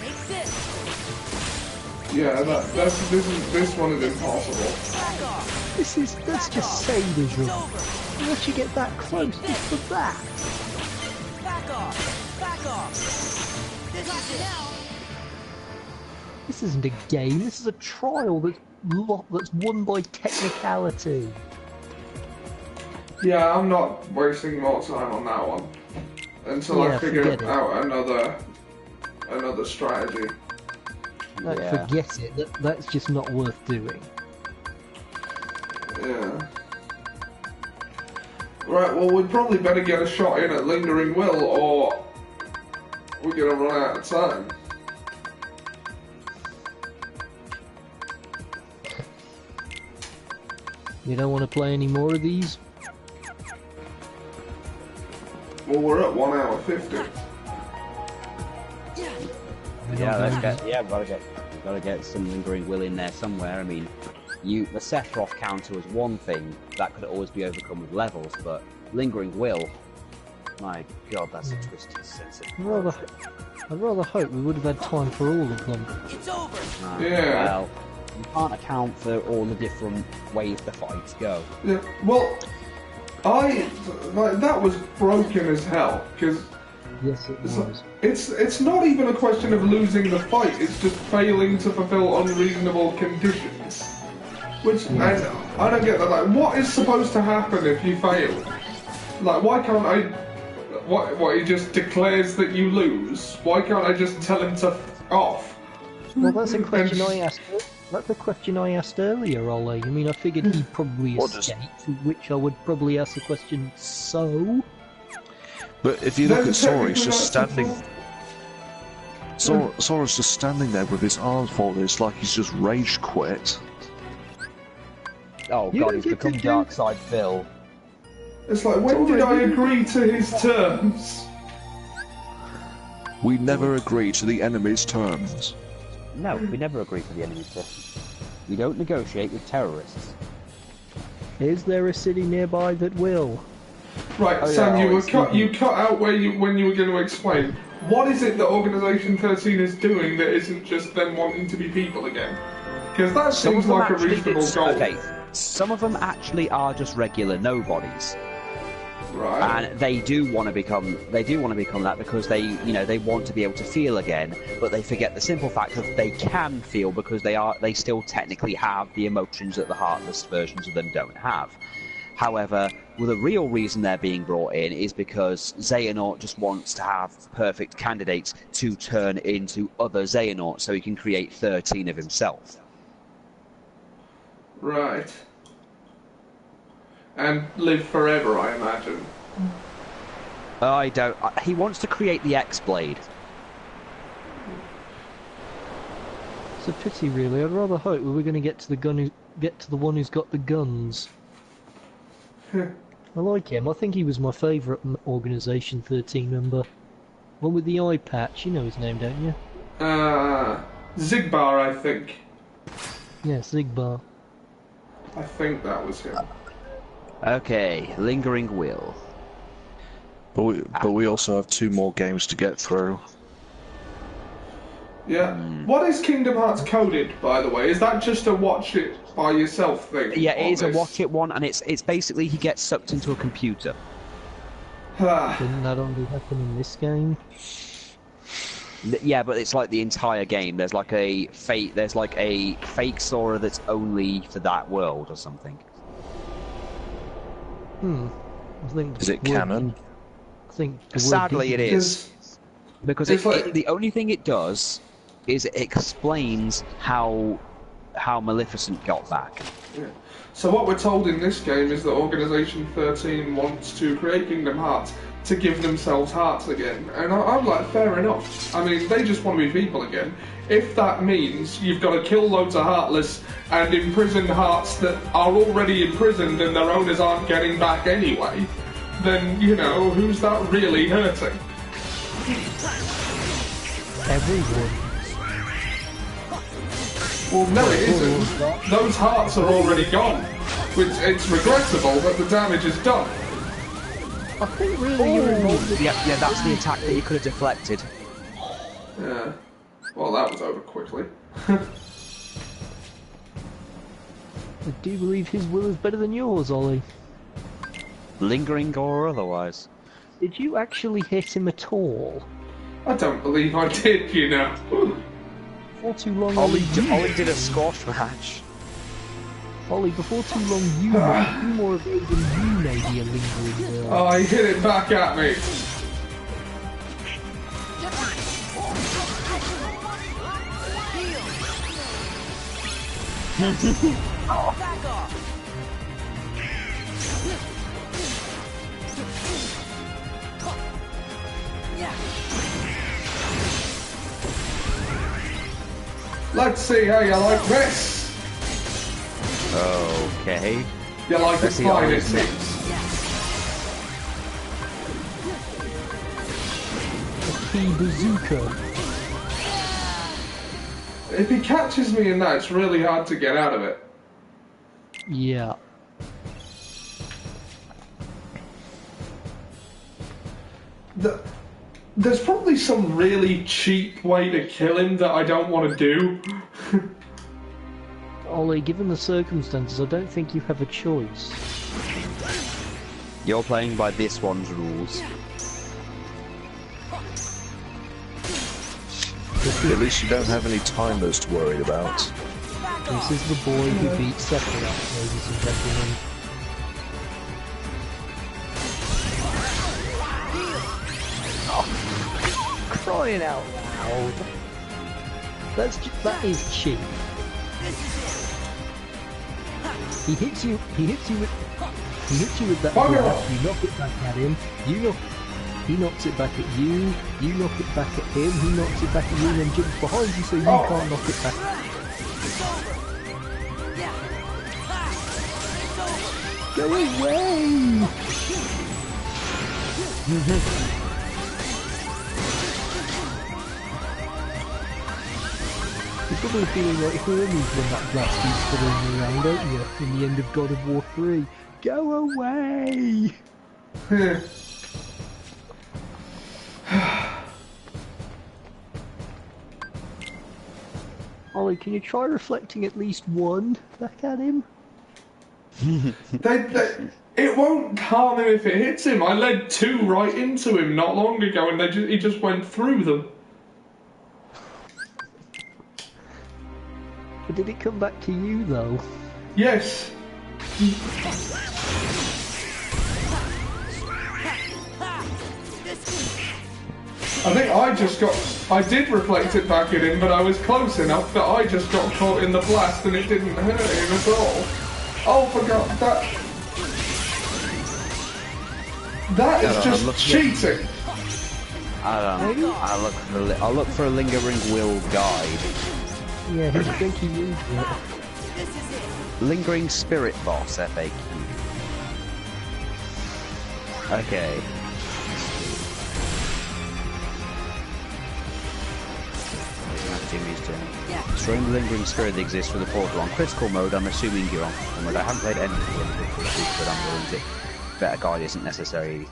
[SPEAKER 6] Take this!
[SPEAKER 3] Yeah, this one is impossible.
[SPEAKER 6] Back off!
[SPEAKER 2] That's just sadism.
[SPEAKER 6] It's over!
[SPEAKER 2] Once you get that close, just for that.
[SPEAKER 6] Back off! Back off! This is it!
[SPEAKER 2] This isn't a game, this is a trial that's won by technicality.
[SPEAKER 3] Yeah, I'm not wasting more time on that one until I
[SPEAKER 2] Yeah,
[SPEAKER 3] figure
[SPEAKER 2] forget it.
[SPEAKER 3] out another another strategy.
[SPEAKER 2] Like,
[SPEAKER 1] Yeah.
[SPEAKER 2] forget it. That's just not worth doing.
[SPEAKER 3] Yeah. Right, well, we'd probably better get a shot in at Lingering Will, or we're gonna run out of time.
[SPEAKER 2] You don't want to play any more of these?
[SPEAKER 3] Well, we're at 1 hour 50.
[SPEAKER 1] Yeah, let's get. Yeah, we've gotta get some Lingering Will in there somewhere. I mean, the Sephiroth counter was one thing that could always be overcome with levels, but Lingering Will, my God, that's a twisted sense of.
[SPEAKER 2] I'd rather hope we would have had time for all of them.
[SPEAKER 6] It's over.
[SPEAKER 3] Yeah.
[SPEAKER 1] Well, you can't account for all the different ways the fights go.
[SPEAKER 3] Yeah, well, that was broken as hell, because
[SPEAKER 2] Yes, it was.
[SPEAKER 3] it's not even a question of losing the fight, it's just failing to fulfill unreasonable conditions. Which, and I don't get that, like, what is supposed to happen if you fail? Like, why can't I, what, he just declares that you lose? Why can't I just tell him to f off?
[SPEAKER 2] Well, that's a question I asked. That's the question I asked earlier, Ollie. I mean, I figured he'd probably
[SPEAKER 4] What does-
[SPEAKER 2] escape, to which I would probably ask the question, so?
[SPEAKER 4] But if you look
[SPEAKER 3] Then
[SPEAKER 4] at Sora, he's
[SPEAKER 3] technically
[SPEAKER 4] just
[SPEAKER 3] that's the
[SPEAKER 4] standing. Sora's just standing there with his arms folded. It's like he's just rage quit.
[SPEAKER 1] Oh
[SPEAKER 2] You
[SPEAKER 1] God,
[SPEAKER 2] don't
[SPEAKER 1] he's
[SPEAKER 2] get to
[SPEAKER 1] become
[SPEAKER 2] do-
[SPEAKER 1] Dark Side Phil.
[SPEAKER 3] It's like, when did I agree to his terms?
[SPEAKER 4] We never agree to the enemy's terms.
[SPEAKER 1] No, we never agree to the enemy's terms. We don't negotiate with terrorists.
[SPEAKER 2] Is there a city nearby that will?
[SPEAKER 3] Right,
[SPEAKER 1] Oh,
[SPEAKER 3] Sam,
[SPEAKER 1] yeah,
[SPEAKER 3] you cut out when you were going to explain. What is it that Organisation 13 is doing that isn't just them wanting to be people again? Because that
[SPEAKER 1] Some of
[SPEAKER 3] seems
[SPEAKER 1] them
[SPEAKER 3] like a
[SPEAKER 1] actually
[SPEAKER 3] reasonable
[SPEAKER 1] did-
[SPEAKER 3] goal.
[SPEAKER 1] Okay, some of them actually are just regular nobodies.
[SPEAKER 3] Right.
[SPEAKER 1] And they do want to become that because they want to be able to feel again, but they forget the simple fact that they can feel because they still technically have the emotions that the heartless versions of them don't have. However, well, the real reason they're being brought in is because Xehanort just wants to have perfect candidates to turn into other Xehanorts so he can create 13 of himself.
[SPEAKER 3] Right. And live forever, I imagine.
[SPEAKER 1] I don't. He wants to create the X-Blade.
[SPEAKER 2] It's a pity, really. I'd rather hope we were going to get to the one who's got the guns. I like him. I think he was my favourite Organisation 13 member. One with the eye patch. You know his name, don't you?
[SPEAKER 3] Zigbar, I think.
[SPEAKER 2] Yeah, Zigbar.
[SPEAKER 3] I think that was him.
[SPEAKER 1] Okay, Lingering Will.
[SPEAKER 4] But we also have 2 more games to get through.
[SPEAKER 3] Yeah. What is Kingdom Hearts coded, by the way? Is that just a watch it by yourself thing?
[SPEAKER 1] Yeah, it
[SPEAKER 3] on
[SPEAKER 1] is a
[SPEAKER 3] this?
[SPEAKER 1] watch it one, and it's basically he gets sucked into a computer.
[SPEAKER 2] Didn't that only happen in this game?
[SPEAKER 1] Yeah, but it's like the entire game. There's like a fake Sora that's only for that world or something.
[SPEAKER 2] I think
[SPEAKER 4] Is it canon?
[SPEAKER 2] I think the word
[SPEAKER 1] Sadly, it
[SPEAKER 2] didn't-
[SPEAKER 1] is. Because
[SPEAKER 3] It's like-
[SPEAKER 1] the only thing it does is it explains how Maleficent got back.
[SPEAKER 3] Yeah. So what we're told in this game is that Organisation 13 wants to create Kingdom Hearts to give themselves hearts again. And I'm like, fair enough. I mean, they just want to be people again. If that means you've got to kill loads of Heartless and imprison hearts that are already imprisoned and their owners aren't getting back anyway, then, who's that really hurting?
[SPEAKER 2] Everyone.
[SPEAKER 3] Well, no, it isn't. Those hearts are already gone. Which, it's regrettable, but the damage is done.
[SPEAKER 2] I think really you're involved.
[SPEAKER 1] Yeah, that's the attack that you could have deflected.
[SPEAKER 3] Yeah. Well, that was over quickly.
[SPEAKER 2] I do believe his will is better than yours, Ollie.
[SPEAKER 1] Lingering or otherwise.
[SPEAKER 2] Did you actually hit him at all?
[SPEAKER 3] I don't believe I did,
[SPEAKER 2] Before too long,
[SPEAKER 1] Ollie did a squash match.
[SPEAKER 2] Ollie, before too long, you might be more of it than you may be a lingering will.
[SPEAKER 3] Oh, he hit it back at me.
[SPEAKER 6] Back off.
[SPEAKER 3] Let's see how you like this.
[SPEAKER 1] Okay.
[SPEAKER 3] You like
[SPEAKER 1] Let's
[SPEAKER 3] it
[SPEAKER 1] see how
[SPEAKER 3] fine,
[SPEAKER 1] it
[SPEAKER 3] it seems.
[SPEAKER 2] Key bazooka.
[SPEAKER 3] If he catches me in that, it's really hard to get out of it.
[SPEAKER 2] Yeah.
[SPEAKER 3] There's probably some really cheap way to kill him that I don't want to do.
[SPEAKER 2] Ollie, given the circumstances, I don't think you have a choice.
[SPEAKER 1] You're playing by this one's rules.
[SPEAKER 4] At least you don't have any timers to worry about.
[SPEAKER 2] This is the boy who beat Sephiroth, ladies and gentlemen. Crying out loud. That is cheap. He hits you with that
[SPEAKER 3] Bugger
[SPEAKER 2] blast,
[SPEAKER 3] off.
[SPEAKER 2] you knock it back at him, he knocks it back at you, you knock it back at him, he knocks it back at you and then jumps behind you so you can't knock it back. Go away! You're probably feeling like Hermes when that blast keeps following you around, aren't you? In the end of God of War 3. Go away! Ollie, can you try reflecting at least one back at him?
[SPEAKER 3] It won't harm him if it hits him. I led 2 right into him not long ago and he just went through them.
[SPEAKER 2] But did it come back to you though?
[SPEAKER 3] Yes. I think I did reflect it back at him, but I was close enough that I just got caught in the blast and it didn't hurt him at all. Oh, forgot that. That is just cheating.
[SPEAKER 1] I'll look for a lingering will guide.
[SPEAKER 2] Yeah, who do you think he used it?
[SPEAKER 1] Lingering spirit boss FAQ. Okay. Jimmy's turn. Destroying the lingering spirit that exists for the portal on critical mode. I'm assuming you're on critical mode. I haven't played anything in critical mode, but I'm willing to bet a guide isn't necessary.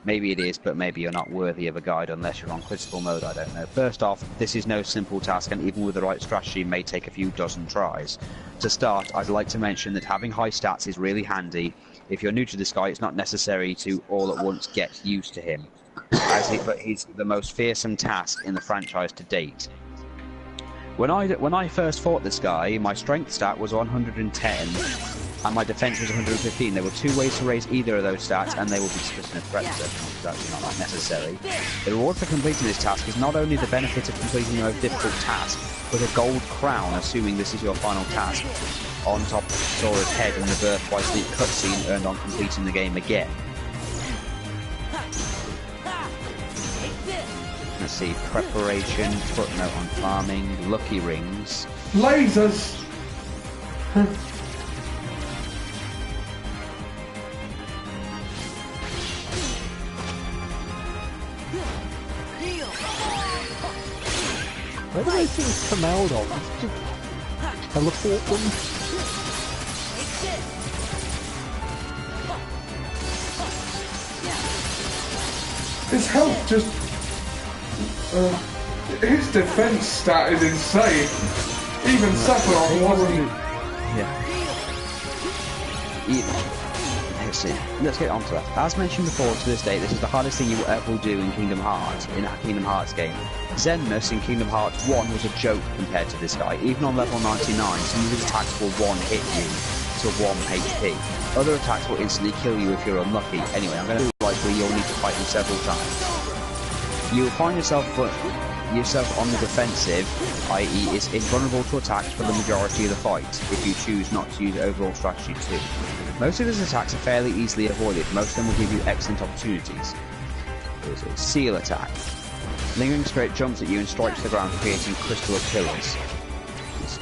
[SPEAKER 1] Maybe it is, but maybe you're not worthy of a guide unless you're on critical mode, I don't know. First off, this is no simple task, and even with the right strategy may take a few dozen tries. To start, I'd like to mention that having high stats is really handy. If you're new to this guy, it's not necessary to all at once get used to him, but he's the most fearsome task in the franchise to date. When I first fought this guy, my strength stat was 110, and my defense was 115. There were 2 ways to raise either of those stats, and they will be split in a threat, so it's actually not that necessary. The reward for completing this task is not only the benefit of completing the most difficult task, but a gold crown, assuming this is your final task, on top of Sora's head and the Birth by Sleep cutscene earned on completing the game again. Let's see, preparation, footnote on farming, lucky rings.
[SPEAKER 3] Lasers!
[SPEAKER 2] Where do those things come out of? Just teleport them?
[SPEAKER 3] His health just... his defense stat is insane. Even Sephiroth wasn't...
[SPEAKER 1] Let's get on to that. As mentioned before, to this day, this is the hardest thing you will ever do in Kingdom Hearts, in a Kingdom Hearts game. Xemnas in Kingdom Hearts 1 was a joke compared to this guy. Even on level 99, some of his attacks will one-hit you to 1 HP. Other attacks will instantly kill you if you're unlucky. Anyway, I'm going to do like where you'll need to fight him several times. You'll find yourself on the defensive, i.e. it's invulnerable to attacks for the majority of the fight, if you choose not to use overall strategy 2. Most of his attacks are fairly easily avoided, most of them will give you excellent opportunities. There's a seal attack. Lingering Spirit jumps at you and strikes the ground, creating crystal pillars.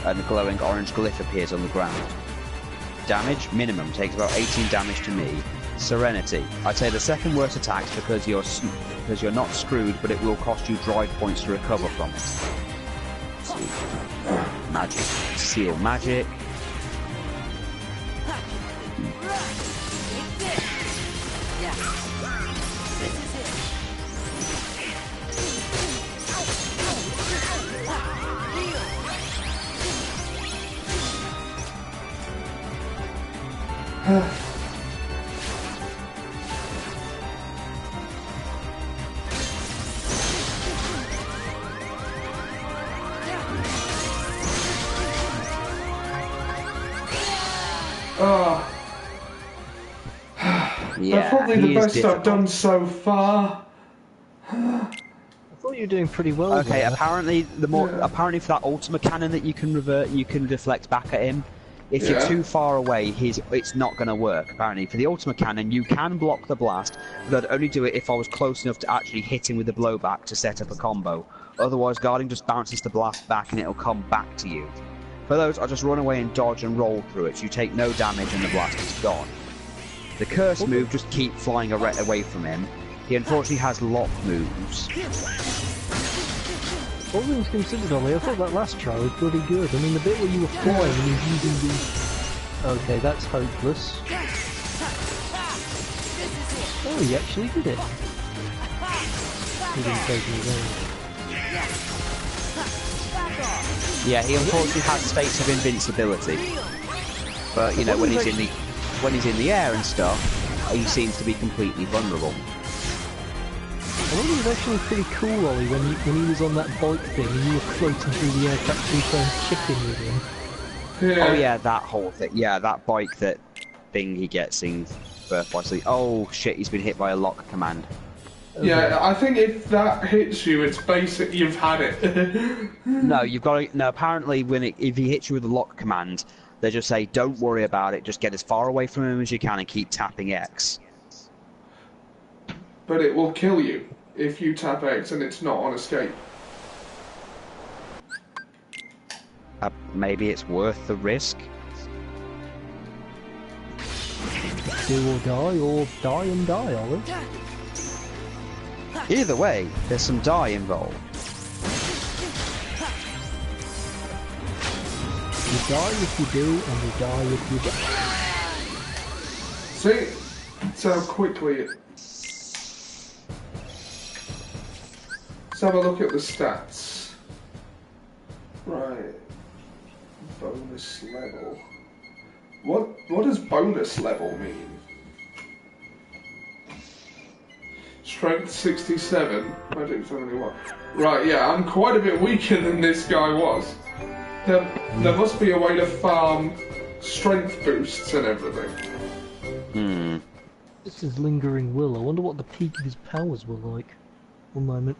[SPEAKER 1] And a glowing orange glyph appears on the ground. Damage, minimum, takes about 18 damage to me. Serenity. I'd say the second worst attacks because you're not screwed, but it will cost you drive points to recover from it. Magic. Seal magic.
[SPEAKER 3] They're probably the best I've done so far.
[SPEAKER 2] I thought you were doing pretty well.
[SPEAKER 1] Okay,
[SPEAKER 2] there.
[SPEAKER 1] apparently apparently for that Ultima Cannon that you can revert, you can deflect back at him. If you're too far away, it's not going to work. Apparently, for the Ultima Cannon, you can block the blast, but I'd only do it if I was close enough to actually hit him with the blowback to set up a combo. Otherwise, guarding just bounces the blast back and it'll come back to you. For those, I just run away and dodge and roll through it. You take no damage and the blast is gone. The curse move, just keep flying away from him. He unfortunately has lock moves.
[SPEAKER 2] All things considered, Ollie, I thought that last try was pretty good. I mean, the bit where you were flying and you were using the... Okay, that's hopeless. Oh, he actually did it. He didn't take any damage.
[SPEAKER 1] Yeah, he unfortunately has states of invincibility. But, you know, when he's in the air and stuff, he seems to be completely vulnerable.
[SPEAKER 2] I think it was actually pretty cool, Ollie, when he was on that bike thing and you were floating through the air practically playing chicken with him.
[SPEAKER 3] Yeah.
[SPEAKER 1] Oh yeah, that whole thing. Yeah, that bike thing he gets in Birth by Sleep. Oh shit, he's been hit by a lock command.
[SPEAKER 3] Yeah, I think if that hits you, it's basic. You've had it.
[SPEAKER 1] No, you've got to. No, apparently, if he hits you with a lock command, they just say, "Don't worry about it. Just get as far away from him as you can and keep tapping X."
[SPEAKER 3] But it will kill you if you tap X and it's not on escape.
[SPEAKER 1] Maybe it's worth the risk.
[SPEAKER 2] Do or die and die, Ollie.
[SPEAKER 1] Either way, there's some die involved.
[SPEAKER 2] You die if you do, and you die if you don't.
[SPEAKER 3] See? That's how quickly it... Let's have a look at the stats. Right. Bonus level. What does bonus level mean? Strength 67, magic 71. Right, yeah, I'm quite a bit weaker than this guy was. There must be a way to farm strength boosts and everything.
[SPEAKER 2] This is Lingering Will. I wonder what the peak of his powers were like. One moment.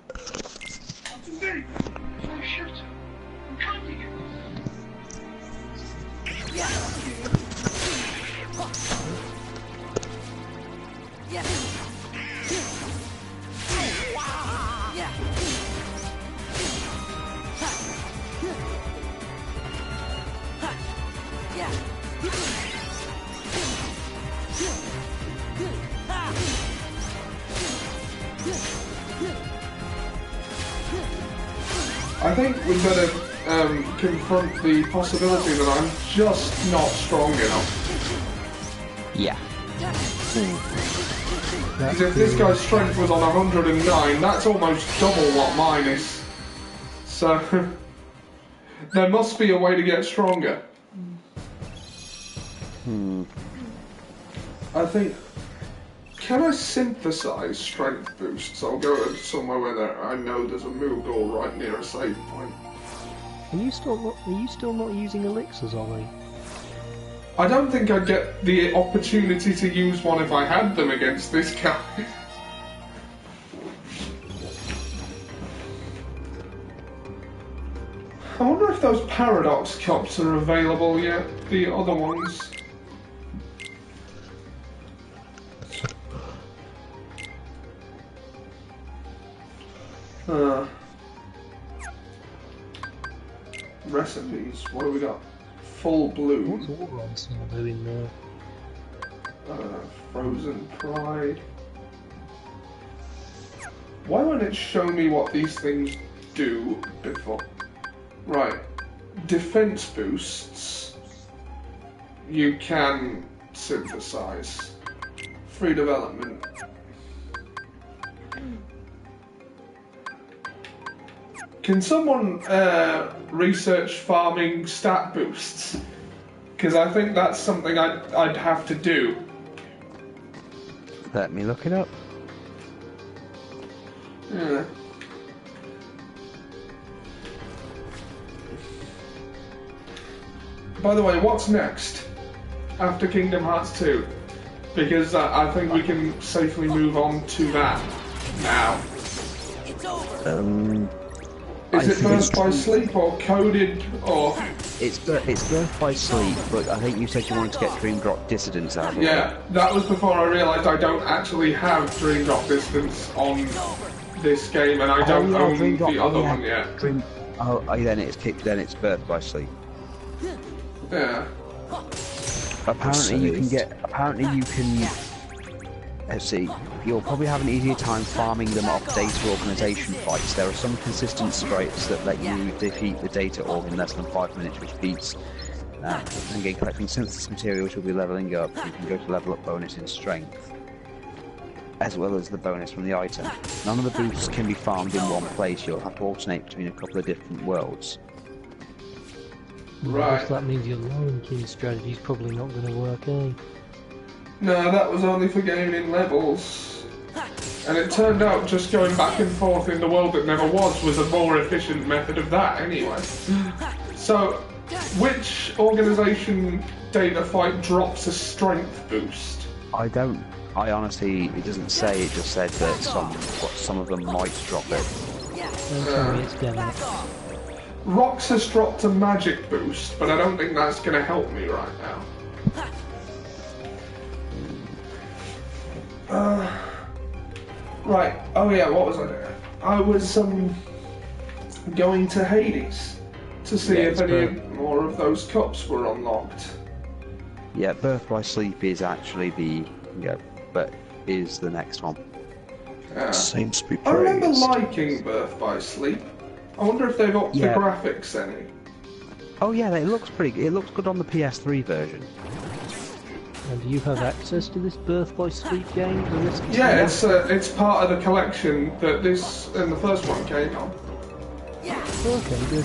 [SPEAKER 3] I think we better confront the possibility that I'm just not strong enough.
[SPEAKER 1] Yeah.
[SPEAKER 3] Because if this guy's strength was on 109, that's almost double what mine is. So, there must be a way to get stronger. I think... Can I synthesize strength boosts? I'll go to somewhere where I know there's a move door right near a save point.
[SPEAKER 2] Are you still not using elixirs, Ollie?
[SPEAKER 3] I don't think I'd get the opportunity to use one if I had them against this guy. I wonder if those Paradox cups are available yet, the other ones. Recipes, what do we got? Full bloom.
[SPEAKER 2] What's Auron still doing there?
[SPEAKER 3] Frozen Pride. Why won't it show me what these things do before? Right. Defense boosts. You can synthesize. Free development. Can someone research farming stat boosts? Because I think that's something I'd have to do.
[SPEAKER 1] Let me look it up.
[SPEAKER 3] Yeah. By the way, what's next after Kingdom Hearts 2? Because I think we can safely move on to that now.
[SPEAKER 6] It's over.
[SPEAKER 3] Is it Birth by Sleep or Coded or?
[SPEAKER 1] It's Birth by Sleep, but I think you said you wanted to get Dream Drop Dissidence out of it.
[SPEAKER 3] Yeah, that was before I realised I don't actually have Dream Drop Distance on this game, and I don't own the other one yet.
[SPEAKER 1] Then it's Birth by Sleep.
[SPEAKER 3] Yeah.
[SPEAKER 1] Apparently you can. Let's see. You'll probably have an easier time farming them off data organization fights. There are some consistent sprites that let you defeat the data org in less than 5 minutes, which beats. And again, collecting synthesis materials will be leveling up. You can go to level up bonus in strength, as well as the bonus from the item. None of the boosts can be farmed in one place. You'll have to alternate between a couple of different worlds.
[SPEAKER 3] Right.
[SPEAKER 2] So that means your Lion King strategy's probably not going to work, eh?
[SPEAKER 3] No, that was only for gaining levels. And it turned out just going back and forth in the world that never was a more efficient method of that anyway. So, which organization data fight drops a strength boost?
[SPEAKER 1] I honestly, it doesn't say, it just said that some of them might drop it.
[SPEAKER 2] Sorry, it's Gambit.
[SPEAKER 3] Roxas dropped a magic boost, but I don't think that's going to help me right now. Right. Oh yeah, what was I doing? I was going to Hades to see if any more of those cups were unlocked.
[SPEAKER 1] Yeah, Birth by Sleep is actually the next one.
[SPEAKER 4] Saints be praised.
[SPEAKER 3] I remember liking Birth by Sleep. I wonder if they've upped the graphics any.
[SPEAKER 1] Oh yeah, it looks pretty. It looks good on the PS3 version.
[SPEAKER 2] And do you have access to this Birth by Sleep game?
[SPEAKER 3] Yeah, it's part of the collection that this and the first one came on.
[SPEAKER 2] Okay, good.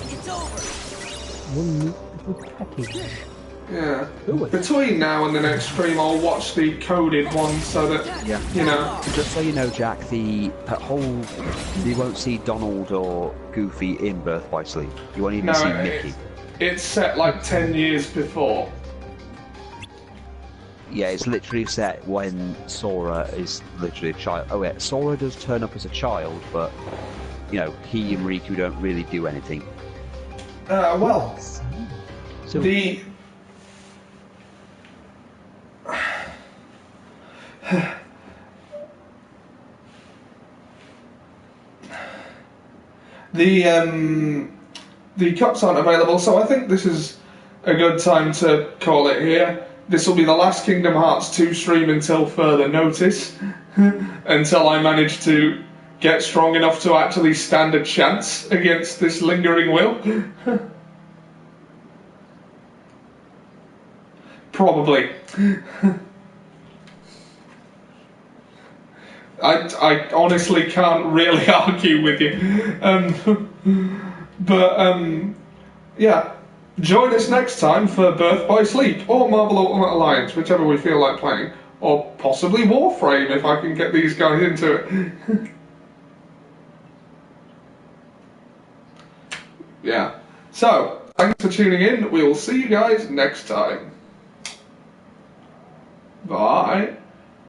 [SPEAKER 2] One neat little package.
[SPEAKER 3] Yeah. Between now and the next stream, I'll watch the coded one so that you know.
[SPEAKER 1] Just so you know, Jack, you won't see Donald or Goofy in Birth by Sleep. You won't even see Mickey.
[SPEAKER 3] It's set like 10 years before.
[SPEAKER 1] Yeah, it's literally set when Sora is literally a child. Oh yeah, Sora does turn up as a child, but you know, he and Riku don't really do anything.
[SPEAKER 3] Well,
[SPEAKER 2] so
[SPEAKER 3] the cups aren't available, so I think this is a good time to call it here. This will be the last Kingdom Hearts 2 stream until further notice, until I manage to get strong enough to actually stand a chance against this lingering will. Probably. I honestly can't really argue with you. Yeah. Join us next time for Birth by Sleep, or Marvel Ultimate Alliance, whichever we feel like playing. Or possibly Warframe, if I can get these guys into it. Yeah. So, thanks for tuning in. We will see you guys next time. Bye.